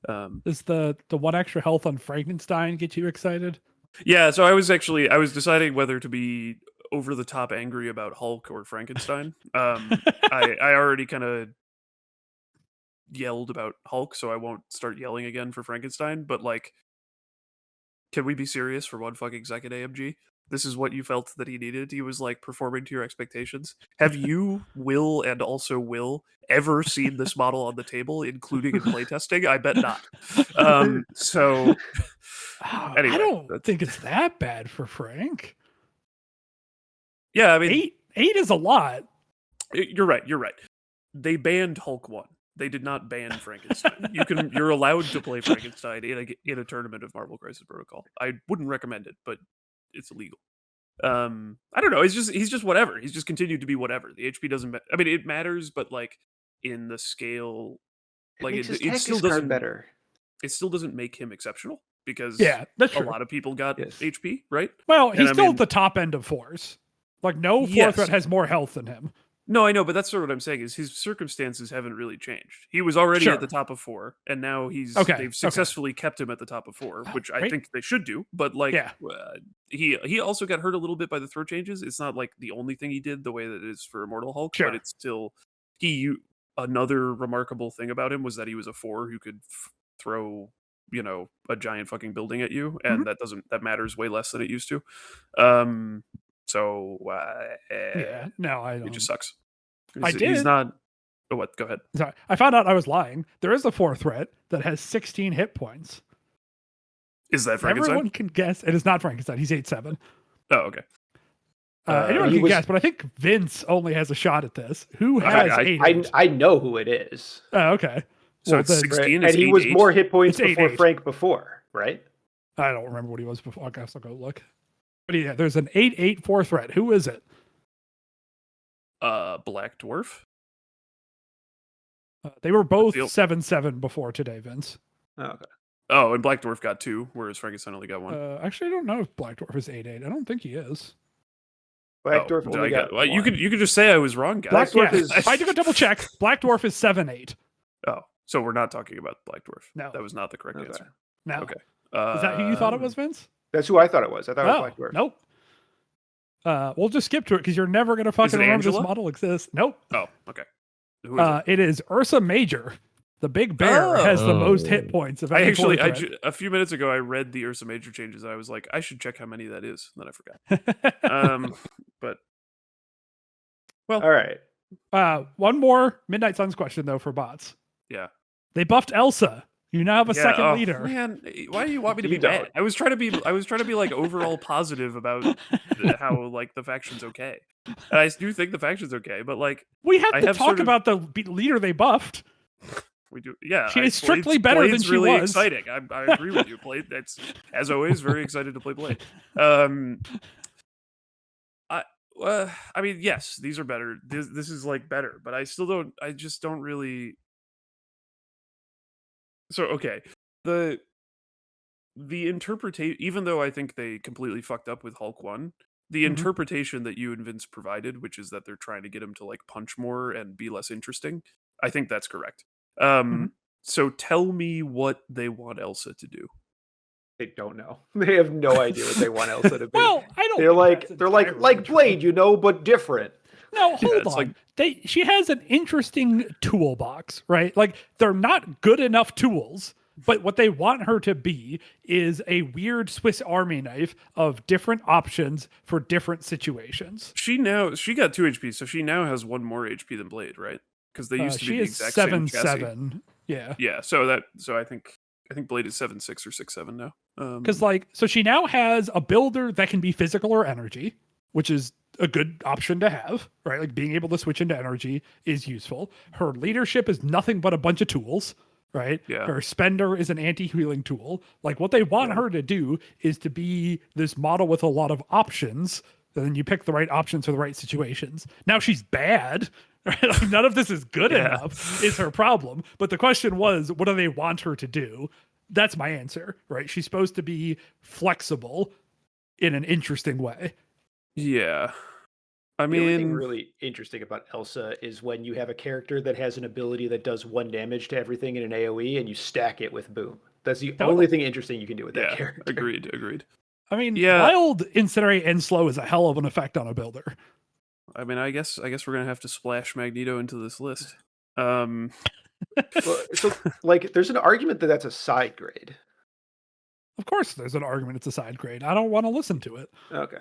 does the 1 extra health on Frankenstein get you excited? Yeah. So I was deciding whether to be over the top angry about Hulk or Frankenstein. I already kind of yelled about Hulk, so I won't start yelling again for Frankenstein, but like, can we be serious for one fucking second, AMG? This is what you felt that he needed? He was like performing to your expectations? Have you, Will, and also Will, ever seen this model on the table, including in playtesting? I bet not. So anyway, I don't think it's that bad for Frank. Yeah, I mean 8 is a lot. You're right. They banned Hulk 1. They did not ban Frankenstein. You're allowed to play Frankenstein in a tournament of Marvel Crisis Protocol. I wouldn't recommend it, but it's illegal. I don't know. He's just whatever. He's just continued to be whatever. The HP doesn't. I mean, it matters, but like in the scale, like it still doesn't better. It still doesn't make him exceptional because that's a true. lot of people got HP, right? Well, he's still at the top end of 4s. Like no 4 threat has more health than him. No, I know, but that's sort of what I'm saying is his circumstances haven't really changed. He was already at the top of 4, and now they've successfully kept him at the top of 4, which I think they should do. But like, he also got hurt a little bit by the throw changes. It's not like the only thing he did the way that it is for Immortal Hulk, but it's still another remarkable thing about him was that he was a 4 who could throw a giant fucking building at you, and that matters way less than it used to. So Yeah, no, I don't. it just sucks. I He's did. not. Oh, what? Go ahead. Sorry, I found out I was lying. There is a 4 threat that has 16 hit points. Is that Frankenstein? Everyone can guess. It is not Frankenstein. He's 8'7". Oh, okay. Anyone can guess, but I think Vince only has a shot at this. Who has 8? I know who it is. Oh, okay. So it's 16. And he was 8-8. more hit points It's before 8-8. Frank before, right? I don't remember what he was before. I guess I'll go look. But yeah, there's an 8-8 4 threat. Who is it? Black Dwarf. They were both 7-7 before today, Vince. Oh, okay. Oh, and Black Dwarf got 2, whereas Frankenstein only got 1. Actually, I don't know if Black Dwarf is 8-8. I don't think he is. Black Dwarf only got well, you could just say I was wrong, guys. Black Dwarf is. I took a double check. Black Dwarf is 7-8. Oh, so we're not talking about Black Dwarf. No, that was not the correct answer. No. Okay. Is that who you thought it was, Vince? That's who I thought it was. I thought it was Black Dwarf. Nope. We'll just skip to it because you're never going to fucking remember this model exists. Nope. Oh, okay. Who is it is Ursa Major. The big bear has the most hit points of any a few minutes ago, I read the Ursa Major changes. And I was like, I should check how many that is. And then I forgot. But well, all right. One more Midnight Suns question though for bots. Yeah, they buffed Elsa. You now have a second leader. Man, why do you want me to be bad? I was trying to be like overall positive about how like the faction's okay, and I do think the faction's okay. But like we have to talk about the leader they buffed. We do, yeah. She is strictly better than she really was. Exciting. I agree with you. Blade. That's as always very excited to play Blade. I mean, yes, these are better. This is like better, but I still don't. I just don't really. So okay, the interpretation. Even though I think they completely fucked up with Hulk 1, the interpretation that you and Vince provided, which is that they're trying to get him to like punch more and be less interesting, I think that's correct. So tell me what they want Elsa to do. They don't know. They have no idea what they want Elsa to be. Well, I don't. They're like Blade, but different. No, hold on. She has an interesting toolbox, right? Like they're not good enough tools, but what they want her to be is a weird Swiss Army knife of different options for different situations. She got 2 HP, so she now has 1 more HP than Blade, right? Because they used to be the exact same chassis. 7-7. Yeah. Yeah. So I think Blade is 7-6 or 6-7 now. Because so she now has a builder that can be physical or energy, which is a good option to have, right? Like being able to switch into energy is useful. Her leadership is nothing but a bunch of tools, right? Yeah. Her spender is an anti-healing tool. Like what they want her to do is to be this model with a lot of options. And then you pick the right options for the right situations. Now she's bad. Right? Like none of this is good enough is her problem. But the question was, what do they want her to do? That's my answer, right? She's supposed to be flexible in an interesting way. Yeah. I The only mean, thing really interesting about Elsa is when you have a character that has an ability that does 1 damage to everything in an AoE and you stack it with boom. That's the only thing interesting you can do with that character. Agreed. I mean, Wild, Incinerate, and Slow is a hell of an effect on a builder. I mean, I guess we're gonna have to splash Magneto into this list. Well, so like, there's an argument that that's a side grade. Of course, there's an argument it's a side grade. I don't want to listen to it. Okay.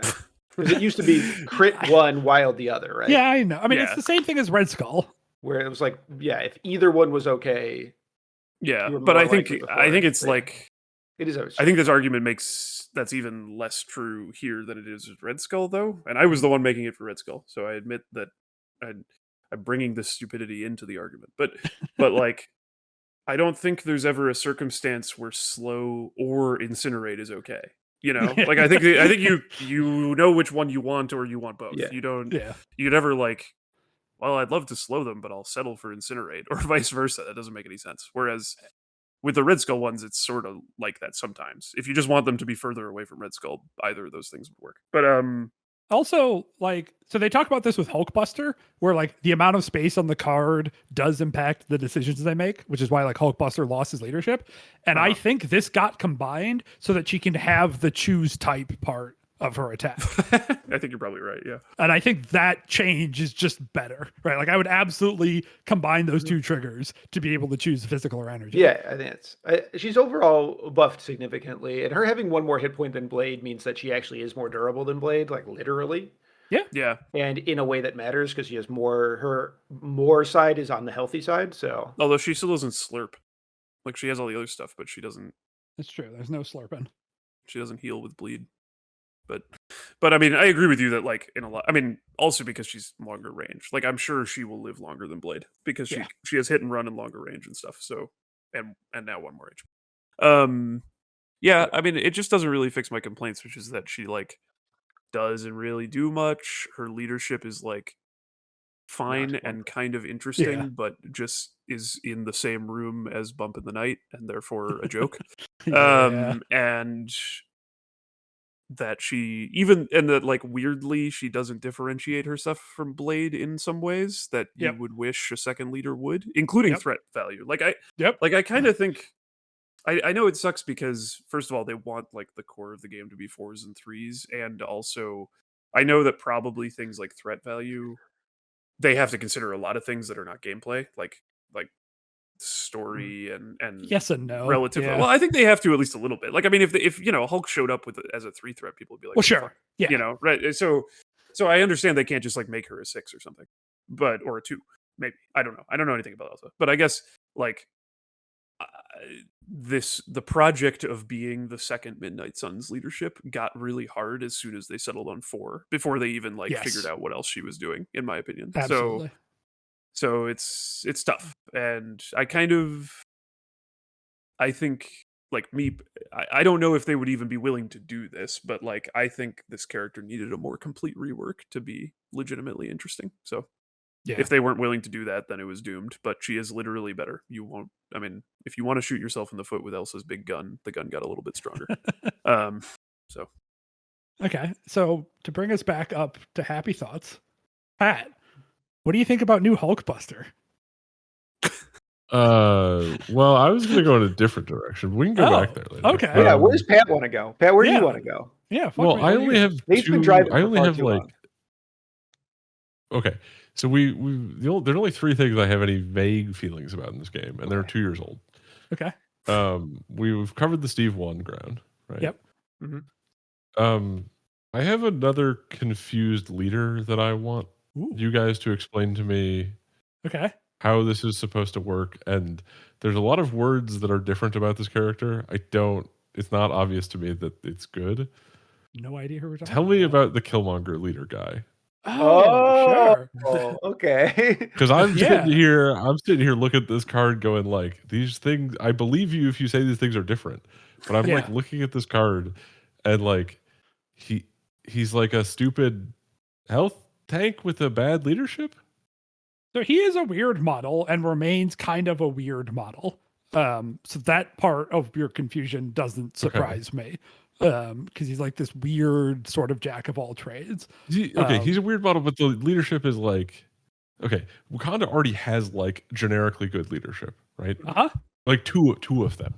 Because it used to be crit 1, wild the other, right? Yeah, I know. I mean, it's the same thing as Red Skull. Where it was like, if either one was okay. Yeah, but I think it's like it is. I think this argument that's even less true here than it is with Red Skull, though. And I was the one making it for Red Skull, so I admit that I'm bringing this stupidity into the argument. But like, I don't think there's ever a circumstance where Slow or Incinerate is okay. You know, like I think you know which one you want, or you want both. Yeah. You don't. Yeah. You never like. Well, I'd love to slow them, but I'll settle for Incinerate, or vice versa. That doesn't make any sense. Whereas with the Red Skull ones, it's sort of like that sometimes. If you just want them to be further away from Red Skull, either of those things would work. But also, like, so they talk about this with Hulkbuster, where like the amount of space on the card does impact the decisions they make, which is why like Hulkbuster lost his leadership. And I think this got combined so that she can have the choose type part of her attack. I think you're probably right. Yeah. And I think that change is just better, right? Like I would absolutely combine those two triggers to be able to choose physical or energy. Yeah, I think she's overall buffed significantly, and her having one more hit point than Blade means that she actually is more durable than Blade, like literally. Yeah. And in a way that matters because she has more. Her more side is on the healthy side, so. Although she still doesn't slurp. Like she has all the other stuff, but she doesn't. It's true. There's no slurping. She doesn't heal with bleed. But I mean, I agree with you that like in a lot. I mean, also because she's longer range. Like I'm sure she will live longer than Blade because she has hit and run and longer range and stuff. So and now one more HP. Yeah. I mean, it just doesn't really fix my complaints, which is that she like doesn't really do much. Her leadership is like fine and kind of interesting, but just is in the same room as Bump in the Night and therefore a joke. And that she and that like weirdly she doesn't differentiate herself from Blade in some ways that you would wish a second leader would, including threat value. Like I kind of think I know it sucks because first of all they want like the core of the game to be 4s and 3s, and also I know that probably things like threat value they have to consider a lot of things that are not gameplay, like story and yes and no relative. Well, I think they have to at least a little bit. Like I mean, if you know Hulk showed up with as a 3 threat, people would be like, well, sure, yeah, you know, right? So I understand they can't just like make her a 6 or something, or a 2, maybe. I don't know anything about Elsa, but I guess like the project of being the second Midnight Suns leadership got really hard as soon as they settled on 4 before they even like figured out what else she was doing, in my opinion. Absolutely. So it's tough, and I think like me, I don't know if they would even be willing to do this, but like I think this character needed a more complete rework to be legitimately interesting. So if they weren't willing to do that, then it was doomed. But she is literally better. You won't. I mean, if you want to shoot yourself in the foot with Elsa's big gun, the gun got a little bit stronger. So okay. So to bring us back up to happy thoughts, Pat, what do you think about new Hulkbuster? Well, I was going to go in a different direction. We can go back there later. Okay. Yeah, where does Pat want to go? Pat, where do you want to go? Yeah. Well, I only have Nate's two. been driving I only for far have too like. long. Okay, so there's only 3 things I have any vague feelings about in this game, and they're 2 years old. Okay. We've covered the Steve 1 ground, right? Yep. Mm-hmm. I have another confused leader that I want you guys to explain to me. Okay. How this is supposed to work, and there's a lot of words that are different about this character. It's not obvious to me that it's good. No idea who we're talking Tell me about the Killmonger leader guy. Oh, sure. Okay. Because I'm sitting here looking at this card going like, these things, I believe you if you say these things are different. But I'm like looking at this card and like he's like a stupid health tank with a bad leadership. So he is a weird model and remains kind of a weird model. So that part of your confusion doesn't surprise me. Because he's like this weird sort of jack of all trades. He's a weird model, but the leadership is like, okay, Wakanda already has like generically good leadership, right? Like two of them.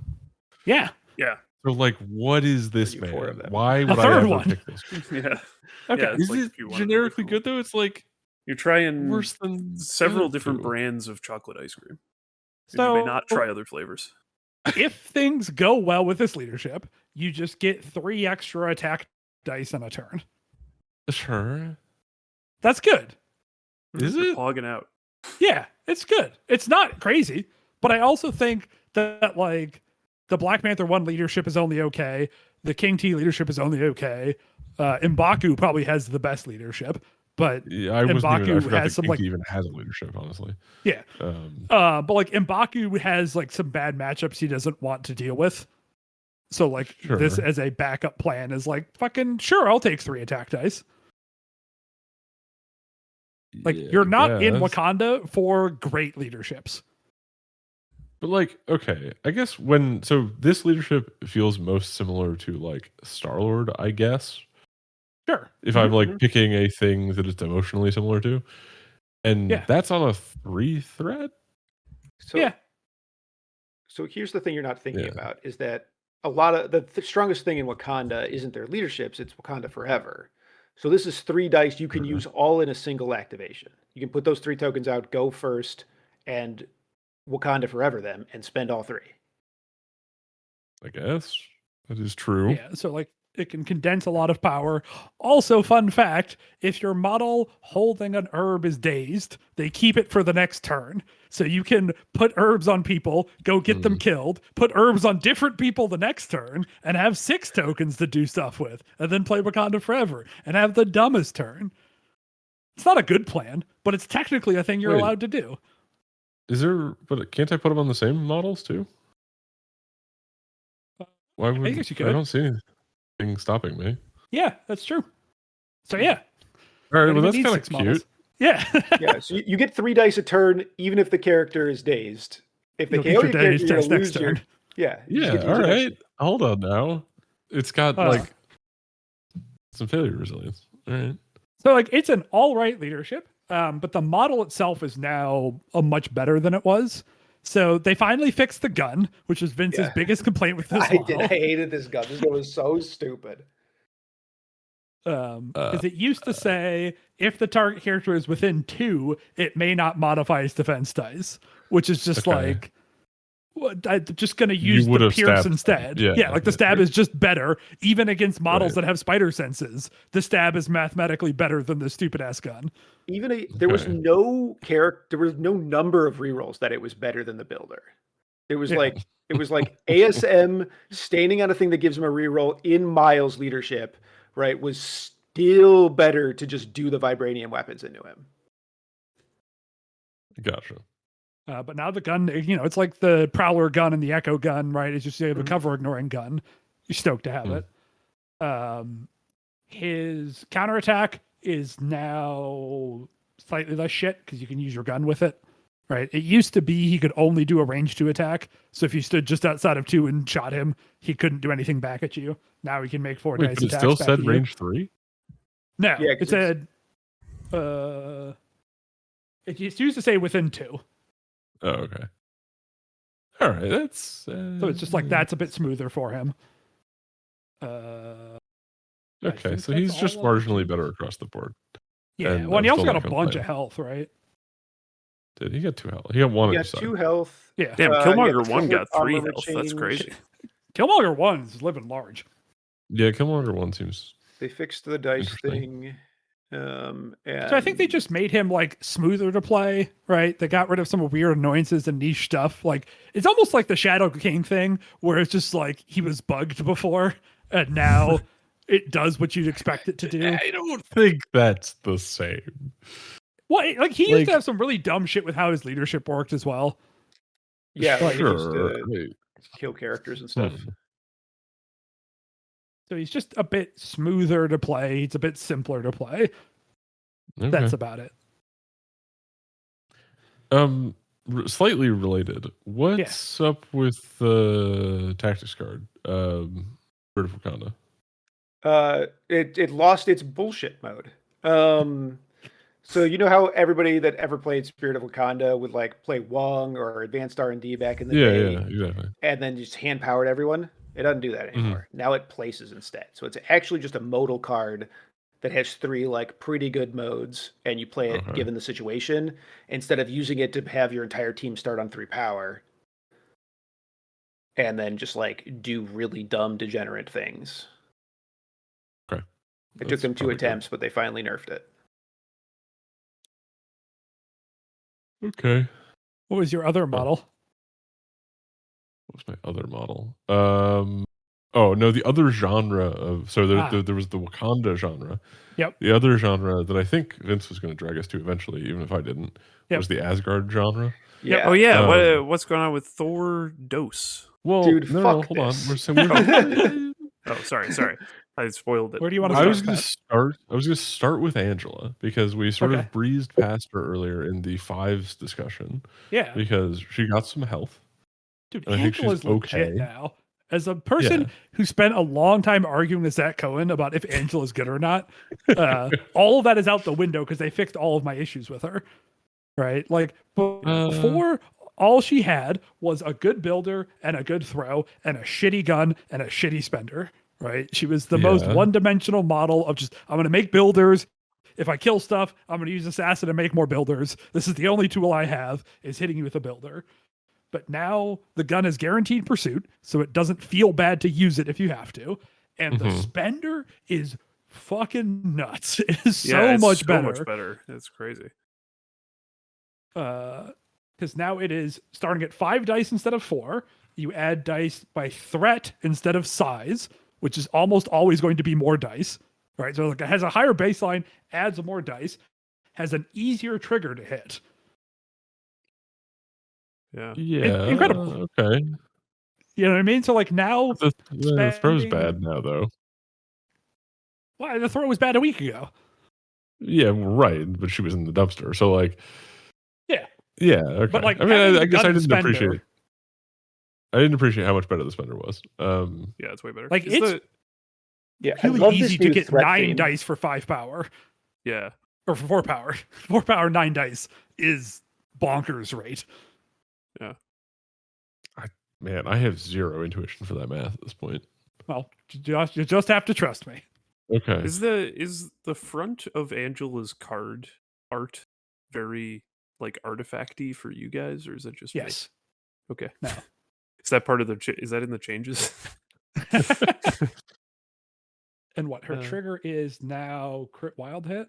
Yeah. So like, what is this man? Why would I ever pick this? Okay. Is it generically good though? It's like you're trying worse than several different brands of chocolate ice cream. So you may not try other flavors. If things go well with this leadership, you just get 3 extra attack dice in a turn. Sure. That's good. Is it? Hogging out. Yeah, it's good. It's not crazy, but I also think that like the Black Panther 1 leadership is only okay. The King T leadership is only okay. M'Baku probably has the best leadership. But M'Baku has some like even has a leadership, honestly. Yeah. But like M'Baku has like some bad matchups he doesn't want to deal with. So like this as a backup plan is like fucking sure, I'll take 3 attack dice. Like you're not in Wakanda for great leaderships. But like, okay, I guess this leadership feels most similar to like Star-Lord, I guess. Sure. If I'm like picking a thing that it's emotionally similar to. And that's on a 3 thread? So here's the thing you're not thinking about is that a lot of the strongest thing in Wakanda isn't their leaderships, it's Wakanda Forever. So this is 3 dice you can Mhm. use all in a single activation. You can put those 3 tokens out, go first, and Wakanda Forever them, and spend all 3. I guess that is true. Yeah, so like it can condense a lot of power. Also, fun fact, if your model holding an herb is dazed, they keep it for the next turn. So you can put herbs on people, go get them killed, put herbs on different people the next turn, and have 6 tokens to do stuff with, and then play Wakanda Forever and have the dumbest turn. It's not a good plan, but it's technically a thing you're Wait. allowed to do. Is there? But can't I put them on the same models too? Why would? guess you I could. don't see anything stopping me. Yeah, that's true. So yeah. All right, Don't well even that's need kind 6 of models. cute. Yeah. Yeah, so you get 3 dice a turn, even if the character is dazed. If they You'll KO get your your character, dazed you're test gonna next lose your... turn. Yeah. you just Yeah. get to use All it next right. Hold on now. It's got Uh. like some failure resilience. All right. So like it's an all right leadership, but the model itself is now a much better than it was. So they finally fixed the gun, which was Vince's Yeah. biggest complaint with this I model. I hated this gun. This gun was so stupid. Because it used to say if the target character is within 2, it may not modify its defense dice, which is just Okay. like, what, I'm just going to use would the have Pierce stabbed instead. them. Yeah, like the yeah. stab is just better, even against models Right. that have spider senses. The stab is mathematically better than the stupid ass gun. There was Okay. no there was no number of rerolls that it was better than the builder. It was Yeah. like ASM standing on a thing that gives him a reroll in Miles' leadership, right, was still better to just do the vibranium weapons into him. Gotcha. But now the gun, it's like the Prowler gun and the Echo gun, right? It's just you have a cover ignoring gun. You're stoked to have it. His counterattack is now slightly less shit because you can use your gun with it, right? It used to be he could only do a range 2 attack. So if you stood just outside of 2 and shot him, he couldn't do anything back at you. Now he can make 4 Wait, dice but it attacks still back said at you. range 3? No, Yeah, 'cause it said it used to say within 2. Oh, okay. All right, that's So it's just like that's a bit smoother for him. I okay. think So that's he's just all of the marginally changes. better across the board. Yeah, And well, and he I'm also still got a not bunch complaining. of health, right? Did he get 2 health? He got 1 He on got each side. 2 health. Yeah. Damn, he Killmonger the 1 full got 3 armor health. That's change. crazy. Killmonger 1 is living large. Yeah, Killmonger 1 seems. They fixed the dice Interesting. thing. And So I think they just made him like smoother to play, right? They got rid of some weird annoyances and niche stuff. Like it's almost like the Shadow King thing, where it's just like he was bugged before, and now it does what you'd expect it to do. I don't think that's the same. Well, like he used Like- to have some really dumb shit with how his leadership worked as well. yeah, like he used Sure. to kill characters and stuff. So he's just a bit smoother to play. It's a bit simpler to play. Okay. That's about it. Slightly related. What's up with the tactics card? Bird of Wakanda. It lost its bullshit mode. So you know how everybody that ever played Spirit of Wakanda would like play Wong or Advanced R&D back in the day, Yeah, exactly. and then just hand powered everyone? It doesn't do that anymore. Now it places instead. So it's actually just a modal card that has 3 like pretty good modes, and you play it Okay. given the situation instead of using it to have your entire team start on 3 power and then just like do really dumb degenerate things. Okay. It took That's them 2 probably good. attempts, but they finally nerfed it. Okay. What was your other model? What was my other model? Oh no, the other genre of there was the Wakanda genre. Yep. The other genre that I think Vince was going to drag us to eventually, even if I didn't, Yep. was the Asgard genre. Yeah. Oh yeah, Um, what's going on with Thor Dose? Well, Dude, no, fuck hold on. this. Oh, sorry, I spoiled it. Where do you want to I start? was going to start. I was going to start with Angela because we sort Okay. of breezed past her earlier in the 5s discussion Yeah. because she got some health. Dude, I think she's Angela's legit okay. now. As a person Yeah. who spent a long time arguing with Zach Cohen about if Angela's good or not, all of that is out the window because they fixed all of my issues with her. Right? Like before, all she had was a good builder and a good throw and a shitty gun and a shitty spender, right? She was the most Yeah. one-dimensional model of just, I'm going to make builders. If I kill stuff, I'm going to use assassin to make more builders. This is the only tool I have, is hitting you with a builder. But now the gun is guaranteed pursuit, so it doesn't feel bad to use it if you have to. And the spender is fucking nuts. It is so much better. So much better. It's crazy. Because now it is starting at 5 dice instead of 4. You add dice by threat instead of size, which is almost always going to be more dice. Right? So like it has a higher baseline, adds more dice, has an easier trigger to hit. Yeah. Yeah. Incredible. Okay. You know what I mean? So like now The throw's spending- bad now, though. Why the throw was bad a week ago. Yeah, right. But she was in the dumpster, so like. Yeah. Yeah. Okay. But like, I mean, having I the guess I gun didn't spender- appreciate. I didn't appreciate how much better the spender was. Yeah, it's way better. Like, Is it's Yeah, I really love easy this to new get threat 9 theme. dice for 5 power. yeah. Or for 4 power. 4 power, 9 dice is bonkers rate. Man, I have zero intuition for that math at this point. Well, you just have to trust me. Okay. Is the front of Angela's card art very like artifacty for you guys, or is it just me? Yes. Okay. No. Is that part of the? Is that in the changes? And what her Uh, trigger is now crit wild hit.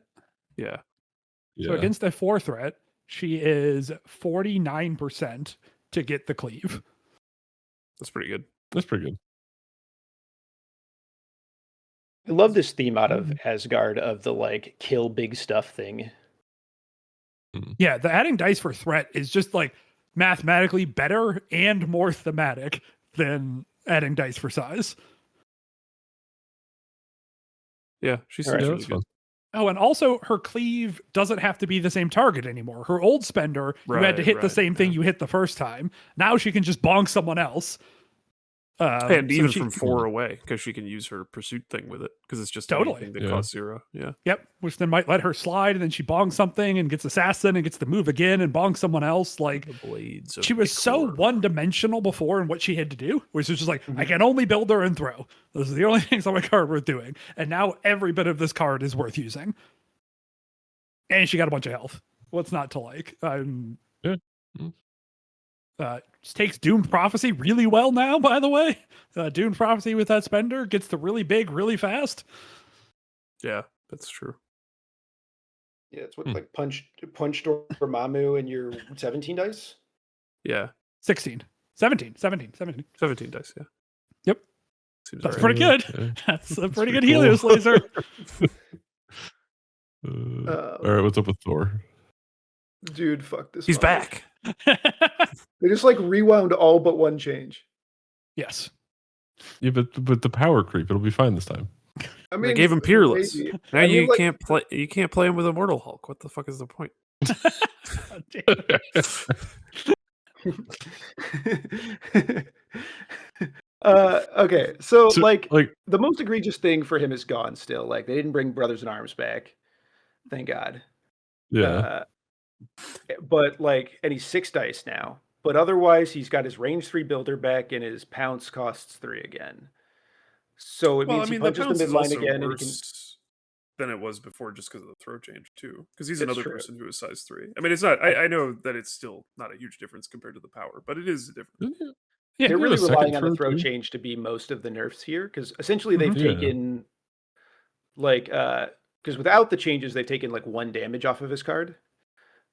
Yeah. Yeah. So against a 4 threat, she is 49% to get the cleave. That's pretty good. That's pretty good. I love this theme out of Asgard of the like kill big stuff thing. Yeah, the adding dice for threat is just like mathematically better and more thematic than adding dice for size. Yeah, she seems Alright. Yeah, really that's good. fun. Oh, and also her cleave doesn't have to be the same target anymore. Her old spender, you had to Right, hit the right, same thing yeah. you hit the first time. Now she can just bonk someone else. And so even she- from 4 away, because she can use her pursuit thing with it, because it's just Totally. anything that Yeah. costs 0. Yeah. Yep, which then might let her slide, and then she bongs something and gets assassin and gets to move again and bong someone else. Like The blades. Of she was so Icor. one-dimensional before in what she had to do, which was just like, I can only build her and throw. Those are the only things on my card worth doing. And now every bit of this card is worth using. And she got a bunch of health. What's not to like? Yeah. Just takes Doomed Prophecy really well now, by the way. Doomed Prophecy with that spender gets the really big really fast. Yeah, that's true. Yeah, it's what like punch Dormammu and your 17 dice. Yeah. 17. 17. 17 dice. Yeah. Yep. Seems That's alright. pretty good. Okay. That's a pretty good pretty cool. Helios laser. All right, what's up with Thor? Dude, fuck this. He's model. back. They just like rewound all but one change. Yes. Yeah, but the power creep, it'll be fine this time. I They gave him Peerless. maybe. Now I mean, you like- can't play. You can't play him with Immortal Hulk. What the fuck is the point? Okay, so, So, like like, the most egregious thing for him is gone still. Like they didn't bring Brothers in Arms back. Thank God. yeah, But like, and he's 6 dice now. But otherwise, he's got his range 3 builder back, and his pounce costs 3 again. So it Well, I means mean, he the punches pounce the is midline also again, and he can. worse than it was before, just because of the throw change too. Because he's It's another true. person who is size 3. I mean, it's not. I know that it's still not a huge difference compared to the power, but it is a difference. Yeah, They're got really a second relying on the throw, throw too. change to be most of the nerfs here, because essentially they've Yeah. taken like because without the changes they've taken like 1 damage off of his card,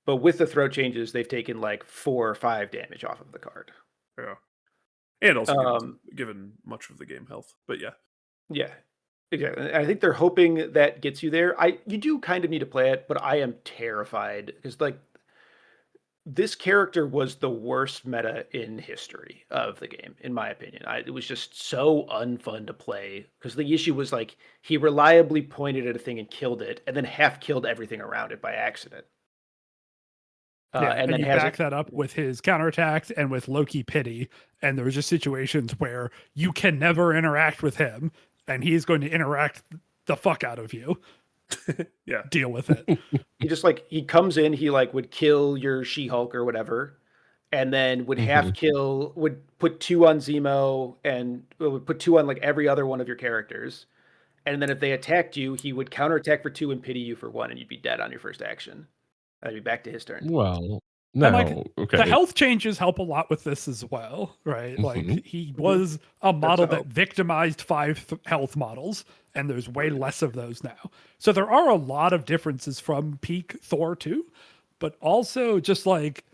but with the throw changes they've taken like 4 or 5 damage off of the card. Yeah, and also Um, given much of the game health. But yeah, Yeah, exactly. And I think they're hoping that gets you there. You do kind of need to play it, but I am terrified because like this character was the worst meta in history of the game, in my opinion. It was just so unfun to play because the issue was like he reliably pointed at a thing and killed it, and then half killed everything around it by accident. and then you has back that up with his counterattacks and with Loki pity. And there was just situations where you can never interact with him, and he's going to interact the fuck out of you. yeah. Deal with it. he just like he comes in, he like would kill your She-Hulk or whatever, and then would Mhm. half kill, would put 2 on Zemo, and would put 2 on like every other one of your characters. And then if they attacked you, he would counterattack for 2 and pity you for 1, and you'd be dead on your first action. That'd be back to his turn. Well, And like no, the okay. health changes help a lot with this as well, right? Like Mhm. he was a model a that hope. victimized 5 health models, and there's way less of those now. So there are a lot of differences from peak Thor 2, but also just like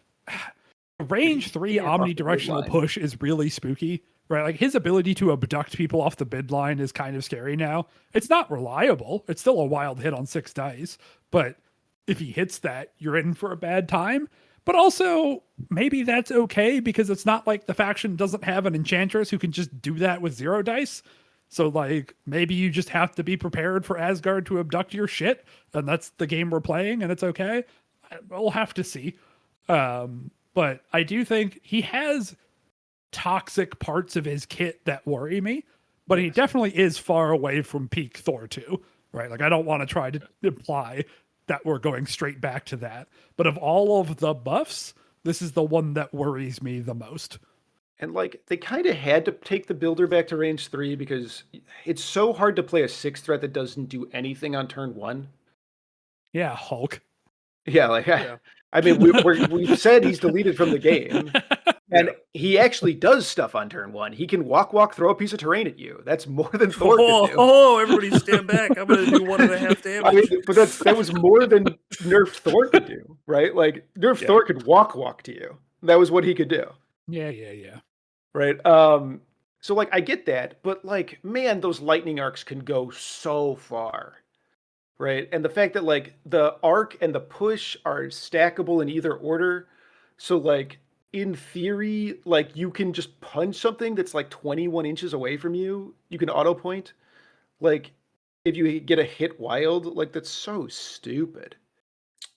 range 3 Yeah, off the omnidirectional midline. push is really spooky, right? Like his ability to abduct people off the midline is kind of scary now. It's not reliable. It's still a wild hit on 6 dice, but if he hits that, you're in for a bad time. But also, maybe that's okay because it's not like the faction doesn't have an enchantress who can just do that with 0 dice. So, like, maybe you just have to be prepared for Asgard to abduct your shit, and that's the game we're playing, and it's okay. We'll have to see. But I do think he has toxic parts of his kit that worry me, but he definitely is far away from peak Thor 2, right? Like, I don't want to try to imply that we're going straight back to that. But of all of the buffs, this is the one that worries me the most. And like they kind of had to take the builder back to range 3 because it's so hard to play a 6 threat that doesn't do anything on turn 1. Yeah, Hulk. Yeah, like Yeah. I mean, we've said he's deleted from the game, and he actually does stuff on turn 1. He can walk, throw a piece of terrain at you. That's more than Thor can do. Everybody stand back. I'm going to do 1.5 damage. I mean, but that was more than nerfed Thor could do, right? Like nerfed Thor could walk to you. That was what he could do. Yeah. Right. So like I get that, but like, man, those lightning arcs can go so far. Right. And the fact that like the arc and the push are stackable in either order. So like in theory, like you can just punch something that's like 21 inches away from you. You can auto point. Like if you get a hit wild, like that's so stupid.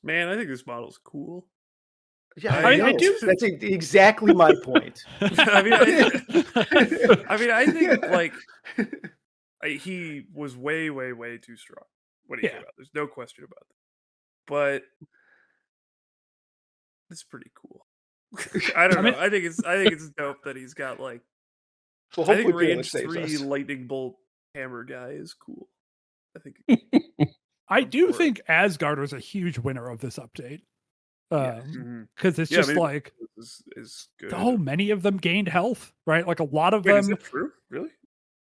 Man, I think this model's cool. Yeah, I I do- That's exactly my point. I mean, I think like he was way too strong when he came out. There's no question about that. But it's pretty cool. I don't know. I think it's dope that he's got like. Well, I think hopefully range Felix saves 3 us. lightning bolt hammer guy is cool. I think. I do for it. think Asgard was a huge winner of this update. Mhm. Because it's Yeah, just maybe like is good. so many of them gained health, right? Like a lot of Wait, is them. that true? Really?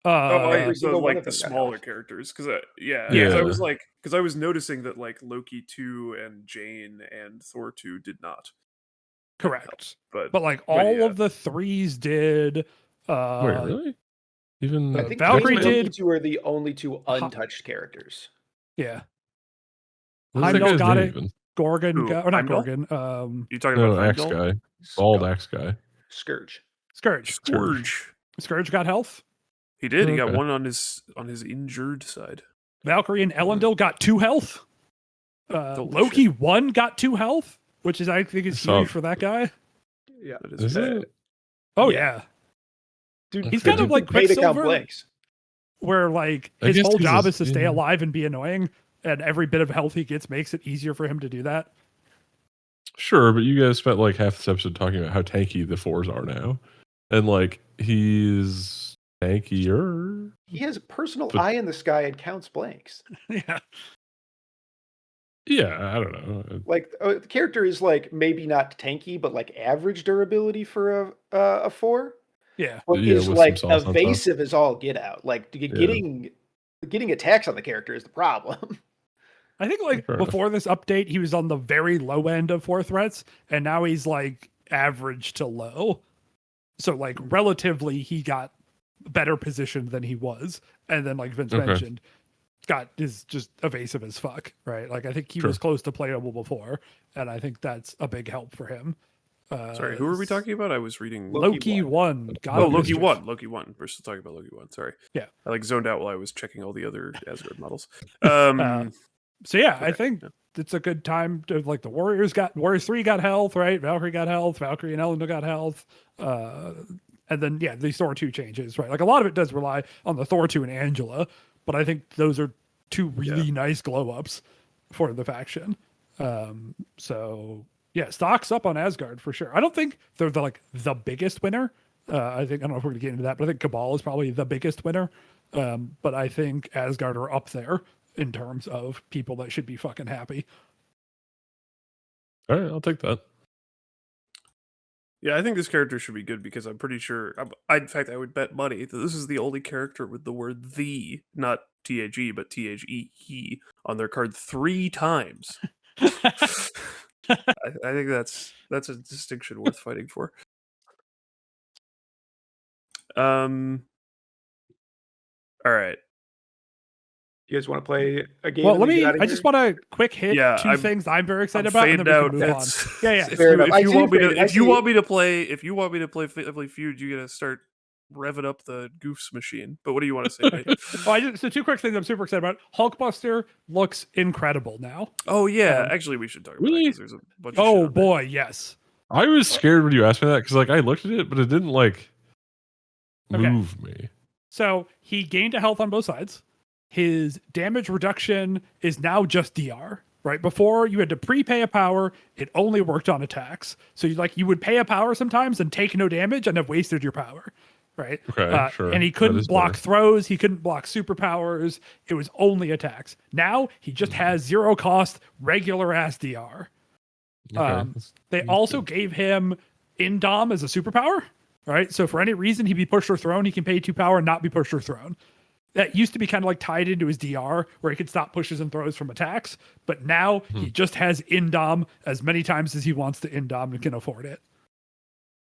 every single one like of the them got smaller health. characters, because I Yeah. was like, because I was noticing that like Loki 2 and Jane and Thor 2 did not. get Correct. health, But like but all yeah. of the 3s did. Wait, really? Even I think Valkyrie Jane and Loki did- 2 are the only 2 untouched characters. Yeah. What's that Heimdall guy's got name it. even? Gorgon Who, got, or not Heimdall? Gorgon. You talking No, about axe Heimdall? guy, bald Skull. axe guy. Scourge. Scourge. Scourge got health. He did. He got Okay. one on his injured side. Valkyrie and Elendil got 2 health. Holy Loki shit. 1 got 2 health, which is I think is saw huge for that guy. Yeah. That is Is bad. it? Oh Yeah. yeah. Dude, He's Okay. kind of like pay to count Quicksilver, blanks. where like I his guess whole he's job a- is to stay yeah. alive and be annoying, and every bit of health he gets makes it easier for him to do that. Sure, but you guys spent like half this episode talking about how tanky the 4s are now, and like he's tankier. He has a personal But- eye in the sky and counts blanks. Yeah. Yeah, I don't know. Like the character is like maybe not tanky, but like average durability for a 4. Yeah. But Yeah, is with like some sauce on top. evasive as all get out. Like getting attacks on the character is the problem. I think like Fair enough. before this update, he was on the very low end of 4 threats, and now he's like average to low. So like relatively, he got better positioned than he was, and then like Vince Okay. mentioned, is just evasive as fuck, right? Like I think he Sure. was close to playable before, and I think that's a big help for him. Sorry, who are we talking about? I was reading. Loki won. God Oh, of Loki Mischief. 1. Loki 1. We're still talking about Loki 1. Sorry. Yeah. I like zoned out while I was checking all the other Asgard models. So yeah, I Okay, think yeah. it's a good time to like the Warriors 3 got health, right? Valkyrie got health, Valkyrie and Elendil got health. And then yeah, these Thor 2 changes, right? Like a lot of it does rely on the Thor 2 and Angela, but I think those are 2 really nice glow ups for the faction. So Yeah, stocks up on Asgard for sure. I don't think they're the biggest winner. I don't know if we're gonna get into that, but I think Cabal is probably the biggest winner. But I think Asgard are up there in terms of people that should be fucking happy. All right, I'll take that. Yeah, I think this character should be good because I'm pretty sure. In fact, I would bet money that this is the only character with the word "the," not THE, but THEE on their card 3 times. I think that's a distinction worth fighting for. All right. You guys want to play a game? Well, and then get out of I here? just want to quick hit Yeah, two things I'm very excited I'm about, and then we fading can out. move on. Yeah. If Fair enough. I you see want me you to, fading. I if you see want me to play Family Feud, you gotta start revving up the goofs machine. But what do you want to say, Nate? So two quick things I'm super excited about. Hulkbuster looks incredible now. Oh yeah, actually we should talk about that Really? because there's a bunch of shit Oh on there. boy, yes. I was scared when you asked me that because I looked at it, but it didn't move me. So he gained a health on both sides. His damage reduction is now just DR. Right before you had to prepay a power, it only worked on attacks. So you would pay a power sometimes and take no damage and have wasted your power. Right. Okay, sure. And he That couldn't is block better. throws. He couldn't block superpowers. It was only attacks. Now he just has 0 cost regular ass DR. Okay. They also gave him Indom as a superpower. Right. So for any reason he'd be pushed or thrown, he can pay 2 power and not be pushed or thrown. That used to be kind of tied into his DR where he could stop pushes and throws from attacks. But now he just has Indom as many times as he wants to Indom and can afford it.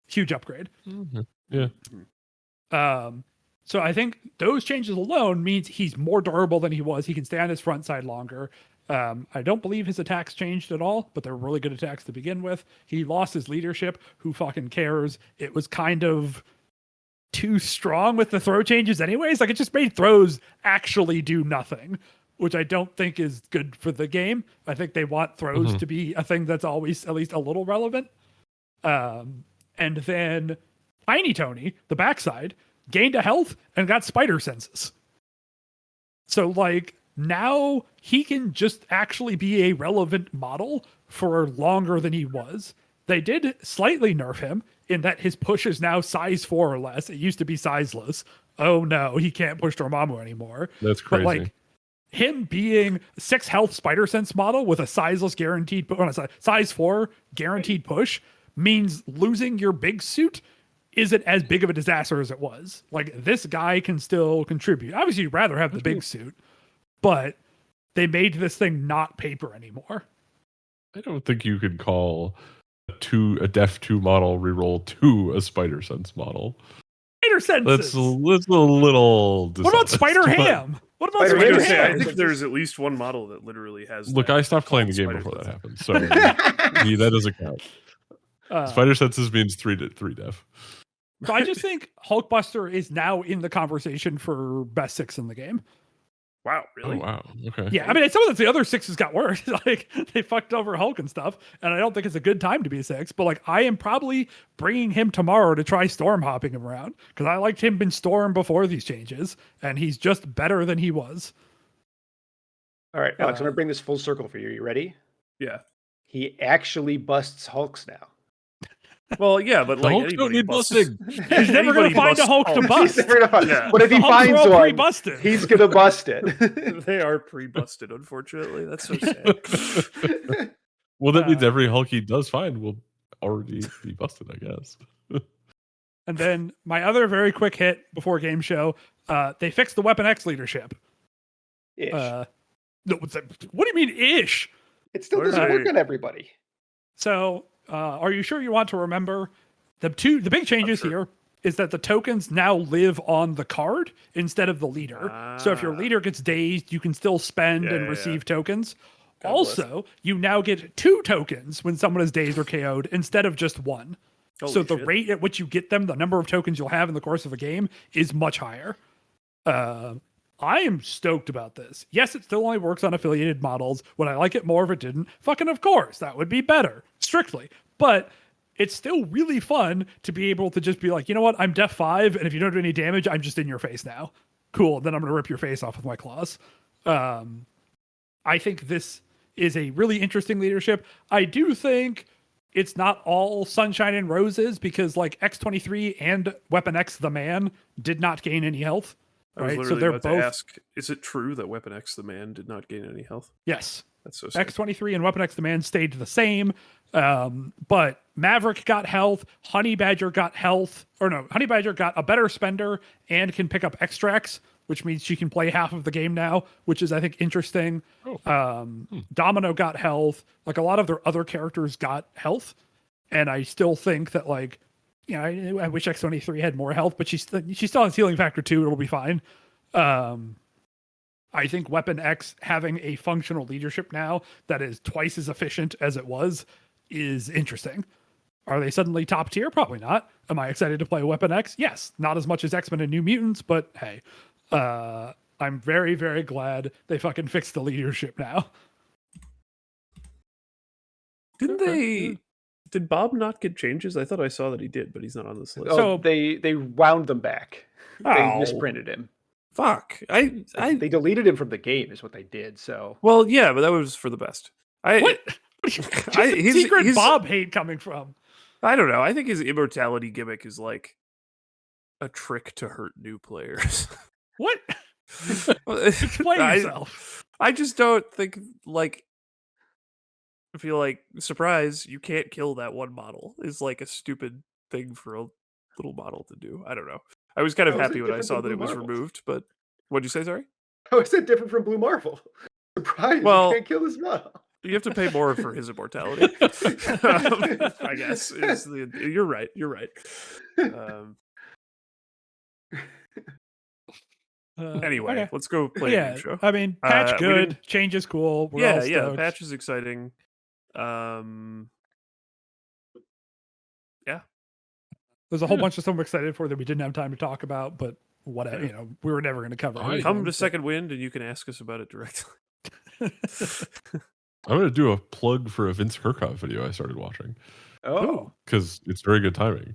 Huge upgrade. Yeah. So I think those changes alone means he's more durable than he was. He can stay on his front side longer. I don't believe his attacks changed at all, but they're really good attacks to begin with. He lost his leadership. Who fucking cares? It was kind of too strong with the throw changes anyways. It just made throws actually do nothing, which I don't think is good for the game. I think they want throws to be a thing that's always at least a little relevant. And then Tiny Tony, the backside, gained a health and got spider senses. So now he can just actually be a relevant model for longer than he was. They did slightly nerf him in that his push is now size 4 or less. It used to be sizeless. Oh no, he can't push Dormammu anymore. That's crazy. But him being 6 health spider sense model with a sizeless guaranteed size 4 guaranteed push means losing your big suit isn't as big of a disaster as it was. This guy can still contribute. Obviously, you'd rather have the big suit, but they made this thing not paper anymore. I don't think you could call a Def 2 model reroll to a Spider Sense model. Spider senses. That's a little. What about Spider Ham? What about Spider Spider Ham? Ham? I think there's at least one model that literally has. Look, that I stopped playing the called game Spider before that Sense. happened, so that doesn't count. Spider Senses means 3 Def. So I just think Hulkbuster is now in the conversation for best 6 in the game. Wow, really? Oh wow. Okay. Yeah, I mean, some of the other 6s got worse. They fucked over Hulk and stuff, and I don't think it's a good time to be a 6. But I am probably bringing him tomorrow to try storm hopping him around because I liked him in Storm before these changes, and he's just better than he was. All right, Alex, I'm going to bring this full circle for you. You ready? Yeah. He actually busts Hulks now. Well, yeah, but The Hulks anybody don't need busts- busting. He's never going anybody to find a busts Hulk to Hulk. bust. He's never gonna find- Yeah. But if he The Hulks are finds all one, pre-busted. he's going to bust it. They are pre-busted, unfortunately. That's so sad. Well, that means every Hulk he does find will already be busted, I guess. And then my other very quick hit before game show, they fixed the Weapon X leadership. Ish. No, what do you mean ish? It still What doesn't are work they- on everybody. So, are you sure you want to remember the big changes sure. here is that the tokens now live on the card instead of the leader. So if your Ah. leader gets dazed, you can still spend and Yeah. receive tokens. God Also, you now get 2 tokens when someone is dazed or KO'd instead of just 1. So Holy the shit. rate at which you get them, the number of tokens you'll have in the course of a game, is much higher. I am stoked about this. Yes, it still only works on affiliated models. Would I like it more if it didn't? Fucking of course. That would be better, strictly. But it's still really fun to be able to just be like, you know what? I'm Def 5, and if you don't do any damage, I'm just in your face now. Cool. Then I'm going to rip your face off with my claws. I think this is a really interesting leadership. I do think it's not all sunshine and roses because like X-23 and Weapon X the Man did not gain any health. I was Right, literally so they're about both. to ask: is it true that Weapon X the Man did not gain any health? Yes, That's so sad. X-23 and Weapon X the Man stayed the same, but Maverick got health. Honey Badger got health, or no, Honey Badger got a better spender and can pick up extracts, which means she can play half of the game now, which is I think interesting. Domino got health. Like a lot of their other characters got health, and I still think that like, you know, I wish X-23 had more health, but she still has healing factor 2. It'll be fine. I think Weapon X having a functional leadership now that is twice as efficient as it was is interesting. Are they suddenly top tier? Probably not. Am I excited to play Weapon X? Yes. Not as much as X-Men and New Mutants, but hey, I'm very, very glad they fucking fixed the leadership now. Did Bob not get changes? I thought I saw that he did, but he's not on this list. Oh, So- they wound them back. They Oh. misprinted him. Fuck. They deleted him from the game, is what they did. So Well, yeah, but that was for the best. What? His Secret his- Bob hate coming from? I don't know. I think his immortality gimmick is like a trick to hurt new players. What? Well, Explain yourself. I just don't think like. I feel like surprise, you can't kill that one model is like a stupid thing for a little model to do. I don't know. I was kind of How is it happy when I different saw than that it Blue was Marvel? removed, but what'd you say? Sorry. how is that different from Blue Marvel? Surprise! Well- You can't kill this model. You have to pay more for his immortality. I guess you're right. You're right. Anyway, Okay. let's go play a Yeah, game show. I mean, patch we good, didn't- change is cool. We're all Yeah, the stoked. patch is exciting. There's a whole Yeah. bunch of stuff I'm excited for that we didn't have time to talk about, but whatever, Yeah. you know, we were never going to cover. I- everything, Come to so- Second Wind, and you can ask us about it directly. I'm going to do a plug for a Vince Curkov video I started watching Oh, because it's very good timing.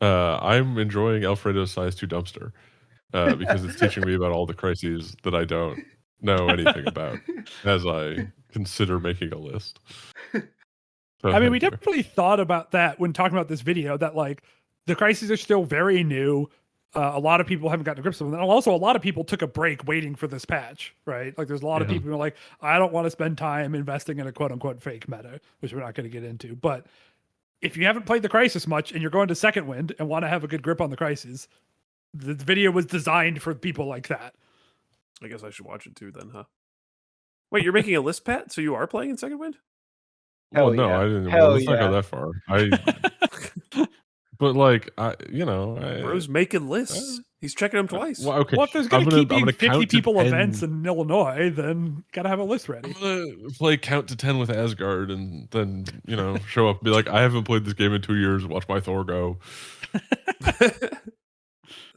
I'm enjoying Alfredo's Size 2 Dumpster because it's teaching me about all the crises that I don't know anything about as I consider making a list. So I mean, we thank you. definitely thought about that when talking about this video, that like the crises are still very new. A lot of people haven't gotten to grips with them. And also, a lot of people took a break waiting for this patch, right? Like, there's a lot of Yeah. people who are like, I don't want to spend time investing in a quote unquote fake meta, which we're not going to get into. But if you haven't played the crisis much and you're going to Second Wind and want to have a good grip on the crisis, the video was designed for people like that. I guess I should watch it too, then, huh? Wait, you're making a list, Pat? So you are playing in Second Wind? Well, Hell no, yeah. I didn't. Hell Well, let's not yeah. go that far. But like, Bro's making lists. He's checking them twice. Well, okay. Well, if there's going to keep being 50 count to people 10. events in Illinois, then got to have a list I'm ready. gonna play count to 10 with Asgard, and then show up and be like, I haven't played this game in 2 years. Watch my Thor go.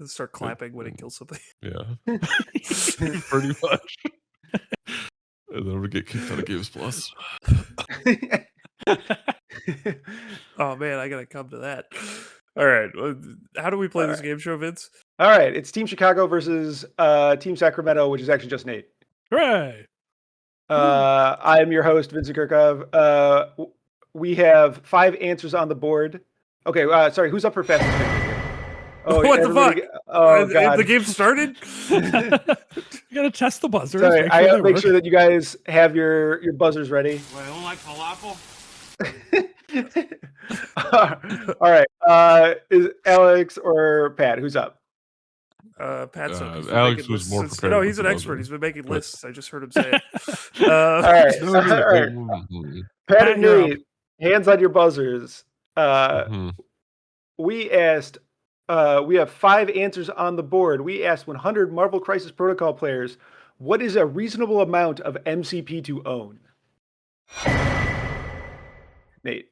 Start clapping when it kills something. Yeah, pretty much. And then I'm gonna get kicked out of Games Plus. Oh man, I gotta come to that. All right, how do we play this game show, Vince? all right. It's Team Chicago versus Team Sacramento, which is actually just Nate. Hooray! I am your host, Vincent Curkov. We have 5 answers on the board. Okay, sorry. Who's up for fastest finger here? Oh, What the everybody fuck? Oh god. The game started? You gotta test the buzzers. Sorry, make I sure gotta they make work. sure that you guys have your buzzers ready. I don't like falafel. All right. Is Alex or Pat? Who's up? Pat's up. He's been Alex making was more lists. prepared No, with he's the an expert. buzzer. He's been making But- lists. I just heard him say it. All right. No, All right. Mhm. Pat and you're up. Nate, hands on your buzzers. Mhm. We asked. We have 5 answers on the board. We asked 100 Marvel Crisis Protocol players, what is a reasonable amount of MCP to own? Nate.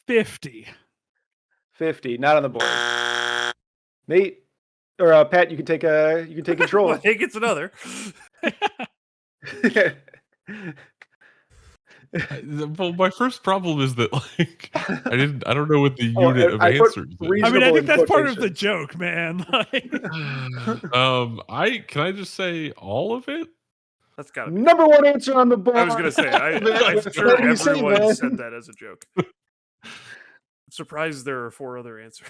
50. 50, not on the board. Nate or Pat, you can take control. Well, hey, gets another. Well, my first problem is that like I don't know what the Oh, unit of I put answers is. I mean, I Reasonable think that's part of the quotations. joke, man. Like, Can I just say all of it? That's gotta be. Number one answer on the board. I was gonna say, I'm sure What do you say, everyone man? said that as a joke. I'm surprised there are 4 other answers.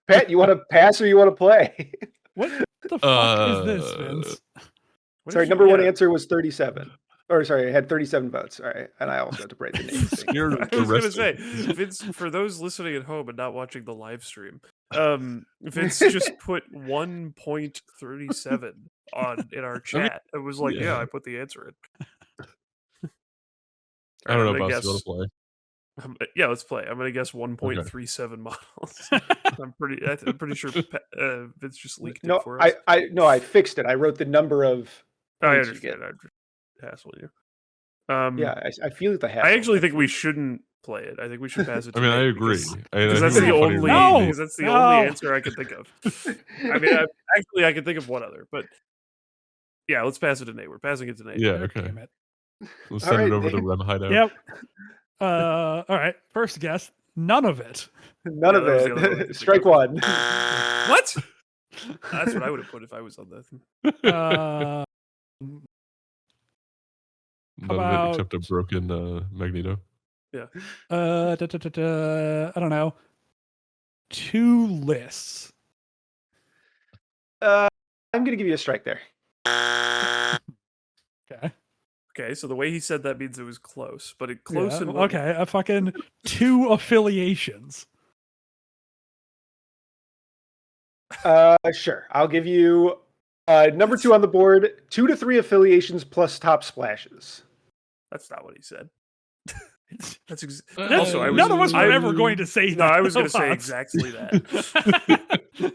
Pat, you want to pass or you want to play? What the fuck is this, Vince? Sorry, number one answer was 37. Or sorry, I had 37 votes. All right, and I also had to break the name. Scared of I was the gonna rest say, of- Vince, for those listening at home and not watching the live stream, Vince just put 1.37 in our chat. It was like, yeah, I put the answer in. I don't know I'm gonna about you want to play. yeah, let's play. I'm gonna guess 1.37 models. I'm pretty sure Vince just leaked it for us. I fixed it. I wrote the number of. I points you get. understand. I'm just hassling you. Yeah, I feel like the hassle. I actually think we shouldn't play it. I think we should pass it. I mean, I agree. Because that's think the it'd be only. funny to Because that's the only answer I can think of. I mean, I can think of one other, but yeah, let's pass it to Nate. We're passing it to Nate. Yeah, okay. Damn it. We'll send it over to Rem Hideout. Yep. All right. First guess. None of it. None of that was the other one I could it. think Strike of. one. What? That's what I would have put if I was on that. None of it except a broken Magneto. Yeah. I don't know. 2 lists. I'm gonna give you a strike there. Okay. Okay, so the way he said that means it was close, but it close and okay, a fucking 2 affiliations. Sure. I'll give you number 2 on the board. 2 to 3 affiliations plus top splashes. That's not what he said. That's Also, none of us were ever going to say that. No, I was going to say exactly that.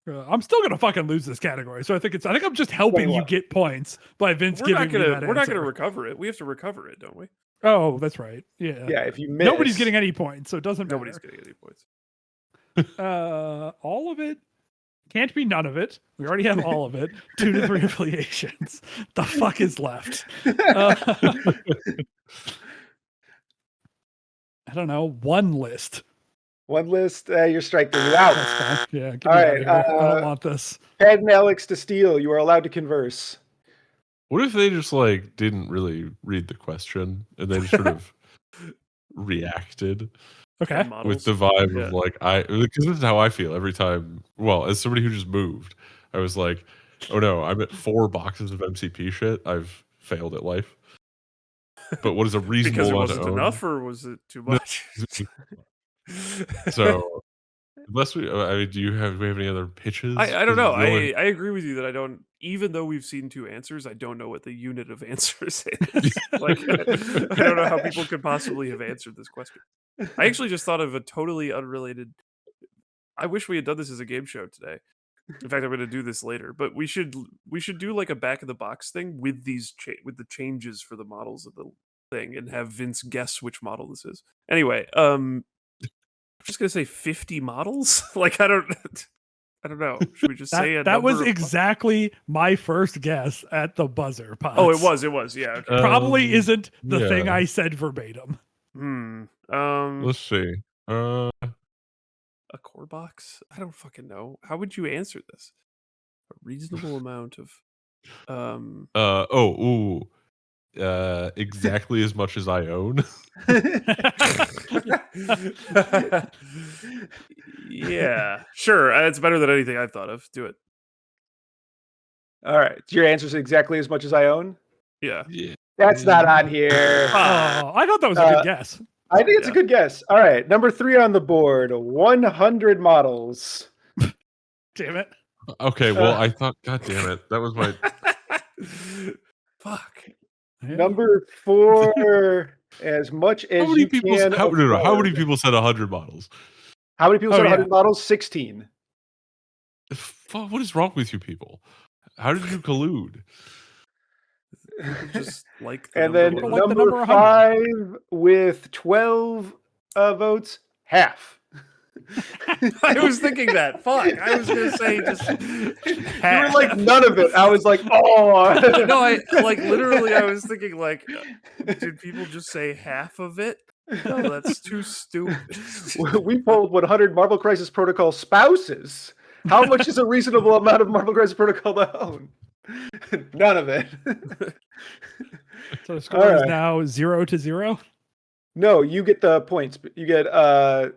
I'm still gonna fucking lose this category, so I think I'm just helping you get points by Vince giving me that We're not answer. gonna recover it. We have to recover it, don't we? Oh, that's right. Yeah. Yeah. If you miss, Nobody's getting any points, so it doesn't matter. Nobody's getting any points. All of it can't be none of it. We already have all of it. 2 to 3 affiliations. The fuck is left? I don't know. 1 list. 1 list. You're striking you out. That's fine. Yeah. Get All me right. out of here. I don't want this. Pat and Alex to steal. You are allowed to converse. What if they just like didn't really read the question and they just sort of reacted Okay. with the vibe of like because this is how I feel every time. Well, as somebody who just moved, I was like, oh no, I'm at 4 boxes of MCP shit. I've failed at life. But what is a reasonable Because it amount wasn't to own? enough, or was it too much? So, unless we, I mean, do we have any other pitches? I don't know. The only- I agree with you that I don't. Even though we've seen 2 answers, I don't know what the unit of answers is. Like, I don't know how people could possibly have answered this question. I actually just thought of a totally unrelated. I wish we had done this as a game show today. In fact, I'm going to do this later. But we should do like a back of the box thing with these with the changes for the models of the thing, and have Vince guess which model this is. Anyway, I'm just going to say 50 models. Like I don't know. Should we just say that was exactly my first guess at the buzzer. Pots. Oh, it was. Yeah. Okay. Probably isn't the thing yeah. I said verbatim. Let's see. A core box? I don't fucking know. How would you answer this? A reasonable amount of exactly as much as I own. Yeah, sure. It's better than anything I've thought of. Do it. All right. Your answer is exactly as much as I own. Yeah. That's not on here. Oh, I thought that was a good guess. I think it's a good guess. All right. Number 3 on the board. 100 models. Damn it. Okay, well, I thought, God damn it, that was my. Fuck. Yeah. Number 4. As much as How many you people? can. How many afford. people said 100 models? How many people Oh, said yeah. 100 models? 16. What is wrong with you people? How did you collude? People just like the And then number like the number number 5 with 12 votes, half. I was thinking that. Fuck. I was gonna say just. You were like none of it. I was like, oh. No, I like literally. I was thinking like, did people just say half of it? No, that's too stupid. We polled 100 Marvel Crisis Protocol spouses. How much is a reasonable amount of Marvel Crisis Protocol to own? None of it. So the score is right. now 0-0. No, you get the points. You get 58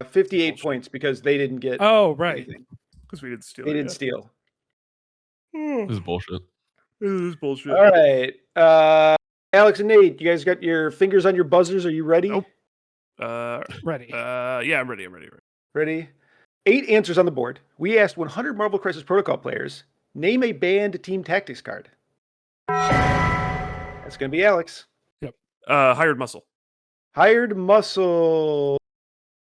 Bullshit. points because they didn't get Oh, right. anything. Because we didn't steal They it. didn't steal. This is bullshit. This is bullshit. All right. Alex and Nate, you guys got your fingers on your buzzers. Are you ready? Nope. Ready. Yeah, I'm ready. Ready? 8 answers on the board. We asked 100 Marvel Crisis Protocol players, name a banned team tactics card. That's going to be Alex. Hired muscle. Hired muscle.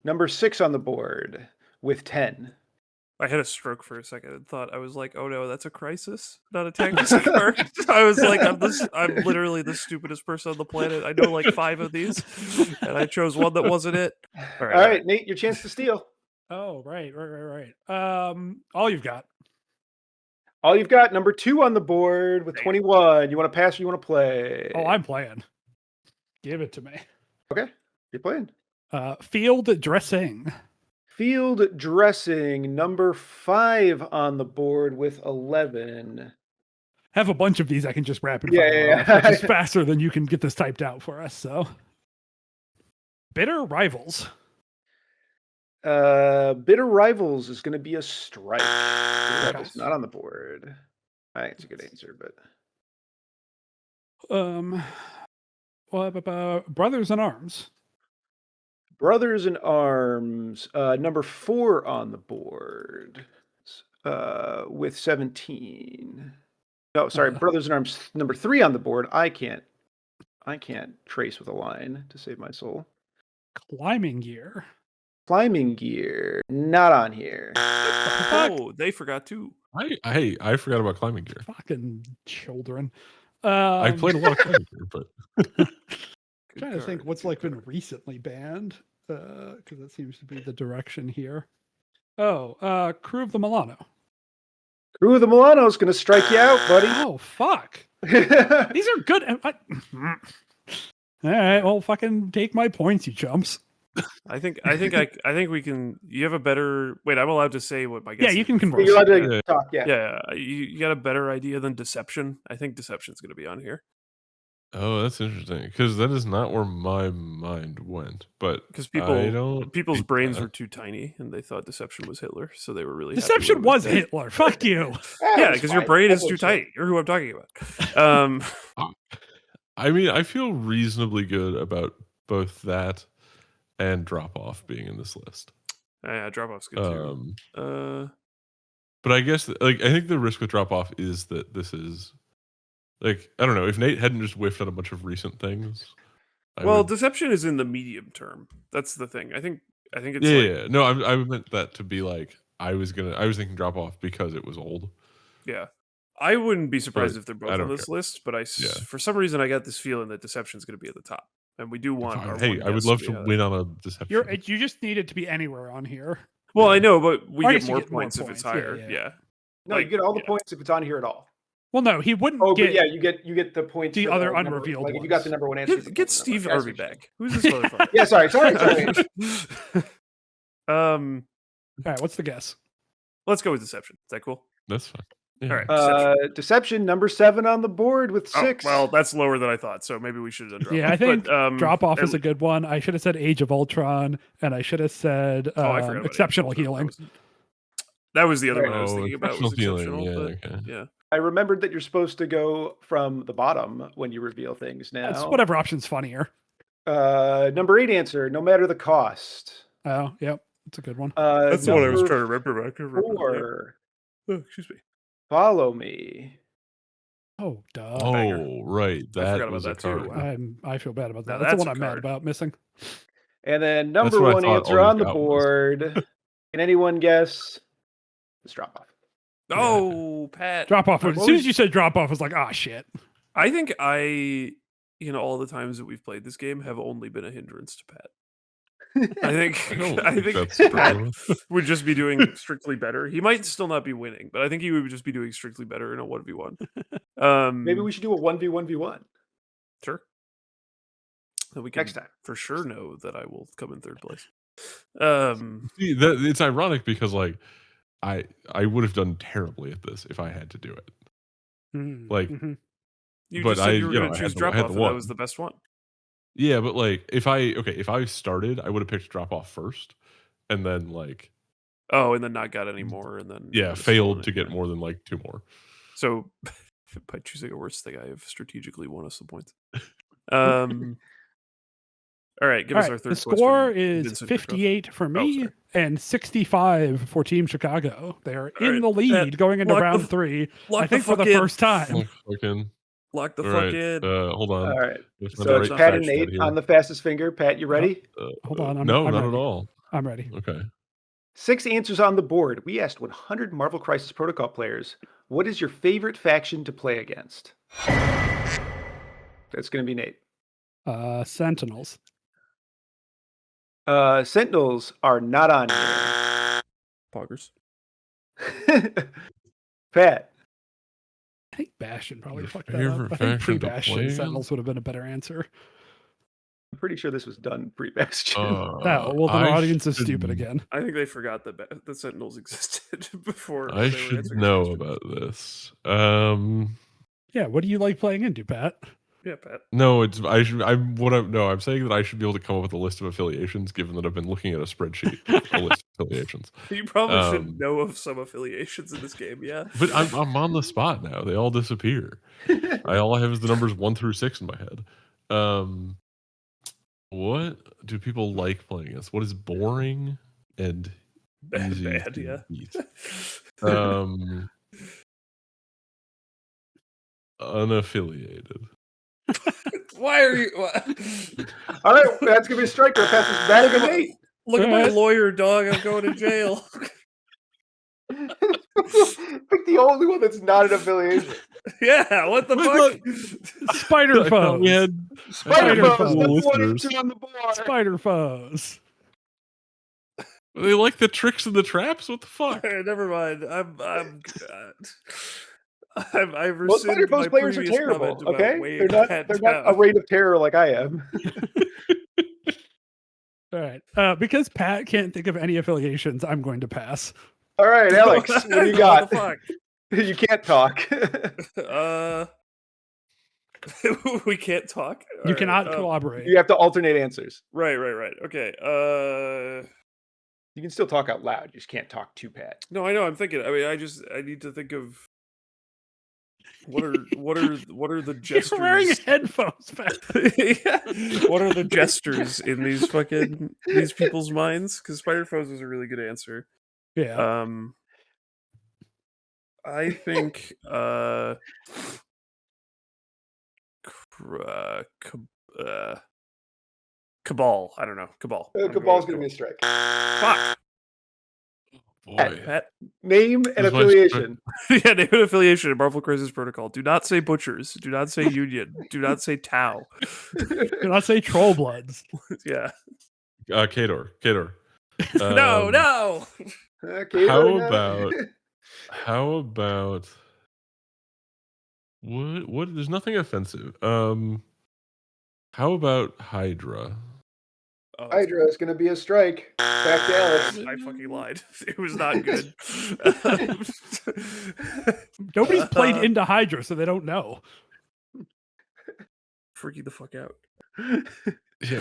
Number 6 on the board with 10. I had a stroke for a second and thought I was like, "Oh no, that's a crisis, not a tactics card." I was like, "I'm literally the stupidest person on the planet. I know like 5 of these, and I chose one that wasn't it." All right, Nate, your chance to steal. Oh, right. All you've got. All you've got, number 2 on the board with Damn. 21. You want to pass or you want to play? Oh, I'm playing. Give it to me. Okay, you're playing. Field dressing. Field dressing, number 5 on the board with 11. Have a bunch of these I can just rapid Yeah, fire yeah, off, yeah. which is faster than you can get this typed out for us. So, bitter rivals. Bitter Rivals is going to be a strike. Bitter Okay. Rivals not on the board. I think it's a good answer, but What about Brothers in Arms? Brothers in Arms, number 4 on the board, with 17. No, sorry, Brothers in Arms, number 3 on the board. I can't trace with a line to save my soul. Climbing gear. Climbing gear, not on here. Oh, they forgot too. I forgot about climbing gear. Fucking children. I played a lot of climbing gear, but Trying to think what's like been recently banned, because that seems to be the direction here. Oh, Crew of the Milano. Crew of the Milano is going to strike you out, buddy. Oh, fuck. These are good. All right, well, fucking take my points, you chumps. I think we can. You have a better. Wait, I'm allowed to say what my guess. Yeah, you is. can converse. You're allowed to Yeah. talk, yeah. Yeah, you got a better idea than deception. I think deception's going to be on here oh, that's interesting because that is not where my mind went. But because I don't people's think brains that. were too tiny and they thought deception was Hitler, so they were really happy Deception when it was dead. Hitler. Fuck you. Yeah, because your brain is too tiny. You're who I'm talking about. I mean, I feel reasonably good about both that and drop off being in this list. Yeah, drop off's good too. But I guess I think the risk with drop off is that this is like, I don't know, if Nate hadn't just whiffed on a bunch of recent things. Deception is in the medium term. That's the thing. I think it's yeah. No, I meant that to be like I was thinking drop off because it was old. Yeah. I wouldn't be surprised But if they're I both on don't this list, but Yeah. for some reason I got this feeling that deception's going to be at the top, and we do want. Our Hey, one I would guest love be to on it. win on a deception. You just need it to be anywhere on here. Well, I know, but we I get guess you more get more points if it's points. Yeah, higher. yeah. Yeah. No, Like, you get all the yeah. points if it's on here at all. Well, no, he wouldn't Oh, get. but yeah, you get the points. the for other number- unrevealed Like if you got ones. the number 1 answer. Get Steve Harvey Harvey back. Who's this motherfucker? Yeah, sorry. All right, what's the guess? Let's go with deception. Is that cool? That's fine. Yeah. All right. Deception. Deception, number 7 on the board with 6. Oh, well, that's lower than I thought, so maybe we should have done drop Yeah, off. I think but, drop off at is a good one. I should have said Age of Ultron, and I should have said I forgot about exceptional Age of healing. Ultron. That was the other one I was Oh, thinking about. Was exceptional exceptional, healing, but, yeah, okay. yeah. I remembered that you're supposed to go from the bottom when you reveal things now. It's whatever option's funnier. Number 8 answer, no matter the cost. Oh, yep, it's a good one. That's the one I was number trying to remember. But I couldn't remember. 4, Oh, excuse me. Follow Me. Oh, duh. Oh, right. That forgot was a about that too. card. Wow. I feel bad about Now that. That's the that's one a I'm mad card. about missing. And then That's number what I 1 thought answer all on you the got was. board. Can anyone guess? Let's drop off. Oh, Pat. Drop off. I've As soon as always- you said drop off, I was like, ah, shit. I think all the times that we've played this game have only been a hindrance to Pat. I think that's Pat true. would just be doing strictly better. He might still not be winning, but I think he would just be doing strictly better in a 1v1. Maybe we should do a 1v1v1 sure. Then we can next time. for sure know that I will come in third place. See, it's ironic because like I would have done terribly at this if I had to do it. Like, Mhm. You but just said you were you going know, to I had choose the- I drop had off, the and that one. was the best one. Yeah, but like if I started, I would have picked drop off first, and then like Oh, and then not got any more, and then yeah, would've failed stolen to it, get yeah. more than like 2 more. So by choosing a worse thing, I have strategically won us some points. All right, give us our third the score question, is Vincent Curkov. 58 for me sorry. and 65 for Team Chicago. They're All in right, the lead Pat, going into lock the round f- 3. lock I think the for the fuck in. first time. Lock the All fuck right, in. hold on. All right. Let's So write it's not Pat and fact sheet Nate here. on the fastest finger. Pat, you ready? Hold on. No, I'm not ready. at all. I'm ready. Okay. 6 answers on the board. We asked 100 Marvel Crisis Protocol players, what is your favorite faction to play against? That's going to be Nate. Sentinels. Sentinels are not on Poggers. here. Pat. I think Bastion probably Your fucked that favorite up. I think faction to pre-Bastion play Sentinels would have been a better answer. I'm pretty sure this was done pre-Bastion. Oh, well, then our audience is stupid again. I think they forgot that the Sentinels existed before. I they were should answering know this question. about this. Yeah, what do you like playing into, Pat? Yeah, Pat. No, I'm saying that I should be able to come up with a list of affiliations, given that I've been looking at a spreadsheet, a list of affiliations. You probably should know of some affiliations in this game, yeah. But I'm on the spot now. They all disappear. All I have is the numbers 1 through 6 in my head. What do people like playing against? What is boring and easy Bad, to yeah. beat? Unaffiliated. Why are you? All right, that's going to be a strike. We'll pass this back to Nate. Look at my lawyer, dog. I'm going to jail. Pick the only one that's not an affiliation. Yeah, what the fuck? Spider Foes. We had Spider Foes. Foes. That's one listeners. answer on the board. Spider Foes. They like the tricks and the traps. What the fuck? Never mind. I've Well, rescinded Spider my Foes players are previous terrible. comment about Okay, weighing they're Pat not a down. reign of terror like I am. All right. Because Pat can't think of any affiliations, I'm going to pass. All right, Alex, what do you got? What the fuck? You can't talk. We can't talk. All You right, cannot collaborate. You have to alternate answers. Right. Okay. You can still talk out loud. You just can't talk to Pat. No, I know. I'm thinking. I mean, I need to think of what are the gestures? You're wearing headphones, Pat. Yeah. What are the gestures in these people's minds? Because Spider Foes was a really good answer. Yeah. I think Cabal. I don't know. Cabal. Cabal's going to be a strike. Fuck. Boy. Pat. Name and Who's my affiliation. Yeah, name an affiliation in Marvel Crisis Protocol. Do not say Butchers. Do not say Union. Do not say Tau. Do not say Troll Bloods. Yeah. Kador. No. Okay, How about what? There's nothing offensive. How about Hydra? Oh, Hydra is going to be a strike. Back to Alex. I fucking lied. It was not good. Nobody's played into Hydra, so they don't know. Freaking the fuck out.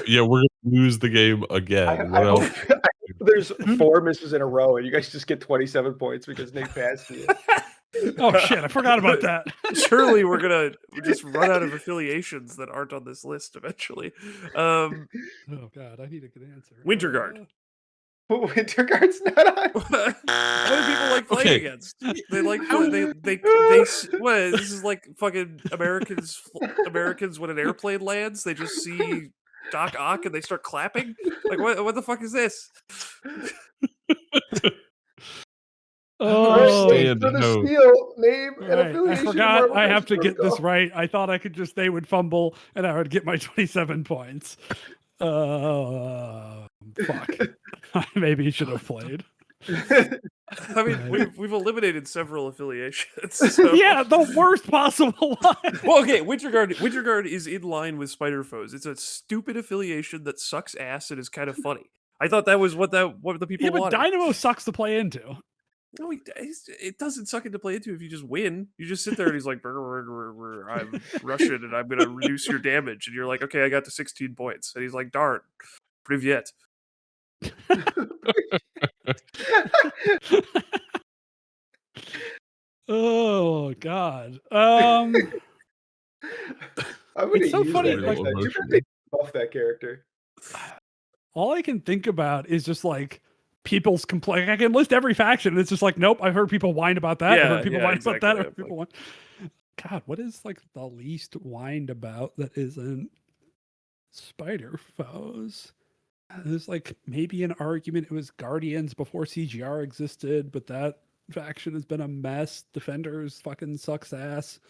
Yeah, we're gonna lose the game again. What else? There's 4 misses in a row, and you guys just get 27 points because Nate passed you. Oh shit, I forgot about that. Surely we're gonna just run out of affiliations that aren't on this list eventually. Oh god, I need a good answer. Winter Guard. Winter Guard's not on. What do people like playing Okay. against? They like they what? This is like fucking Americans when an airplane lands, they just see Doc Ock and they start clapping. Like what the fuck is this? Oh, Stand for the no. steal, name and right. I affiliation. forgot I have to get this Protocol. right. I thought I could just they would fumble and I would get my 27 points. Fuck. I maybe should have played. I mean, we've eliminated several affiliations. So. Yeah, the worst possible one. Well, okay, Winter Guard is in line with Spider Foes. It's a stupid affiliation that sucks ass and is kind of funny. I thought that was what the people Yeah, but wanted. Dynamo sucks to play into. No, it doesn't suck into play into if you just win. You just sit there and he's like, I'm Russian and I'm going to reduce your damage. And you're like, okay, I got to 16 points. And he's like, darn, privyet. Oh God. I'm gonna It's so use funny, that like- next time. You should make buff that character. all I can think about is just like people's complaint. I can list every faction, and it's just like, nope. I've heard people whine about that. I've heard people whine about that. I've heard people whine. God, what is like the least whined about that isn't spider foes? There's like maybe an argument it was Guardians before CGR existed, but that faction has been a mess. Defenders fucking sucks ass.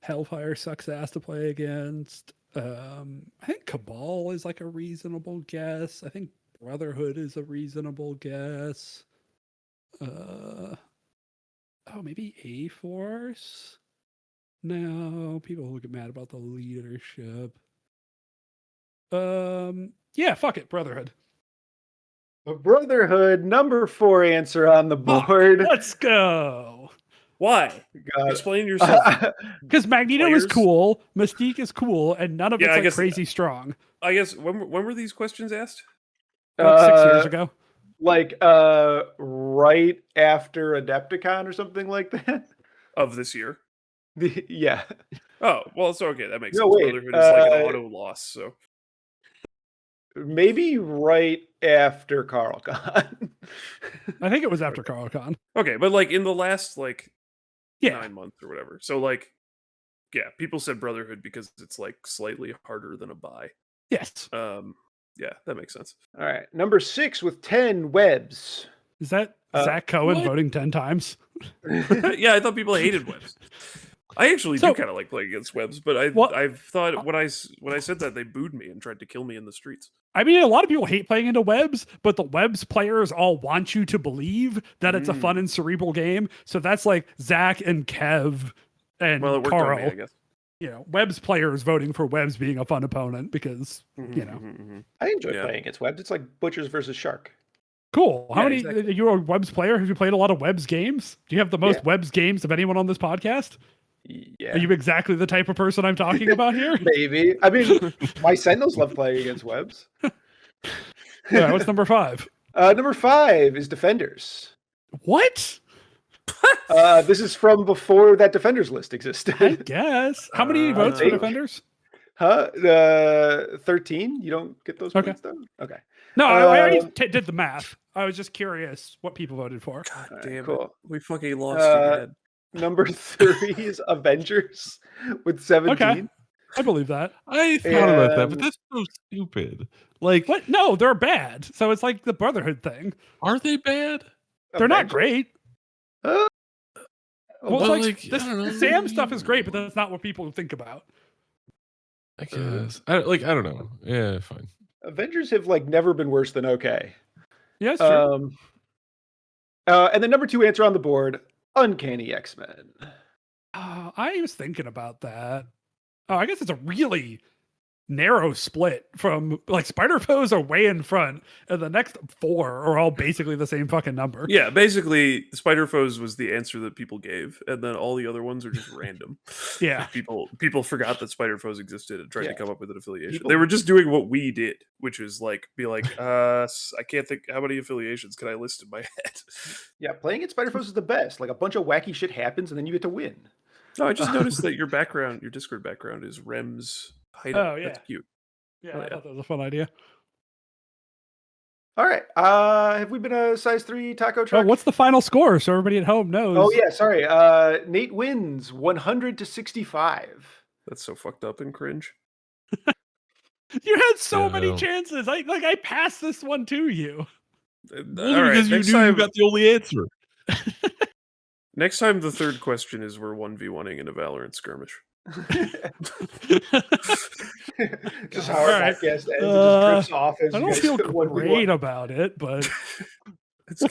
Hellfire sucks ass to play against. I think Cabal is like a reasonable guess. I think Brotherhood is a reasonable guess. Oh, maybe A-Force? No, people will get mad about the leadership. Yeah, fuck it, Brotherhood. A Brotherhood, number 4 answer on the board. Let's go. Why? God. Explain yourself. Because Magneto is Players? cool, Mystique is cool, and none of Yeah, it's I like guess- crazy strong. I guess when were these questions asked? About 6 years ago. Like right after Adepticon or something like that. Of this year. Yeah. Oh, well, it's okay. That makes No, sense. wait, Brotherhood is like an auto loss, so Maybe right after CarlCon. I think it was after CarlCon. okay, but like in the last like Yeah. 9 months or whatever. So like, yeah, people said Brotherhood because it's like slightly harder than a buy. Yes. Yeah, that makes sense. All right. Number 6 with 10 webs. Is that Zach Cohen what? voting 10 times? Yeah, I thought people hated webs. I actually So- do kind of like playing against webs, but I've thought when I said that they booed me and tried to kill me in the streets. I mean, a lot of people hate playing into webs, but the webs players all want you to believe that it's a fun and cerebral game. So that's like Zach and Kev and Well, it worked Carl. on me, I guess. You know, webs players voting for webs being a fun opponent because, you know, I enjoy Yeah. playing against webs. It's like Butchers versus Shark. cool. How Yeah, many, exactly. you're a webs player? Have you played a lot of webs games? Do you have the most Yeah. webs games of anyone on this podcast? Yeah. Are you exactly the type of person I'm talking about here? Maybe. I mean, my Sentinels love playing against webs. Yeah, what's number 5? Number 5 is Defenders. What? This is from before that Defenders list I existed. guess. How many I votes for think- defenders? Huh? 13? You don't get those Okay. points, though? Okay. No, I already Um, did the math. I was just curious what people voted for. God Alright, damn cool. it. We fucking lost again. Number 3 is Avengers with 17. I believe that. I thought about that, but And- that's so stupid. Like, What? No, they're bad. So it's like the Brotherhood thing. are they bad? They're not Avengers? great. Oh, Well, well, it's like, like, this, I don't know. the Sam stuff is great, but that's not what people think about. I guess. I don't know. Yeah, fine. Avengers have like never been worse than okay. Yeah, it's true. And then number 2 answer on the board, Uncanny X-Men. I was thinking about that. Oh, I guess it's a really narrow split from like Spider Foes are way in front, and the next 4 are all basically the same fucking number. Yeah, basically, Spider Foes was the answer that people gave, and then all the other ones are just random. Yeah. People forgot that Spider Foes existed and tried Yeah. to come up with an affiliation. People- They were just doing what we did, which is like be like, I can't think how many affiliations can I list in my head. Yeah, playing at Spider Foes is the best. Like a bunch of wacky shit happens and then you get to win. No, I just noticed that your background, your Discord background, is Rem's hideout. Oh, yeah. That's cute. Yeah, Oh, I yeah. thought that was a fun idea. All right. Have we been a size 3 taco Oh, truck? what's the final score so everybody at home knows? Oh yeah, sorry. Nate wins 100-65. That's so fucked up and cringe. You had so Yeah, I many know. chances. I passed this one to you. Only All right, because you next knew time, you got the only answer. next time the third question is we're 1v1ing in a Valorant skirmish. Just how our All right. podcast ends. It just drifts off as I you don't guys feel 1v1. great about it, but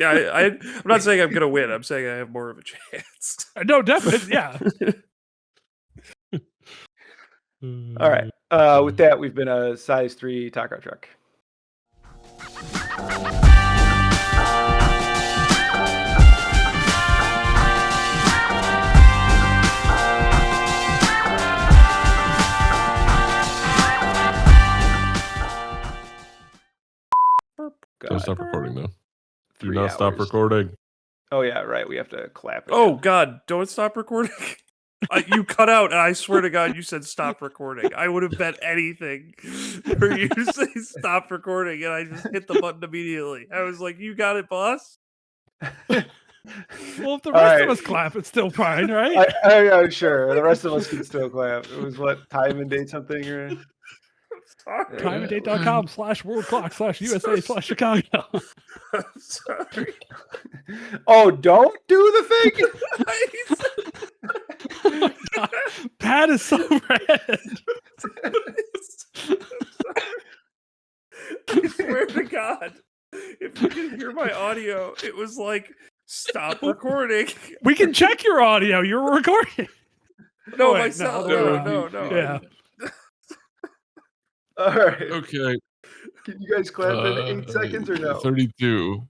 I'm not saying I'm gonna win. I'm saying I have more of a chance. no, definitely, yeah. All right. With that, we've been a size 3 taco truck. Don't stop recording though. Do 3 not stop hours. recording. Oh yeah, right. We have to clap. Oh again. God! Don't stop recording. You cut out, and I swear to God, you said stop recording. I would have bet anything for you to say stop recording, and I just hit the button immediately. I was like, "You got it, boss." Well, if the All rest right. of us clap, it's still fine, right? I'm sure the rest of us can still clap. It was what time and date something, or Sorry. Timeanddate.com/worldclock/USA/Chicago. I'm sorry. oh, don't do the thing. Pat is so red. I swear to God, if you can hear my audio, it was like stop recording. We can check your audio. You're recording. No, Wait, myself. no, No. Yeah. All right. Okay. Can you guys clap in 8 seconds or no? 32.